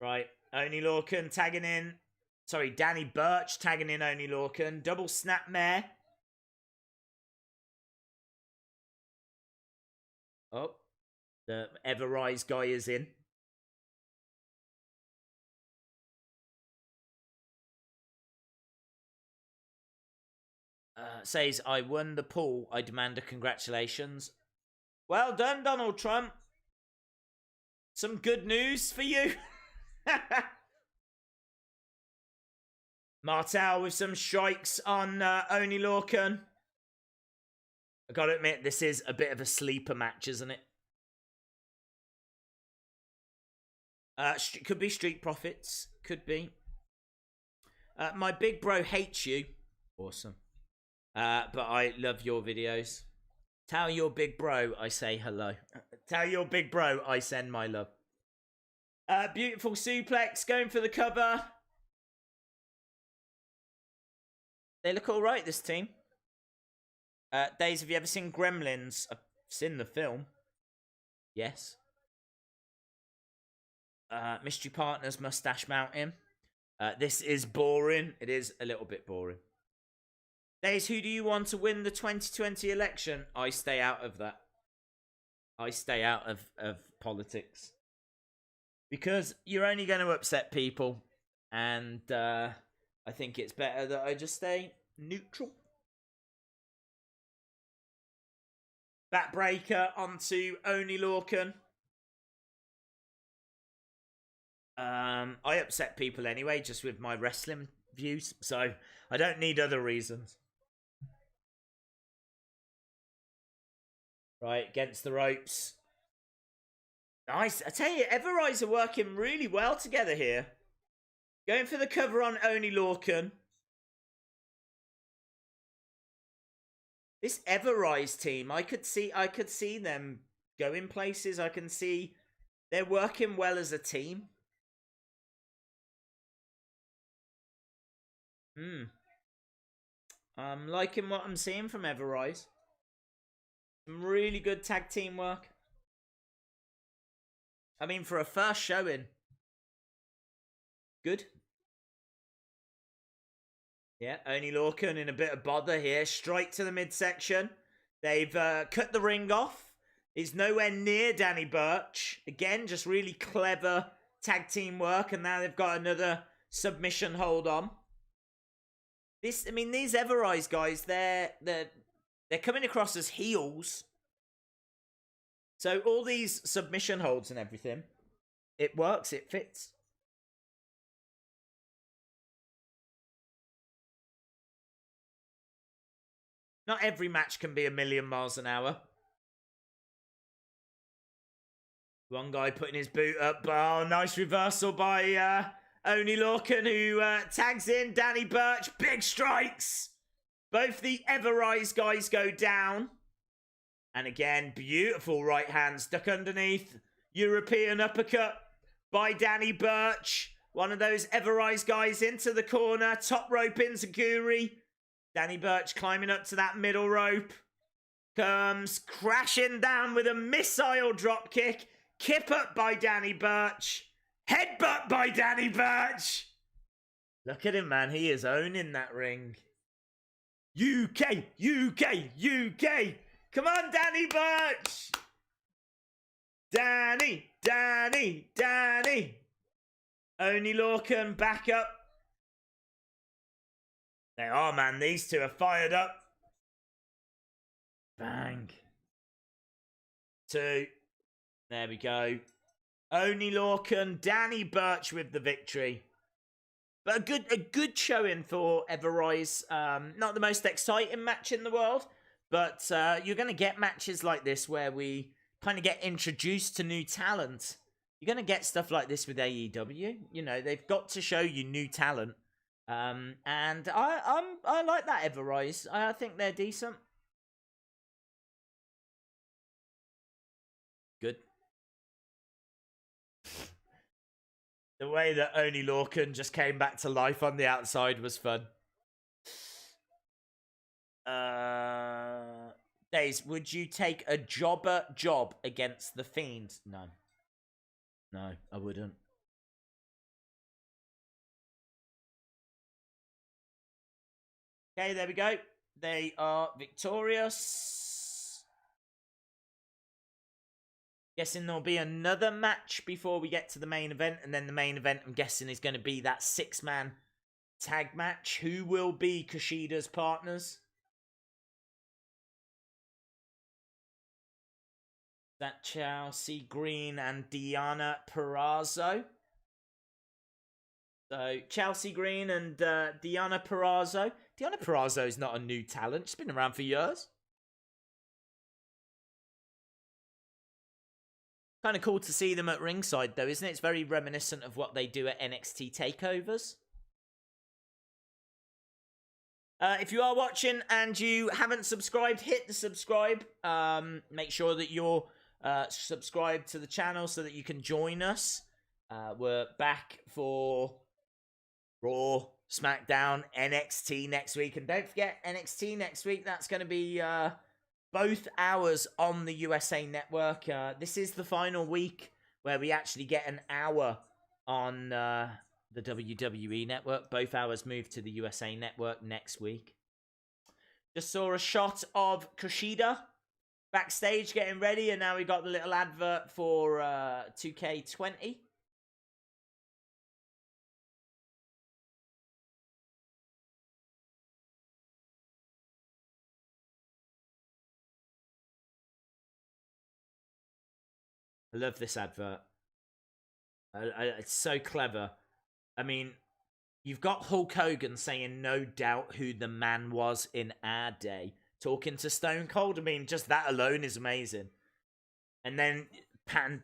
Right. Oni Lorcan tagging in. Sorry, Danny Burch tagging in Oni Lorcan. Double snap mare. Oh, the Everrise guy is in. Says, I won the pool. I demand a congratulations. Well done, Donald Trump. Some good news for you. Martel with some strikes on Oni Lorcan. I gotta admit, this is a bit of a sleeper match, isn't it? Could be Street Profits. Could be. My big bro hates you. Awesome. But I love your videos. Tell your big bro I say hello. Tell your big bro I send my love. Beautiful suplex. Going for the cover. They look alright, this team. Days, have you ever seen Gremlins? I've seen the film. Yes. Mystery Partners Mustache Mountain. This is boring. It is a little bit boring. Days, who do you want to win the 2020 election? I stay out of that. I stay out of politics. Because you're only going to upset people. And I think it's better that I just stay neutral. Backbreaker onto Oni Lorcan. I upset people anyway, just with my wrestling views. So I don't need other reasons. Right, against the ropes. Nice. I tell you, Everrise are working really well together here. Going for the cover on Oni Lorcan. This Everrise team, I could see them going places. I can see they're working well as a team. I'm liking what I'm seeing from Everrise. Some really good tag team work. I mean, for a first showing. Good. Yeah, Oni Lorcan in a bit of bother here. Straight to the midsection. They've cut the ring off. He's nowhere near Danny Burch. Again, just really clever tag team work. And now they've got another submission hold on. These Everrise guys, they're coming across as heels. So all these submission holds and everything, it works, it fits. Not every match can be a million miles an hour. One guy putting his boot up. Oh, nice reversal by Oni Lorcan, who tags in Danny Burch. Big strikes. Both the Everrise guys go down. And again, beautiful right hand stuck underneath. European uppercut by Danny Burch. One of those Everrise guys into the corner. Top rope enziguri. Danny Burch climbing up to that middle rope. Comes crashing down with a missile drop kick. Kip up by Danny Burch. Headbutt by Danny Burch. Look at him, man. He is owning that ring. UK, UK, UK. Come on, Danny Burch. Danny, Danny, Danny. Oni Lorcan back up. They are, man. These two are fired up. Bang. 2. There we go. Oni Lorcan, Danny Burch with the victory. But a good showing for Everrise. Not the most exciting match in the world, but you're going to get matches like this where we kind of get introduced to new talent. You're going to get stuff like this with AEW. You know, they've got to show you new talent. And I like that Everrise. I think they're decent. Good. The way that Oni Lorcan just came back to life on the outside was fun. Days, would you take a jobber job against the Fiend? No. No, I wouldn't. Okay, there we go. They are victorious. Guessing there'll be another match before we get to the main event. And then the main event, I'm guessing, is going to be that 6-man tag match. Who will be Kushida's partners? That Chelsea Green and Deonna Purrazzo. So, Chelsea Green and Deonna Purrazzo. Deonna Purrazzo is not a new talent. She's been around for years. Kind of cool to see them at ringside, though, isn't it? It's very reminiscent of what they do at NXT takeovers. If you are watching and you haven't subscribed, hit the subscribe. Make sure that you're subscribed to the channel so that you can join us. We're back for Raw, SmackDown, NXT next week. And don't forget, NXT next week, that's going to be both hours on the USA Network. This is the final week where we actually get an hour on the WWE Network. Both hours move to the USA Network next week. Just saw a shot of Kushida backstage getting ready, and now we got the little advert for 2K20. I love this advert. It's so clever. I mean, you've got Hulk Hogan saying no doubt who the man was in our day. talking to Stone Cold. I mean, just that alone is amazing. And then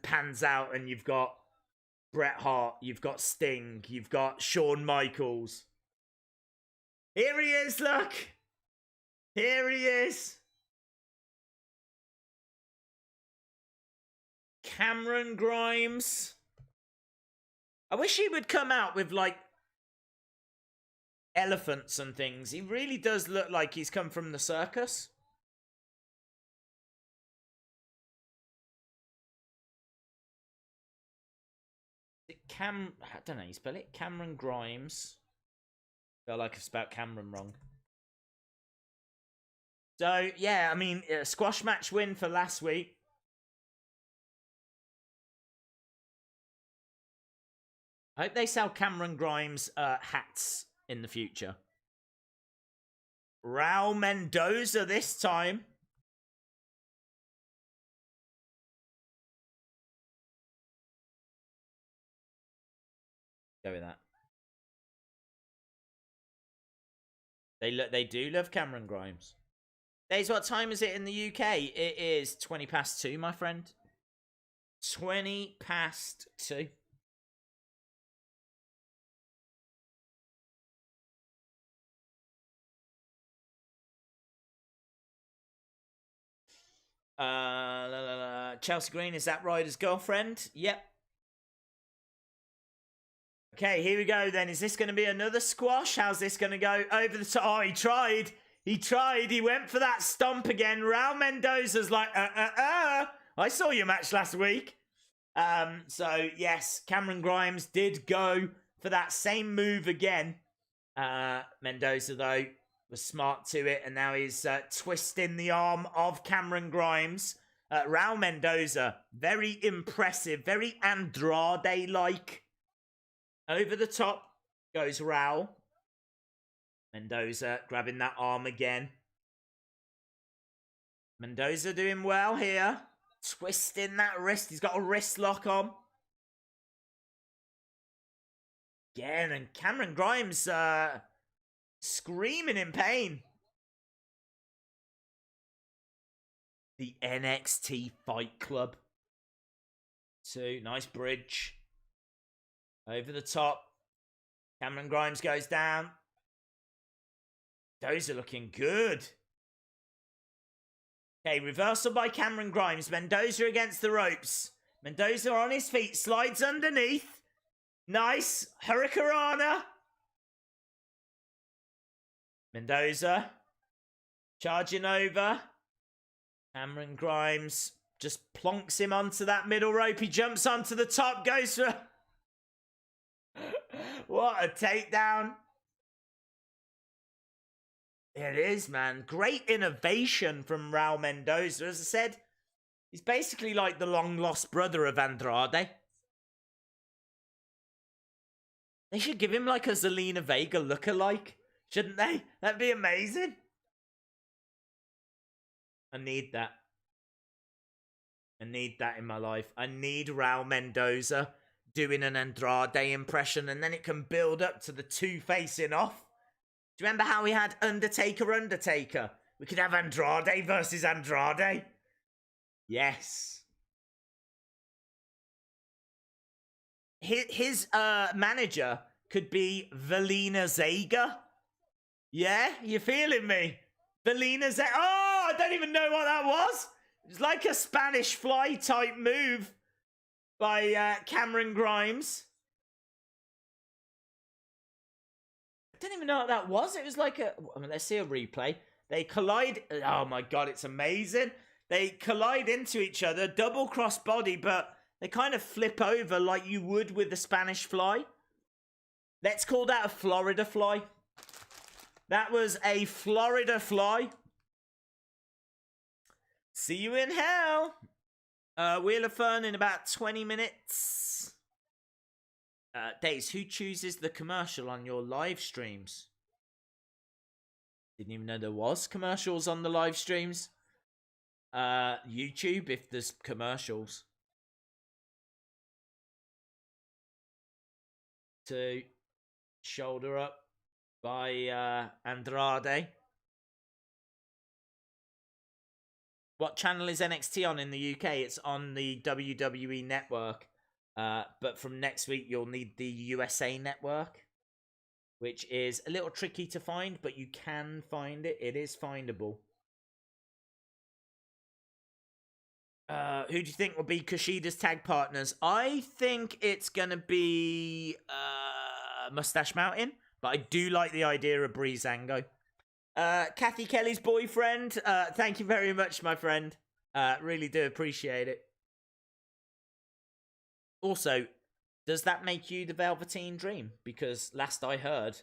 pans out and you've got Bret Hart, you've got Sting, you've got Shawn Michaels. Here he is, look! Here he is! Cameron Grimes. I wish he would come out with, like, elephants and things. He really does look like he's come from the circus. I don't know how you spell it. Cameron Grimes. I feel like I've spelled Cameron wrong. So, yeah, I mean, a squash match win for last week. I hope they sell Cameron Grimes hats in the future. Raul Mendoza this time. Go with that. They do love Cameron Grimes. Days, what time is it in the UK? It is 20 past 2, my friend. 20 past 2. Chelsea Green, is that Ryder's girlfriend? Yep. Okay, here we go then. Is this going to be another squash? How's this going to go? Over the top. Oh, he tried. He tried. He went for that stomp again. Raul Mendoza's like, I saw your match last week. So, yes, Cameron Grimes did go for that same move again. Mendoza, though, was smart to it, and now he's twisting the arm of Cameron Grimes. Raul Mendoza, very impressive, very Andrade-like. Over the top goes Raul. Mendoza grabbing that arm again. Mendoza doing well here. Twisting that wrist. He's got a wrist lock on. Again, and Cameron Grimes screaming in pain. The NXT Fight Club. 2, nice bridge. Over the top. Cameron Grimes goes down. Those are looking good. Okay, reversal by Cameron Grimes. Mendoza against the ropes. Mendoza on his feet. Slides underneath. Nice. Hurricanrana. Mendoza. Charging over. Cameron Grimes just plonks him onto that middle rope. He jumps onto the top. Goes for... What a takedown. It is, man. Great innovation from Raul Mendoza. As I said, he's basically like the long-lost brother of Andrade. They should give him like a Zelina Vega lookalike, shouldn't they? That'd be amazing. I need that. I need that in my life. I need Raul Mendoza doing an Andrade impression, and then it can build up to the two facing off. Do you remember how we had Undertaker? We could have Andrade versus Andrade. Yes. His manager could be Velina Zega. Yeah, you feeling me? Velina Zega. Oh, I don't even know what that was. It's like a Spanish fly type move by Cameron Grimes. I don't even know what that was. It was like a... I mean, let's see a replay. They collide... Oh my god, it's amazing. They collide into each other, double cross body, but they kind of flip over like you would with the Spanish fly. Let's call that a Florida fly. That was a Florida fly. See you in hell. Wheel of Fun in about 20 minutes. Days, who chooses the commercial on your live streams? Didn't even know there was commercials on the live streams. YouTube, if there's commercials. To shoulder up by Andrade. What channel is NXT on in the UK? It's on the WWE Network. But from next week, you'll need the USA Network, which is a little tricky to find, but you can find it. It is findable. Who do you think will be Kushida's tag partners? I think it's going to be Mustache Mountain, but I do like the idea of Breezango. Kathy Kelly's boyfriend, thank you very much, my friend. Really do appreciate it. Also, does that make you the Velveteen Dream? Because last I heard,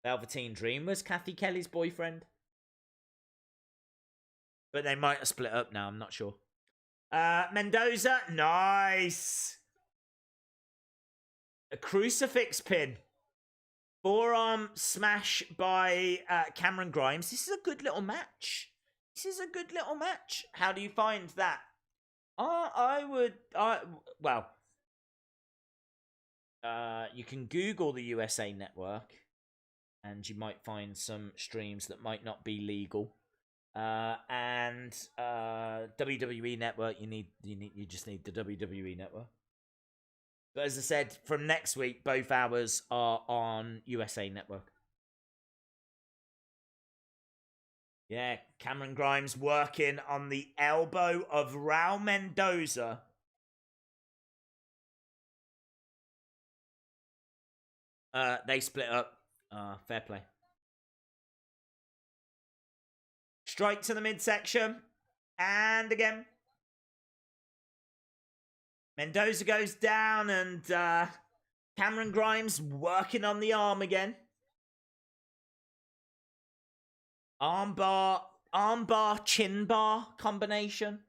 Velveteen Dream was Kathy Kelly's boyfriend. But they might have split up now, I'm not sure. Mendoza, nice. A crucifix pin. Forearm smash by Cameron Grimes. This is a good little match. How do you find that? You can Google the USA Network, and you might find some streams that might not be legal. And WWE Network, you just need the WWE Network. But as I said, from next week, both hours are on USA Network. Yeah, Cameron Grimes working on the elbow of Raul Mendoza. They split up. Fair play. Strike to the midsection. And again. Mendoza goes down, and Cameron Grimes working on the arm again. Armbar, chin bar combination.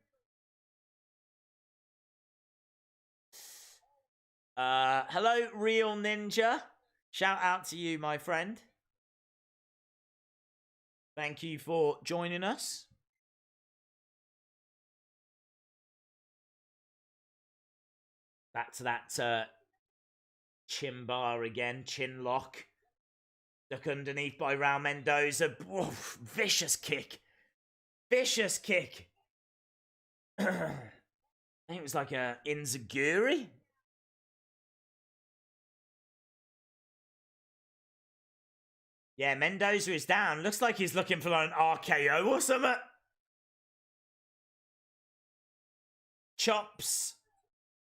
Hello, Real Ninja. Shout out to you, my friend. Thank you for joining us. Back to that chin bar again, chin lock. Duck underneath by Raul Mendoza. Oof, vicious kick. Vicious kick. I think it was like a Inzaguri. Yeah, Mendoza is down. Looks like he's looking for like an RKO or something. Chops.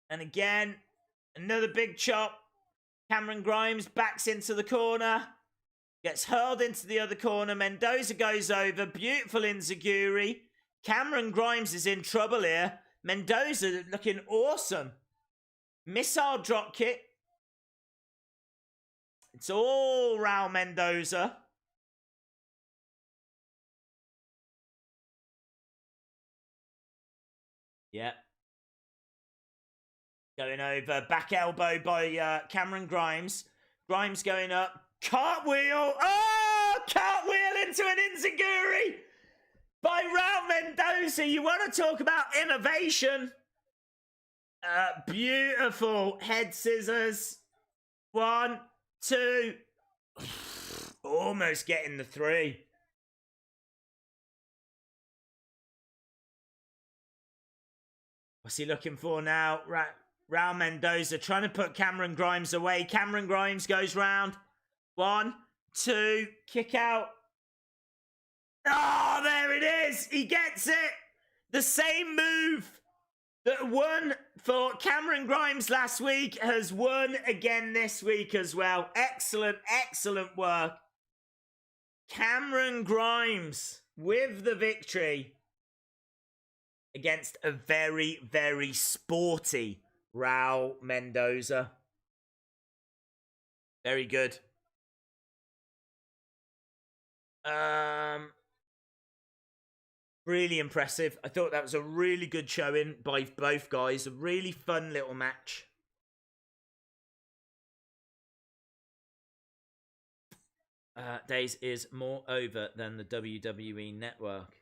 And again, another big chop. Cameron Grimes backs into the corner. Gets hurled into the other corner. Mendoza goes over. Beautiful Inzaguri. Cameron Grimes is in trouble here. Mendoza looking awesome. Missile drop kick. It's all Raul Mendoza. Yep. Going over. Back elbow by Cameron Grimes. Grimes going up. Cartwheel. Oh! Cartwheel into an Inzaguri by Raul Mendoza. You want to talk about innovation? Beautiful head scissors. 1, 2. Almost getting the 3. What's he looking for now? Raul Mendoza trying to put Cameron Grimes away. Cameron Grimes goes round. 1, 2. Kick out. Oh, there it is. He gets it. The same move that won for Cameron Grimes last week has won again this week as well. Excellent, excellent work. Cameron Grimes with the victory against a very, very sporty Raul Mendoza. Very good. Really impressive. I thought that was a really good showing by both guys. A really fun little match. Days is more over than the WWE Network.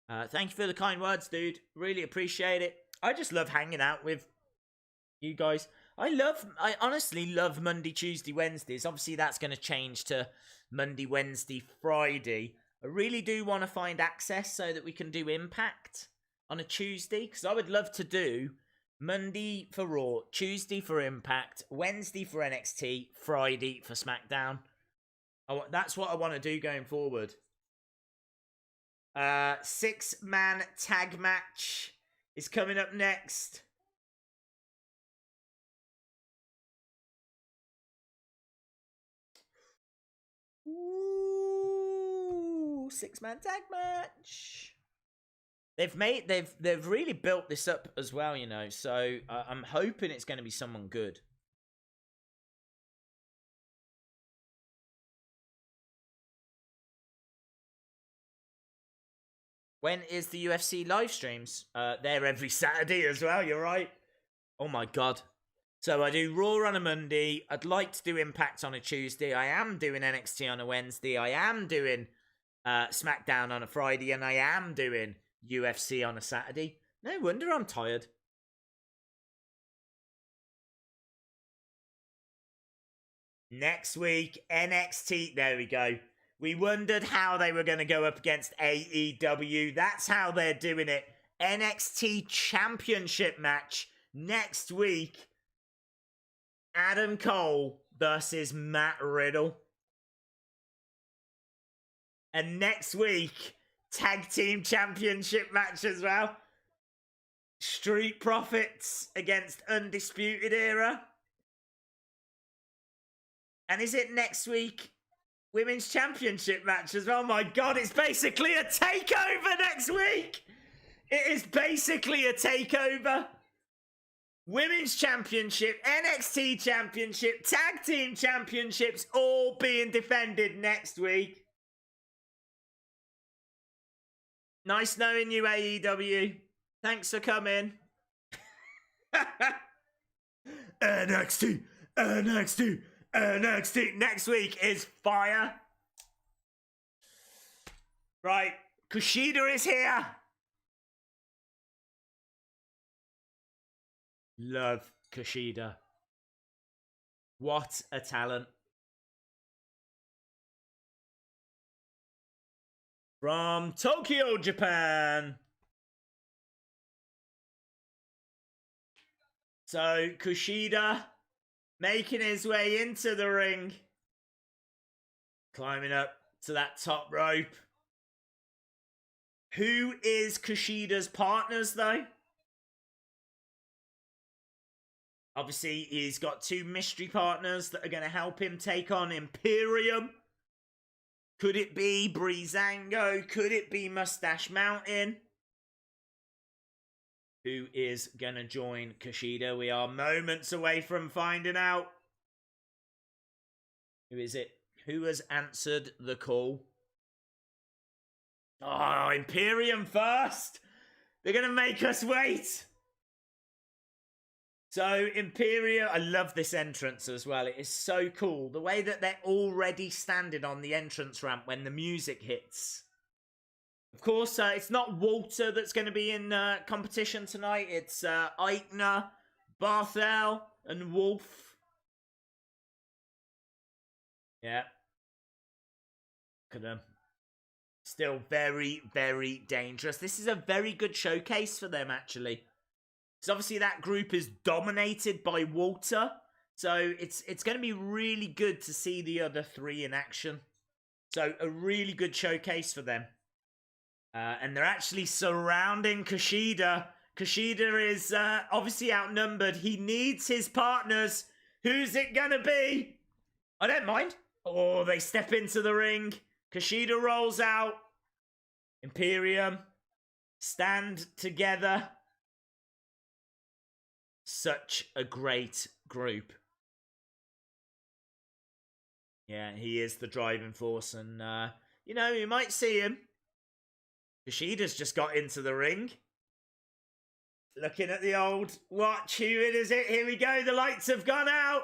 Thank you for the kind words, dude. Really appreciate it. I just love hanging out with you guys. I honestly love Monday, Tuesday, Wednesdays. Obviously, that's going to change to Monday, Wednesday, Friday. I I really do want to find access so that we can do Impact on a Tuesday, because I would love to do Monday for Raw, Tuesday for Impact, Wednesday for NXT, Friday for SmackDown. That's what I want to do going forward. 6-man tag match is coming up next. Ooh, 6-man tag match. They've really built this up as well, you know. So I'm hoping it's going to be someone good. When is the UFC live streams? They're every Saturday as well. You're right. Oh my god. So I do Raw on a Monday. I'd like to do Impact on a Tuesday. I am doing NXT on a Wednesday. I am doing SmackDown on a Friday, and I am doing UFC on a Saturday. No wonder I'm tired. Next week, NXT. There we go. We wondered how they were going to go up against AEW. That's how they're doing it. NXT Championship match next week. Adam Cole versus Matt Riddle. And next week, Tag Team Championship match as well. Street Profits against Undisputed Era. And is it next week? Women's Championship match as well. Oh my god, it's basically a takeover next week. It is basically a takeover. Women's Championship, NXT Championship, Tag Team Championships all being defended next week. Nice knowing you, AEW. Thanks for coming. NXT, NXT, NXT. Next week is fire. Right, Kushida is here. Love Kushida. What a talent. From Tokyo, Japan. So, Kushida making his way into the ring. Climbing up to that top rope. Who is Kushida's partners, though? Obviously, he's got two mystery partners that are going to help him take on Imperium. Could it be Breezango? Could it be Mustache Mountain? Who is going to join Kushida? We are moments away from finding out. Who is it? Who has answered the call? Oh, Imperium first. They're going to make us wait. So, Imperium, I love this entrance as well. It is so cool. The way that they're already standing on the entrance ramp when the music hits. Of course, it's not Walter that's going to be in competition tonight. It's Eichner, Barthel, and Wolf. Yeah. Look at them. Still very, very dangerous. This is a very good showcase for them, actually. Because obviously that group is dominated by Walter. So it's going to be really good to see the other three in action. So a really good showcase for them. And they're actually surrounding Kushida. Kushida is obviously outnumbered. He needs his partners. Who's it going to be? I don't mind. Oh, they step into the ring. Kushida rolls out. Imperium stand together. Such a great group. Yeah, he is the driving force. And, you know, you might see him. Kushida's just got into the ring. Looking at the old watch. Who is it? Here we go. The lights have gone out.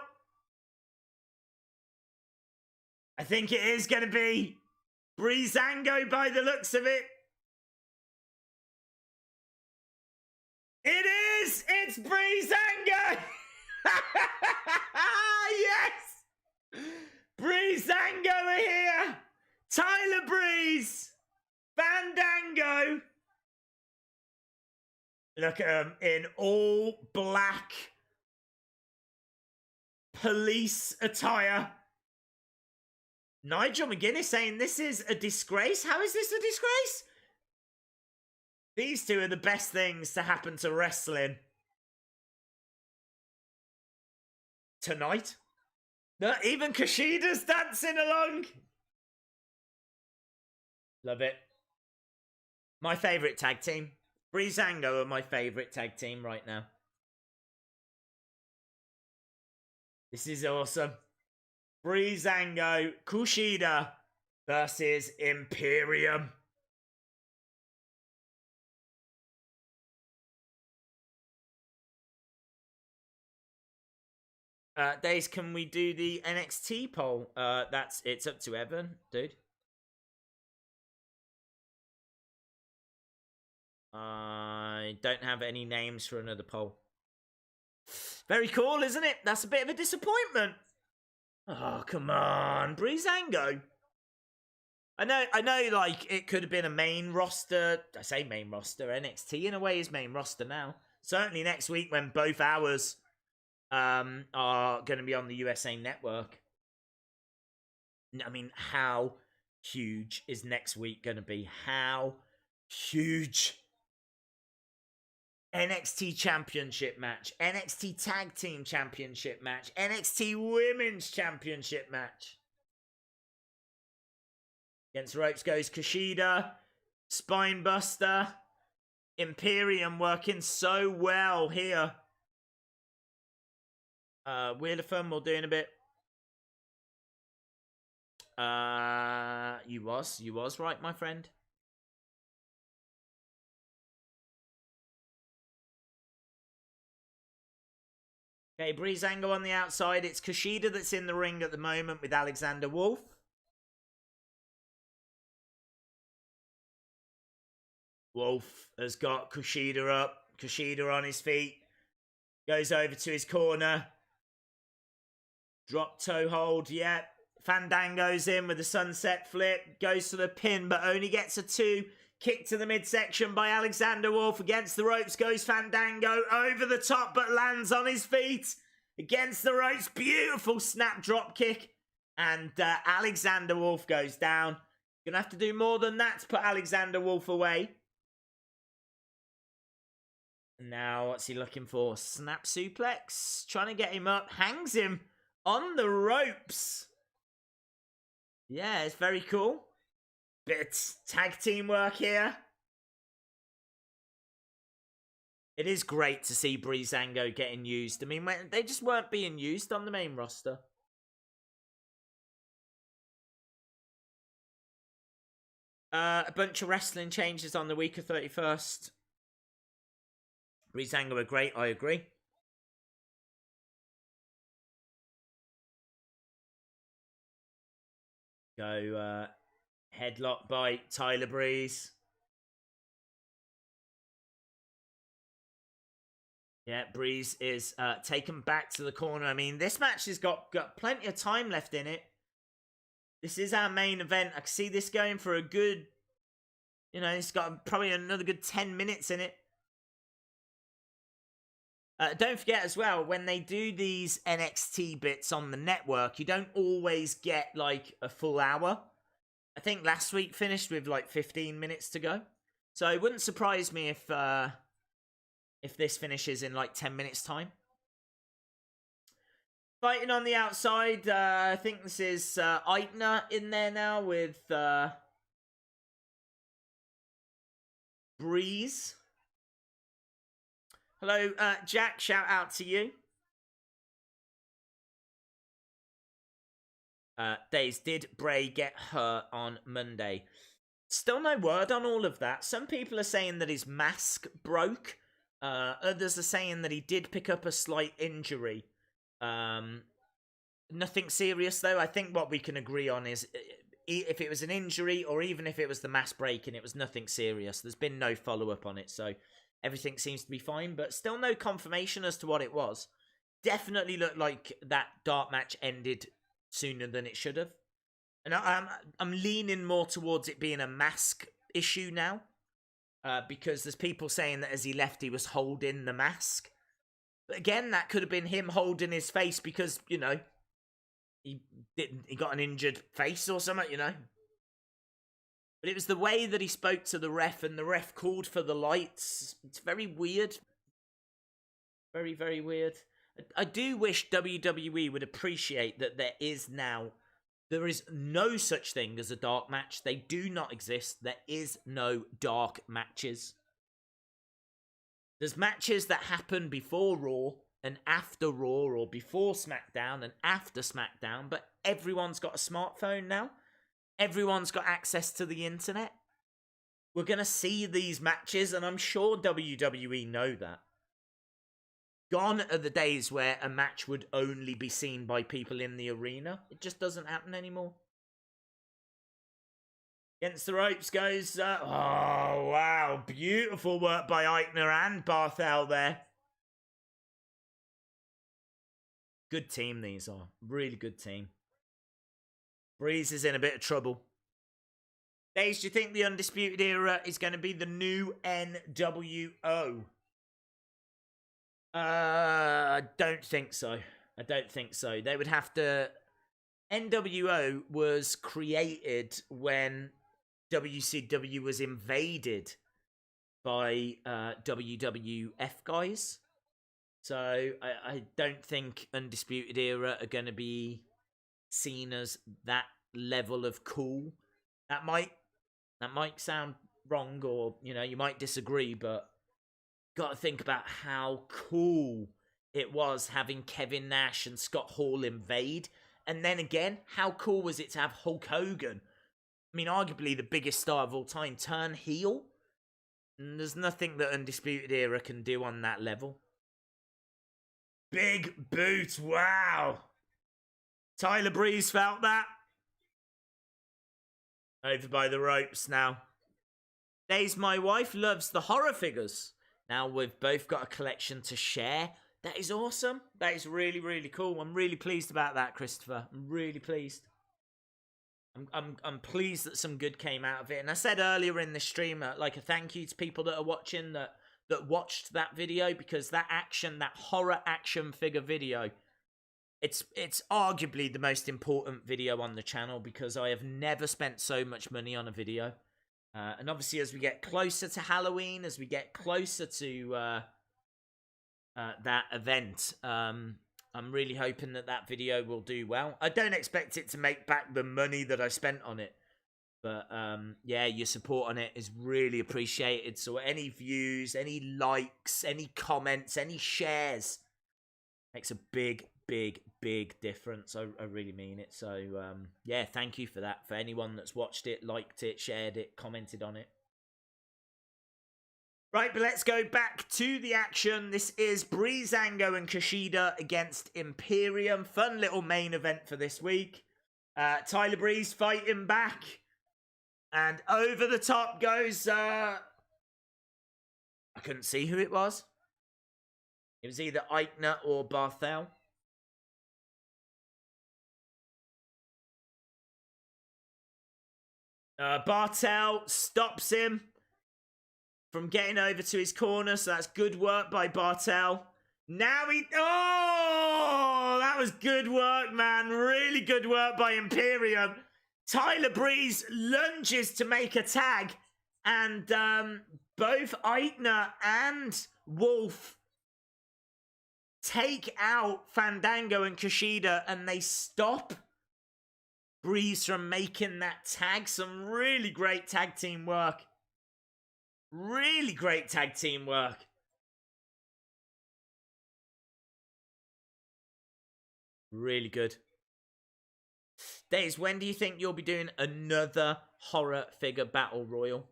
I think it is going to be Breezango by the looks of it. It is! It's Breezango! Yes! Breezango are here! Tyler Breeze! Fandango! Look at him in all black police attire. Nigel McGuinness saying this is a disgrace. How is this a disgrace? These two are the best things to happen to wrestling tonight. No, even Kushida's dancing along. Love it. My favourite tag team. Breezango are my favourite tag team right now. This is awesome. Breezango, Kushida versus Imperium. Days, can we do the NXT poll? It's up to Evan, dude. I don't have any names for another poll. Very cool, isn't it? That's a bit of a disappointment. Oh, come on, Breezango. I know, like, it could have been a main roster. I say main roster. NXT, in a way, is main roster now. Certainly next week when both hours are going to be on the USA Network. I mean, how huge is next week going to be? How huge? NXT Championship match, NXT Tag Team Championship match, NXT Women's Championship match. Against the ropes goes Kushida, Spinebuster, Imperium working so well here. Wheel of Fun, we'll do in a bit. You was right, my friend. Okay, Breezango on the outside. It's Kushida that's in the ring at the moment with Alexander Wolf. Wolf has got Kushida up. Kushida on his feet. Goes over to his corner. Drop toe hold, yeah. Fandango's in with the sunset flip. Goes to the pin, but only gets a 2. Kick to the midsection by Alexander Wolf. Against the ropes goes Fandango. Over the top, but lands on his feet. Against the ropes. Beautiful snap drop kick. And Alexander Wolf goes down. Gonna have to do more than that to put Alexander Wolf away. Now, what's he looking for? Snap suplex. Trying to get him up. Hangs him on the ropes. Yeah, it's very cool. Bit tag team work here. It is great to see Breezango getting used. I mean, they just weren't being used on the main roster. A bunch of wrestling changes on the week of 31st. Breezango are great, I agree. Go headlock by Tyler Breeze. Yeah, Breeze is taken back to the corner. I mean, this match has got plenty of time left in it. This is our main event. I can see this going for a good, it's got probably another good 10 minutes in it. Don't forget as well, when they do these NXT bits on the network, you don't always get, like, a full hour. I think last week finished with, like, 15 minutes to go. So it wouldn't surprise me if this finishes in, like, 10 minutes' time. Fighting on the outside, I think this is Eitner in there now with Breeze. Hello, Jack. Shout out to you. Days, did Bray get hurt on Monday? Still no word on all of that. Some people are saying that his mask broke. Others are saying that he did pick up a slight injury. Nothing serious, though. I think what we can agree on is if it was an injury or even if it was the mask breaking, it was nothing serious. There's been no follow-up on it, so everything seems to be fine, but still no confirmation as to what it was. Definitely looked like that dark match ended sooner than it should have. And I'm leaning more towards it being a mask issue now. Because there's people saying that as he left, he was holding the mask. But again, that could have been him holding his face because, you know, he got an injured face or something, you know. But it was the way that he spoke to the ref, and the ref called for the lights. It's very weird. Very, very weird. I do wish WWE would appreciate that there is no such thing as a dark match. They do not exist. There is no dark matches. There's matches that happen before Raw and after Raw, or before SmackDown and after SmackDown, but everyone's got a smartphone now. Everyone's got access to the internet. We're going to see these matches, and I'm sure WWE know that. Gone are the days where a match would only be seen by people in the arena. It just doesn't happen anymore. Against the ropes goes... oh, wow. Beautiful work by Eichner and Barthel there. Good team these are. Really good team. Breeze is in a bit of trouble. Days, do you think the Undisputed Era is going to be the new NWO? I don't think so. I don't think so. They would have to... NWO was created when WCW was invaded by WWF guys. So I don't think Undisputed Era are going to be seen as that level of cool. That might sound wrong, or, you know, you might disagree, but got to think about how cool it was having Kevin Nash and Scott Hall invade. And then again, how cool was it to have Hulk Hogan, I mean, arguably the biggest star of all time, turn heel? And there's nothing that Undisputed Era can do on that level. Big boot, wow. Tyler Breeze felt that. Over by the ropes now. Days, my wife loves the horror figures. Now we've both got a collection to share. That is awesome. That is really, really cool. I'm really pleased about that, Christopher. I'm really pleased. I'm pleased that some good came out of it. And I said earlier in the stream, like, a thank you to people that are watching that watched that video, because that horror action figure video, it's arguably the most important video on the channel, because I have never spent so much money on a video. And obviously, as we get closer to Halloween, as we get closer to that event, I'm really hoping that video will do well. I don't expect it to make back the money that I spent on it. But, yeah, your support on it is really appreciated. So any views, any likes, any comments, any shares makes a big, big, big difference. I really mean it. So, yeah, thank you for that. For anyone that's watched it, liked it, shared it, commented on it. Right, but let's go back to the action. This is Breezango and Kushida against Imperium. Fun little main event for this week. Tyler Breeze fighting back. And over the top goes... I couldn't see who it was. It was either Eichner or Barthel. Barthel stops him from getting over to his corner, so that's good work by Barthel. Now he... Oh! That was good work, man. Really good work by Imperium. Tyler Breeze lunges to make a tag, and both Eichner and Wolf take out Fandango and Kushida, and they stop Breeze from making that tag. Some really great tag team work. Really great tag team work. Really good. Days, when do you think you'll be doing another horror figure battle royal?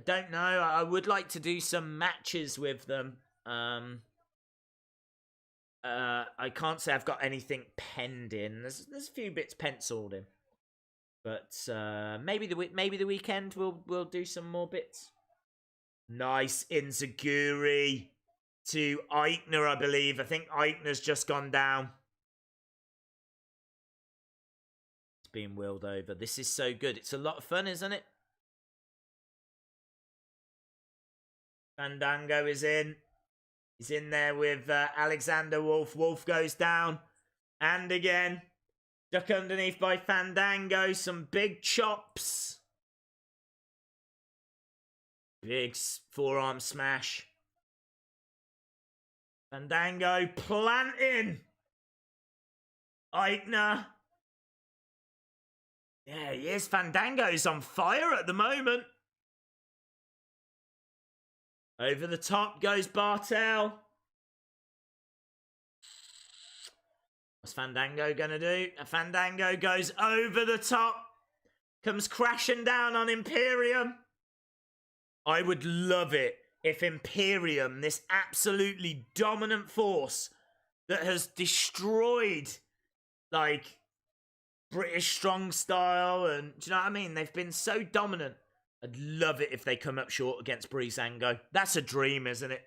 I don't know. I would like to do some matches with them. I can't say I've got anything penned in. There's a few bits penciled in. But maybe the weekend we'll do some more bits. Nice Inzaguri to Eichner, I believe. I think Eichner's just gone down. It's being wheeled over. This is so good. It's a lot of fun, isn't it? Fandango is in. He's in there with Alexander Wolf. Wolf goes down. And again. Duck underneath by Fandango. Some big chops. Big forearm smash. Fandango planting. Eichner. Yeah, he is. Fandango's on fire at the moment. Over the top goes Bartel. What's Fandango gonna do? Fandango goes over the top. Comes crashing down on Imperium. I would love it if Imperium, this absolutely dominant force that has destroyed, like, British strong style, and do you know what I mean? They've been so dominant. I'd love it if they come up short against Breezango. That's a dream, isn't it?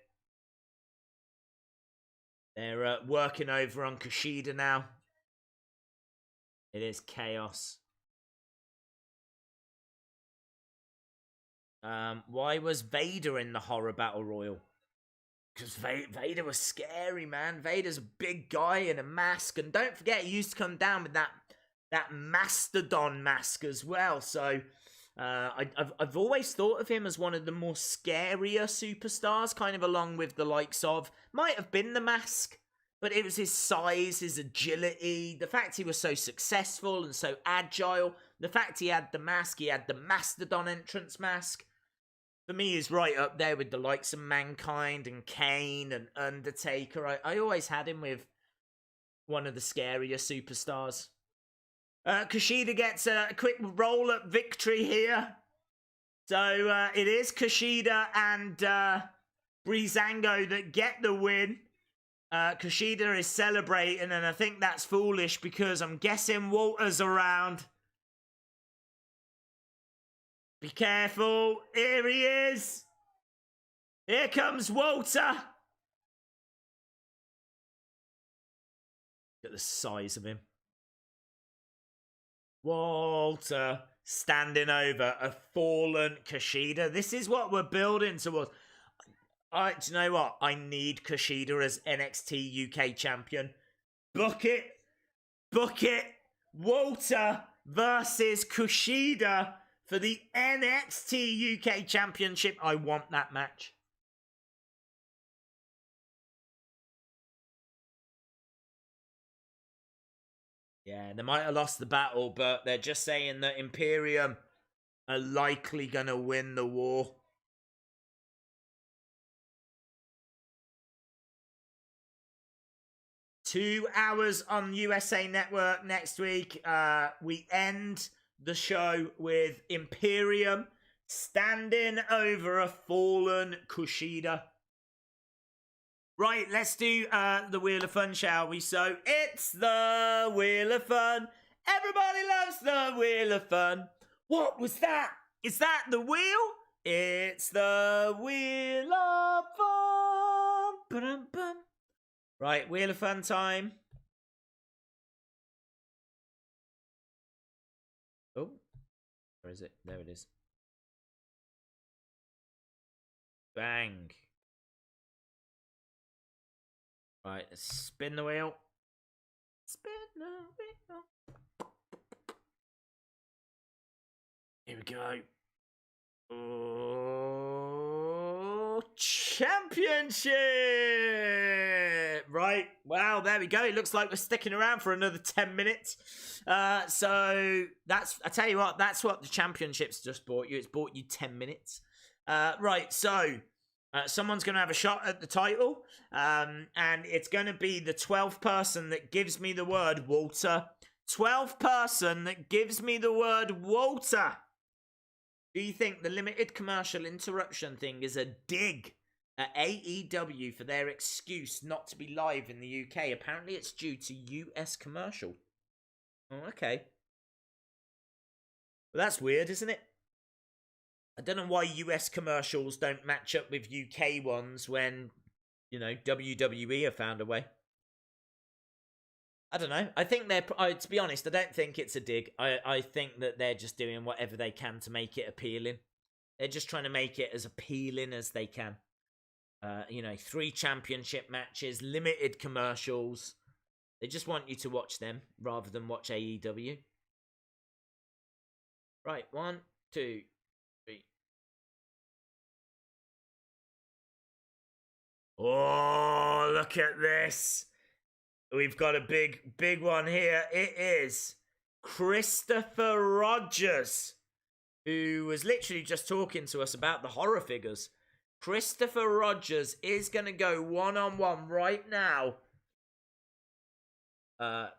They're working over on Kushida now. It is chaos. Why was Vader in the horror battle royal? Because Vader was scary, man. Vader's a big guy in a mask, and don't forget he used to come down with that mastodon mask as well. So I've always thought of him as one of the more scarier superstars, kind of along with the likes of, might have been the mask, but it was his size, his agility, the fact he was so successful and so agile, the fact he had the mask, he had the mastodon entrance mask. For me, he's right up there with the likes of Mankind and Kane and Undertaker. I always had him with one of the scarier superstars. Kushida gets a quick roll-up victory here. So it is Kushida and Breezango that get the win. Kushida is celebrating, and I think that's foolish because I'm guessing Walter's around. Be careful. Here he is. Here comes Walter. Look at the size of him. Walter standing over a fallen Kushida. This is what we're building towards. Do you know what? I need Kushida as NXT UK champion. Book it. Book it. Walter versus Kushida for the NXT UK championship. I want that match. Yeah, they might have lost the battle, but they're just saying that Imperium are likely going to win the war. Two hours on USA Network next week. We end the show with Imperium standing over a fallen Kushida. Right, let's do the Wheel of Fun, shall we? So, it's the Wheel of Fun. Everybody loves the Wheel of Fun. What was that? Is that the wheel? It's the Wheel of Fun. Ba-dum-bum. Right, Wheel of Fun time. Oh, where is it? There it is. Bang. Right, let's spin the wheel. Spin the wheel. Here we go. Oh, championship! Right, wow, there we go. It looks like we're sticking around for another 10 minutes. So, that's, I tell you what, that's what the championship's just bought you. It's bought you 10 minutes. Right, so... someone's going to have a shot at the title, and it's going to be the 12th person that gives me the word Walter. 12th person that gives me the word Walter. Do you think the limited commercial interruption thing is a dig at AEW for their excuse not to be live in the UK? Apparently it's due to US commercial. Oh, okay. Well, that's weird, isn't it? I don't know why US commercials don't match up with UK ones when, you know, WWE have found a way. I don't know. I think they're, to be honest, I don't think it's a dig. I think that they're just doing whatever they can to make it appealing. They're just trying to make it as appealing as they can. 3 championship matches, limited commercials. They just want you to watch them rather than watch AEW. Right, 1, 2, 3. Oh, look at this. We've got a big one here. It is Christopher Rogers, who was literally just talking to us about the horror figures. Christopher Rogers is going to go one-on-one right now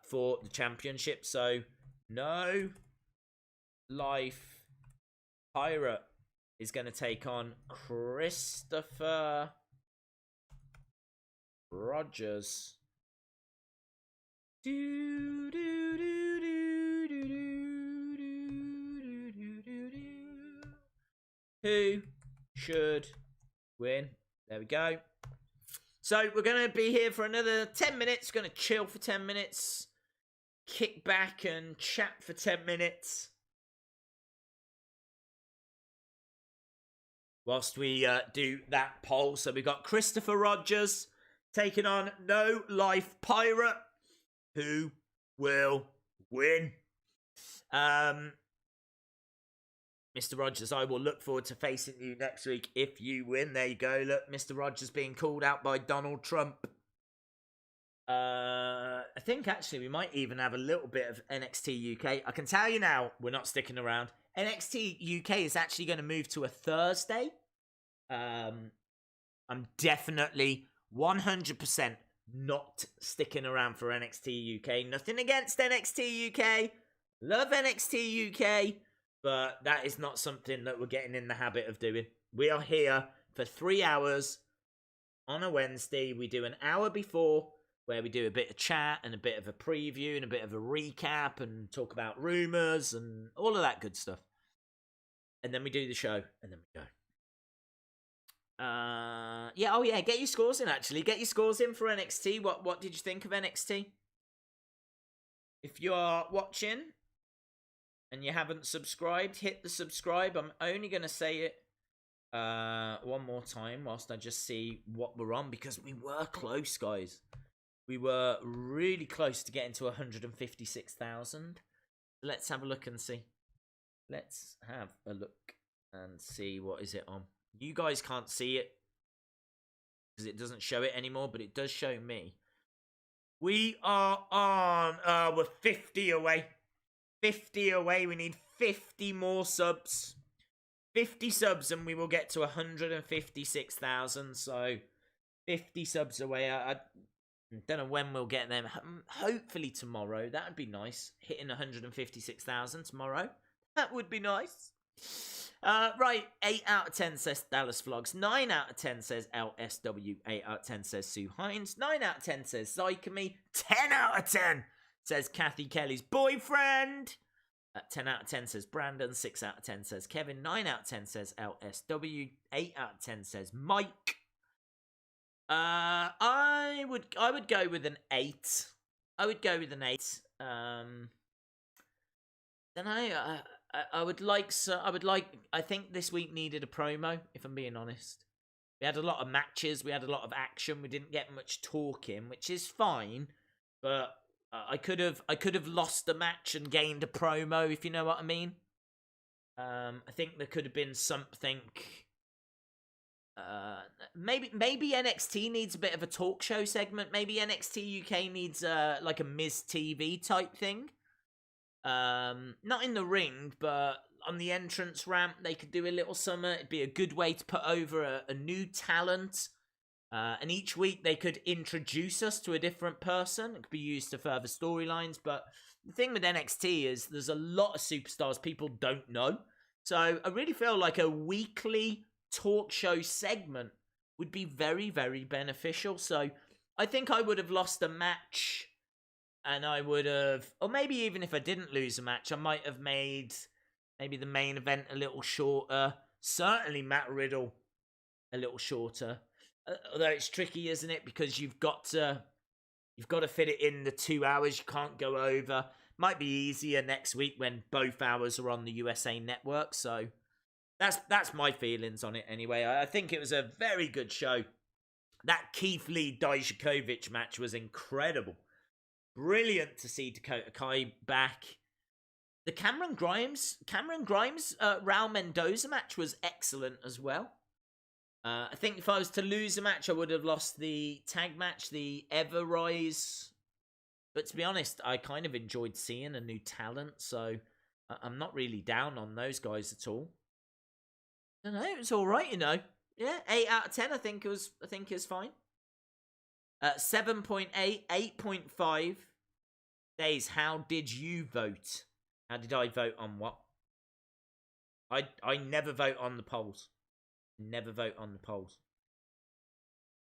for the championship. So, No Life Pirate is going to take on Christopher Rogers. Who should win? There we go. So we're going to be here for another 10 minutes. Going to chill for 10 minutes. Kick back and chat for 10 minutes. Whilst we do that poll. So we've got Christopher Rogers taking on No Life Pirate. Who will win? Mr. Rogers, I will look forward to facing you next week if you win. There you go. Look, Mr. Rogers being called out by Donald Trump. I think actually we might even have a little bit of NXT UK. I can tell you now, we're not sticking around. NXT UK is actually going to move to a Thursday. I'm definitely 100% not sticking around for NXT UK. Nothing against NXT UK. Love NXT UK. But that is not something that we're getting in the habit of doing. We are here for 3 hours on a Wednesday. We do an hour before where we do a bit of chat and a bit of a preview and a bit of a recap and talk about rumours and all of that good stuff. And then we do the show and then we go. Get your scores in actually. Get your scores in for NXT. What did you think of NXT? If you are watching and you haven't subscribed, hit the subscribe. I'm only going to say it one more time whilst I just see what we're on, because we were close, guys. We were really close to getting to 156,000. Let's have a look and see. Let's have a look and see what is it on. You guys can't see it because it doesn't show it anymore, but it does show me. We are on, we're 50 away. 50 away. We need 50 more subs. 50 subs and we will get to 156,000. So 50 subs away. I don't know when we'll get them. Hopefully tomorrow. That would be nice. Hitting 156,000 tomorrow. That would be nice. Right. 8 out of 10 says Dallas Vlogs. 9 out of 10 says LSW. 8 out of 10 says Sue Hines. 9 out of 10 says Zycamy. 10 out of 10 says Kathy Kelly's boyfriend. 10 out of 10 says Brandon. 6 out of 10 says Kevin. 9 out of 10 says LSW. 8 out of 10 says Mike. I would go with an 8. I would go with an 8. Then I think this week needed a promo, if I'm being honest. We had a lot of matches, we had a lot of action, we didn't get much talking, which is fine, but I could have lost a match and gained a promo, if you know what I mean. I think there could have been something. Maybe NXT needs a bit of a talk show segment. Maybe NXT UK needs like a Miz TV type thing. Not in the ring, but on the entrance ramp, they could do a little something. It'd be a good way to put over a new talent. And each week they could introduce us to a different person. It could be used to further storylines. But the thing with NXT is there's a lot of superstars people don't know. So I really feel like a weekly talk show segment would be very, very beneficial. So I think I would have lost a match. And I would have, or maybe even if I didn't lose a match, I might have made maybe the main event a little shorter. Certainly Matt Riddle a little shorter. Although it's tricky, isn't it? Because you've got to fit it in the 2 hours. You can't go over. Might be easier next week when both hours are on the USA Network. So that's my feelings on it anyway. I think it was a very good show. That Keith Lee Dijakovic match was incredible. Brilliant to see Dakota Kai back. The Cameron Grimes Raul Mendoza match was excellent as well. I think if I was to lose a match, I would have lost the tag match, the Everrise. But to be honest, I kind of enjoyed seeing a new talent, so I'm not really down on those guys at all. I don't know, it was all right, you know. Yeah, 8 out of 10. I think it was fine. 7.8, 8.5. Days, how did you vote? How did I vote on what? I never vote on the polls. Never vote on the polls.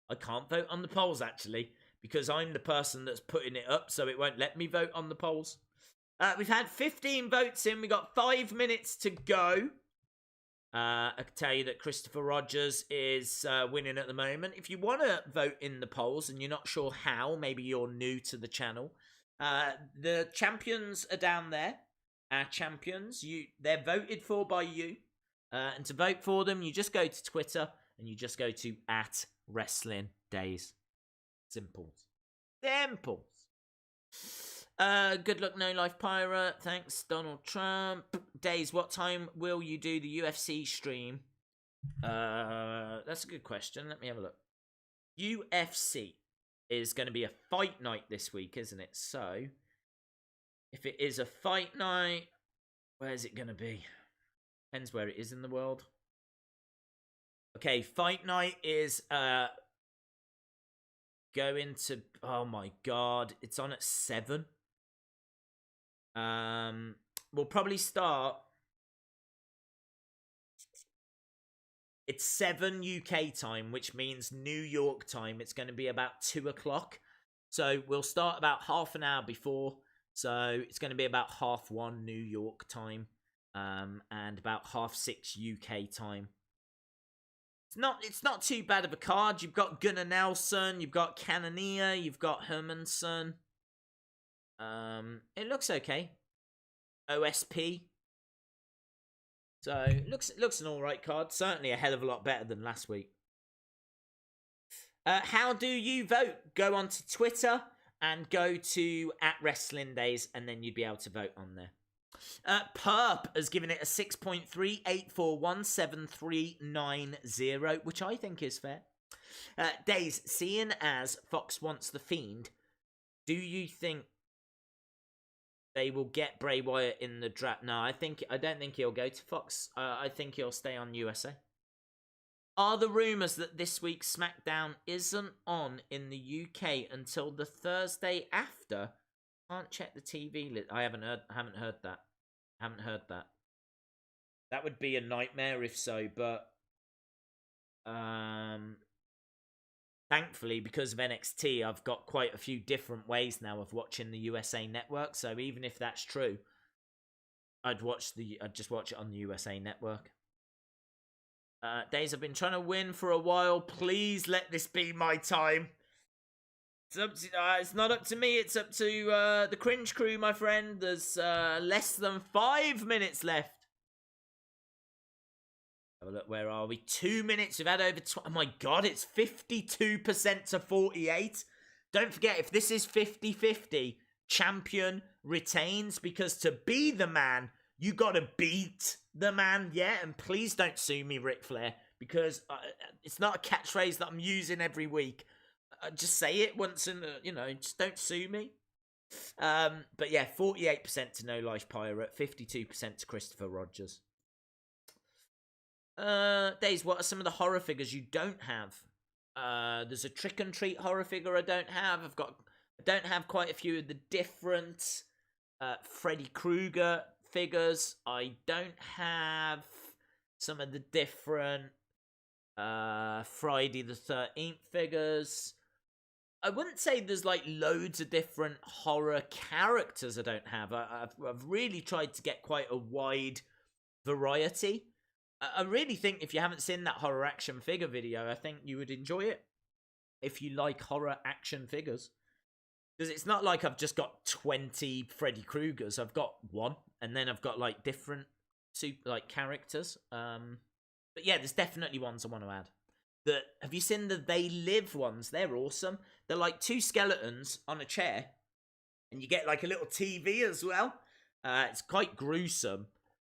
I can't vote on the polls, actually, because I'm the person that's putting it up, so it won't let me vote on the polls. We've had 15 votes in. We got 5 minutes to go. I can tell you that Christopher Rogers is winning at the moment. If you want to vote in the polls and you're not sure how, maybe you're new to the channel, the champions are down there. Our champions, they're voted for by you. And to vote for them, you just go to Twitter and you just go to @WrestlingDays. Simple. Good luck, No Life Pirate. Thanks, Donald Trump. Days, what time will you do the UFC stream? That's a good question. Let me have a look. UFC is going to be a fight night this week, isn't it? So, if it is a fight night, where's it going to be? Depends where it is in the world. Okay, fight night is going to... Oh my god, it's on at 7. We'll probably start... It's 7 UK time, which means New York time. It's going to be about 2 o'clock. So we'll start about half an hour before. So it's going to be about 1:30 New York time. And about 6:30 UK time. It's not too bad of a card. You've got Gunnar Nelson, you've got Cannonier, you've got Hermansson. It looks okay. OSP. So it looks an alright card. Certainly a hell of a lot better than last week. How do you vote? Go onto Twitter and go to @WrestlingDays, and then you'd be able to vote on there. Perp has given it a 6.38417390, which I think is fair. Days, seeing as Fox wants the Fiend, do you think they will get Bray Wyatt in the draft? No, I don't think he'll go to Fox. I think he'll stay on USA. Are the rumours that this week's SmackDown isn't on in the UK until the Thursday after? Can't check the TV list. I haven't heard that. That would be a nightmare if so, but thankfully, because of NXT, I've got quite a few different ways now of watching the USA Network. So even if that's true, I'd just watch it on the USA Network. Days, I've been trying to win for a while. Please let this be my time. It's not up to me, it's up to the Cringe Crew, my friend. There's less than 5 minutes left. Oh, look, where are we? 2 minutes, we've had over... Oh my god, it's 52% to 48. Don't forget, if this is 50-50, champion retains, because to be the man, you gotta beat the man, yeah? And please don't sue me, Ric Flair, because it's not a catchphrase that I'm using every week. Just say it once and, just don't sue me. But yeah, 48% to No Life Pirate, 52% to Christopher Rogers. Days, what are some of the horror figures you don't have? There's a Trick and Treat horror figure I don't have. I don't have quite a few of the different Freddy Krueger figures. I don't have some of the different Friday the 13th figures. I wouldn't say there's like loads of different horror characters I don't have. I've really tried to get quite a wide variety. I really think if you haven't seen that horror action figure video, I think you would enjoy it if you like horror action figures. Because it's not like I've just got 20 Freddy Kruegers. I've got one, and then I've got like different characters. But yeah, there's definitely ones I want to add. Have you seen the They Live ones? They're awesome. They're like 2 skeletons on a chair, and you get like a little TV as well. It's quite gruesome,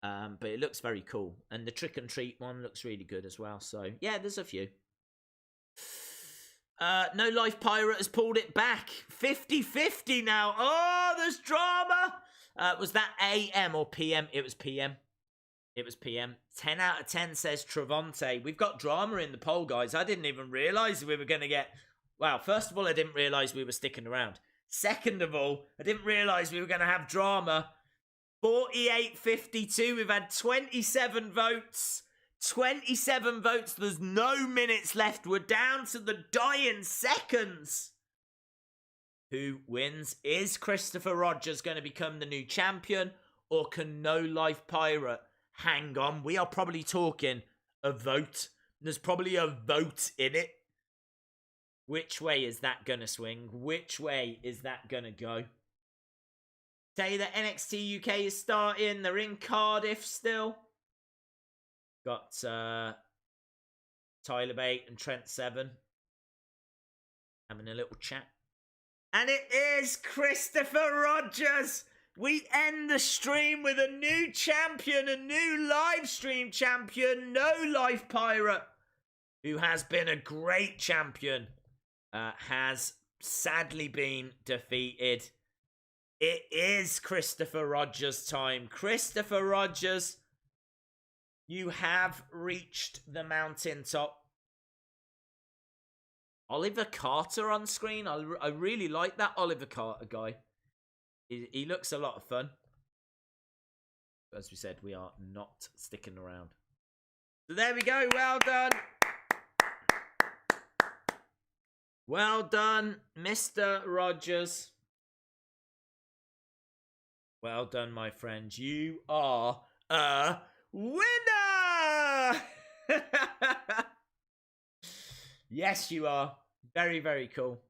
but it looks very cool. And the Trick and Treat one looks really good as well. So yeah, there's a few. No Life Pirate has pulled it back. 50-50 now. Oh, there's drama. Was that AM or PM? It was PM. It was PM. 10 out of 10 says Travante. We've got drama in the poll, guys. I didn't even realise we were going to get... Well, first of all, I didn't realise we were sticking around. Second of all, I didn't realise we were going to have drama. 48-52. We've had 27 votes. 27 votes. There's no minutes left. We're down to the dying seconds. Who wins? Is Christopher Rogers going to become the new champion? Or can No Life Pirate hang on? We are probably talking a vote. There's probably a vote in it. Which way is that going to swing? Which way is that going to go? Say that NXT UK is starting. They're in Cardiff still. Got Tyler Bate and Trent Seven having a little chat. And it is Christopher Rogers. We end the stream with a new champion, a new live stream champion, No Life Pirate, who has been a great champion, has sadly been defeated. It is Christopher Rogers time. Christopher Rogers, you have reached the mountaintop. Oliver Carter on screen. I really like that Oliver Carter guy. He looks a lot of fun. As we said, we are not sticking around. So there we go. Well done. Well done, Mr. Rogers. Well done, my friend. You are a winner! Yes, you are. Very, very cool.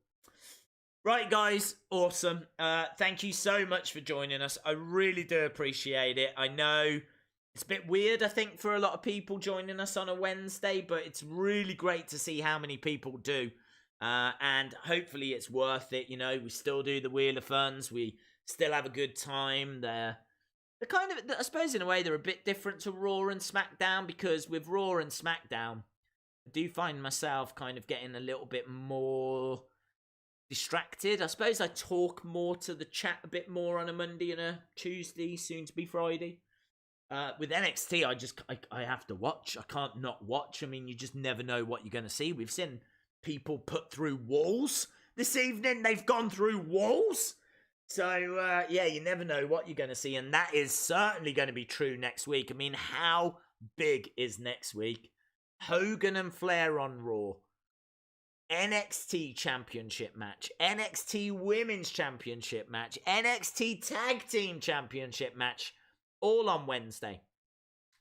Right, guys. Awesome. Thank you so much for joining us. I really do appreciate it. I know it's a bit weird, I think, for a lot of people joining us on a Wednesday, but it's really great to see how many people do. And hopefully it's worth it. You know, we still do the Wheel of Funds. We still have a good time. They're kind of, I suppose in a way, they're a bit different to Raw and SmackDown, because with Raw and SmackDown, I do find myself kind of getting a little bit more distracted. I suppose I talk more to the chat a bit more on a Monday and a Tuesday, soon to be Friday. With NXT, I have to watch. I can't not watch. I mean, you just never know what you're going to see. We've seen people put through walls this evening. They've gone through walls. So, yeah, you never know what you're going to see. And that is certainly going to be true next week. I mean, how big is next week? Hogan and Flair on Raw. NXT Championship match. NXT Women's Championship match. NXT Tag Team Championship match. All on Wednesday.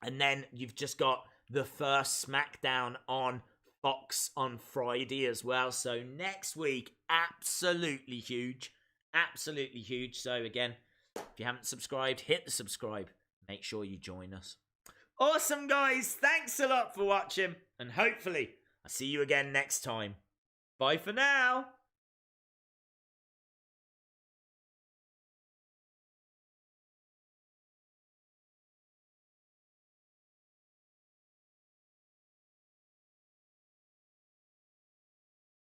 And then you've just got the first SmackDown on Fox on Friday as well. So next week, absolutely huge. Absolutely huge. So again, if you haven't subscribed, hit the subscribe. Make sure you join us. Awesome, guys. Thanks a lot for watching. And hopefully, I'll see you again next time. Bye for now.